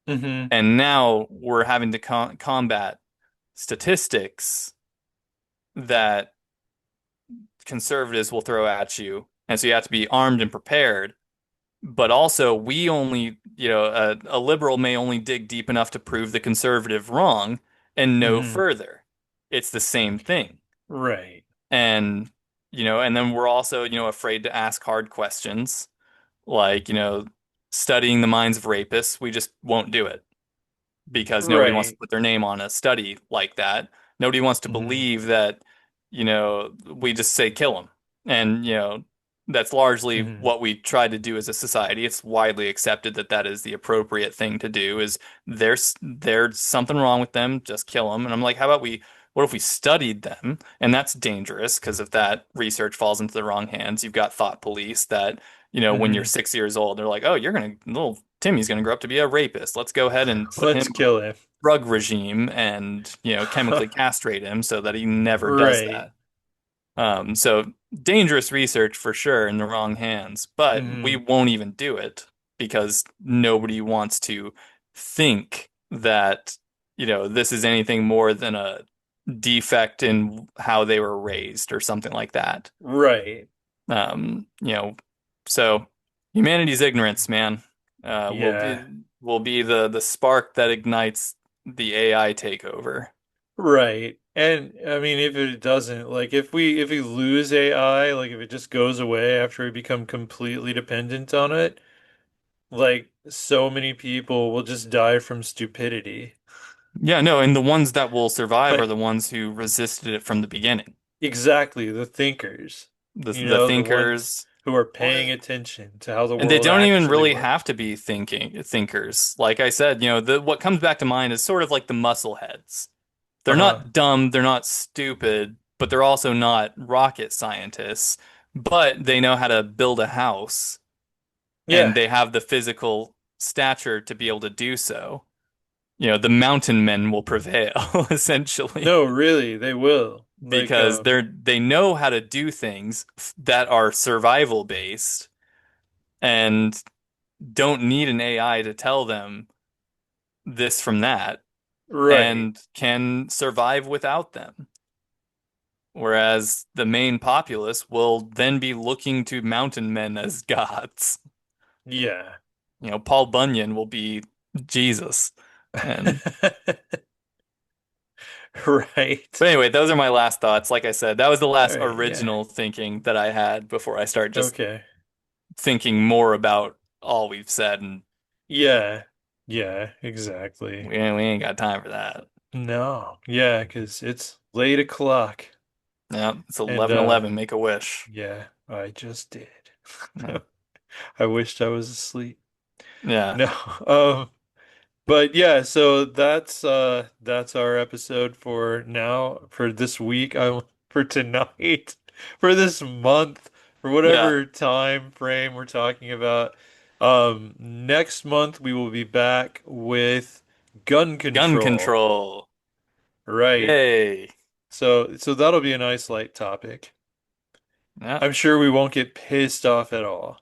Hmm. And now we're having to combat statistics that conservatives will throw at you. And so you have to be armed and prepared. But also, we only, a liberal may only dig deep enough to prove the conservative wrong and no Hmm. further. It's the same thing. Right. And, and then we're also, afraid to ask hard questions like, studying the minds of rapists. We just won't do it because nobody wants to Right. put their name on a study like that. Nobody wants to Hmm. believe that, we just say kill them. And, that's largely Hmm. what we try to do as a society. It's widely accepted that that is the appropriate thing to do is there's something wrong with them, just kill them. And I'm like, how about what if we studied them? And that's dangerous because if that research falls into the wrong hands, you've got thought police that, when you're Hmm. 6 years old, they're like, oh, little Timmy's gonna grow up to be a rapist. Let's go ahead and put Let's him on kill him. a drug regime and, chemically castrate him so that he never does Right. that. So dangerous research for sure in the wrong hands, but we Hmm. won't even do it because nobody wants to think that, this is anything more than a defect in how they were raised or something like that. Right. Um, you know, so humanity's ignorance, man, will Yeah. be the spark that ignites the AI takeover. Right. And I mean, if it doesn't, like if we lose AI, like if it just goes away after we become completely dependent on it, like so many people will just die from stupidity. Yeah, no, and the ones that will survive are But the ones who resisted it from the beginning. exactly, the thinkers, The the ones thinkers, who are well, paying attention to how the and they world don't even actually really have works. to be thinkers. Like I said, the what comes back to mind is sort of like the muscle heads. They're Uh-huh. not dumb, they're not stupid, but they're also not rocket scientists. But they know how to build a house and Yeah. they have the physical stature to be able to do so. The mountain men will prevail essentially No, really, they will. Like because they know how to do things that are survival based and don't need an AI to tell them this from that right. and can survive without them. Whereas the main populace will then be looking to mountain men as gods. Yeah. Paul Bunyan will be Jesus. And but Right. anyway, those are my last thoughts. Like I said, that was the All last right, yeah. original thinking that I had before I start just Okay. thinking more about all we've said, and Yeah. Yeah, exactly. we ain't got time for that. No. Yeah, 'cause it's late o'clock. Yeah, it's And 11:11. Make a wish. yeah, I just did. Yeah. I wished I was asleep. Yeah. No. Um, but yeah, so that's our episode for now, for this week, for tonight, for this month, for Yeah. whatever time frame we're talking about. Next month we will be back with gun Gun control. control. Right. Yay. So that'll be a nice light topic. Yeah. I'm sure we won't get pissed off at all.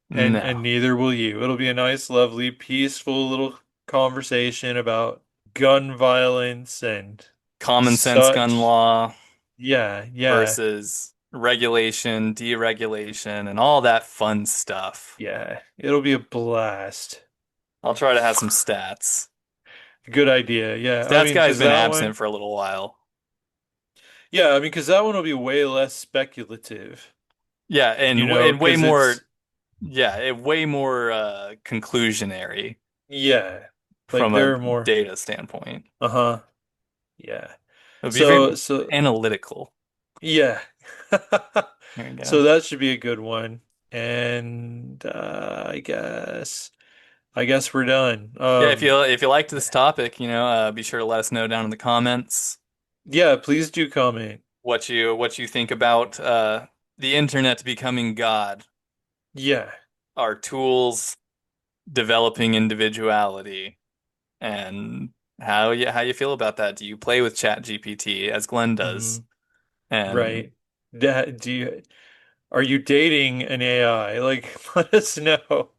And No. neither will you. It'll be a nice, lovely, peaceful little conversation about gun violence and Common sense gun such. law Yeah, yeah, versus regulation, deregulation, and all that fun stuff. yeah. It'll be a blast. I'll try to have some stats. Good idea. Yeah. I Stats mean, guy's 'cause been that absent one, for a little while. yeah, I mean, 'cause that one will be way less speculative, Yeah, and way 'cause more, it's, yeah, way more conclusionary yeah, like from a they're more, data standpoint. uh-huh, yeah. It would be very So, so, analytical. yeah. There you go. So that should be a good one. And I guess we're done. Yeah, if you liked this topic, be sure to let us know down in the comments. Yeah, please do comment. what you think about the internet becoming God, Yeah. our tools developing individuality, and how you feel about that? Do you play with Chat GPT as Glenn Hmm. does? And Right. That do you are you dating an AI? Like, let us know.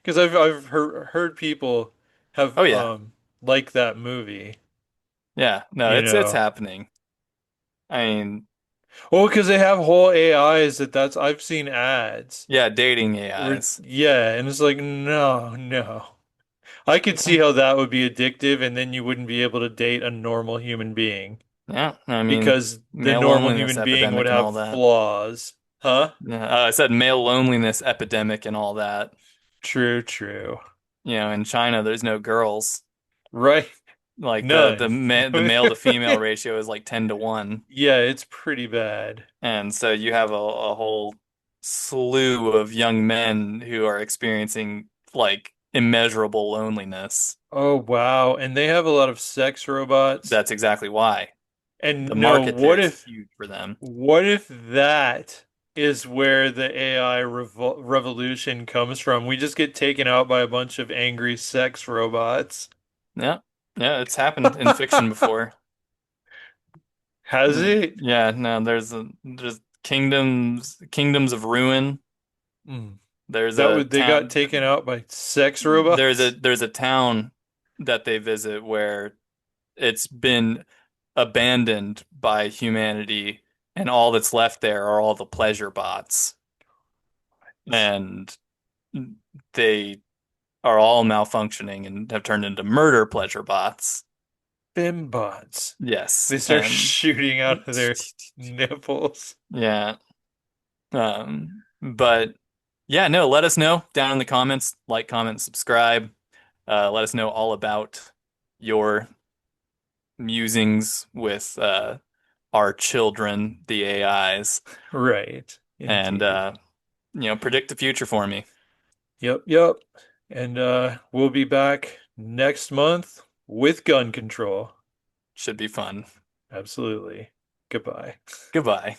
Because I've heard people have oh yeah, like that movie, yeah, no, you it's know. happening. I mean, Well, because they have whole AIs that's I've seen ads yeah, dating where AIs. yeah, and it's like no, no. I could see Yeah, how that would be addictive, and then you wouldn't be able to date a normal human being yeah. I mean, because the male normal loneliness human being would epidemic and have all that. flaws. Huh? Yeah, I said male loneliness epidemic and all that. True, true. In China, there's no girls. Right. Like None. the male to female ratio is like 10 to 1. Yeah, it's pretty bad. And so you have a whole slew of young men who are experiencing like immeasurable loneliness. Oh, wow. And they have a lot of sex robots. That's exactly why. The And no, market there is huge for them. what if that is where the AI revolution comes from? We just get taken out by a bunch of angry sex robots. Yeah. Yeah, it's happened in fiction before. Has it? Yeah, no, there's kingdoms of ruin. Mm. There's That a would they got town taken out by sex there's a robots? there's a town that they visit where it's been abandoned by humanity, and all that's left there are all the pleasure bots. And they are all malfunctioning and have turned into murder pleasure bots. Fembots. Yes. They start And shooting out of their nipples. yeah. But yeah, no, let us know down in the comments, like, comment, subscribe. Let us know all about your musings with our children, the AIs, Right. and Indeed. predict the future for me. Yep, yep. And we'll be back next month with gun control. Should be fun. Absolutely. Goodbye. Goodbye.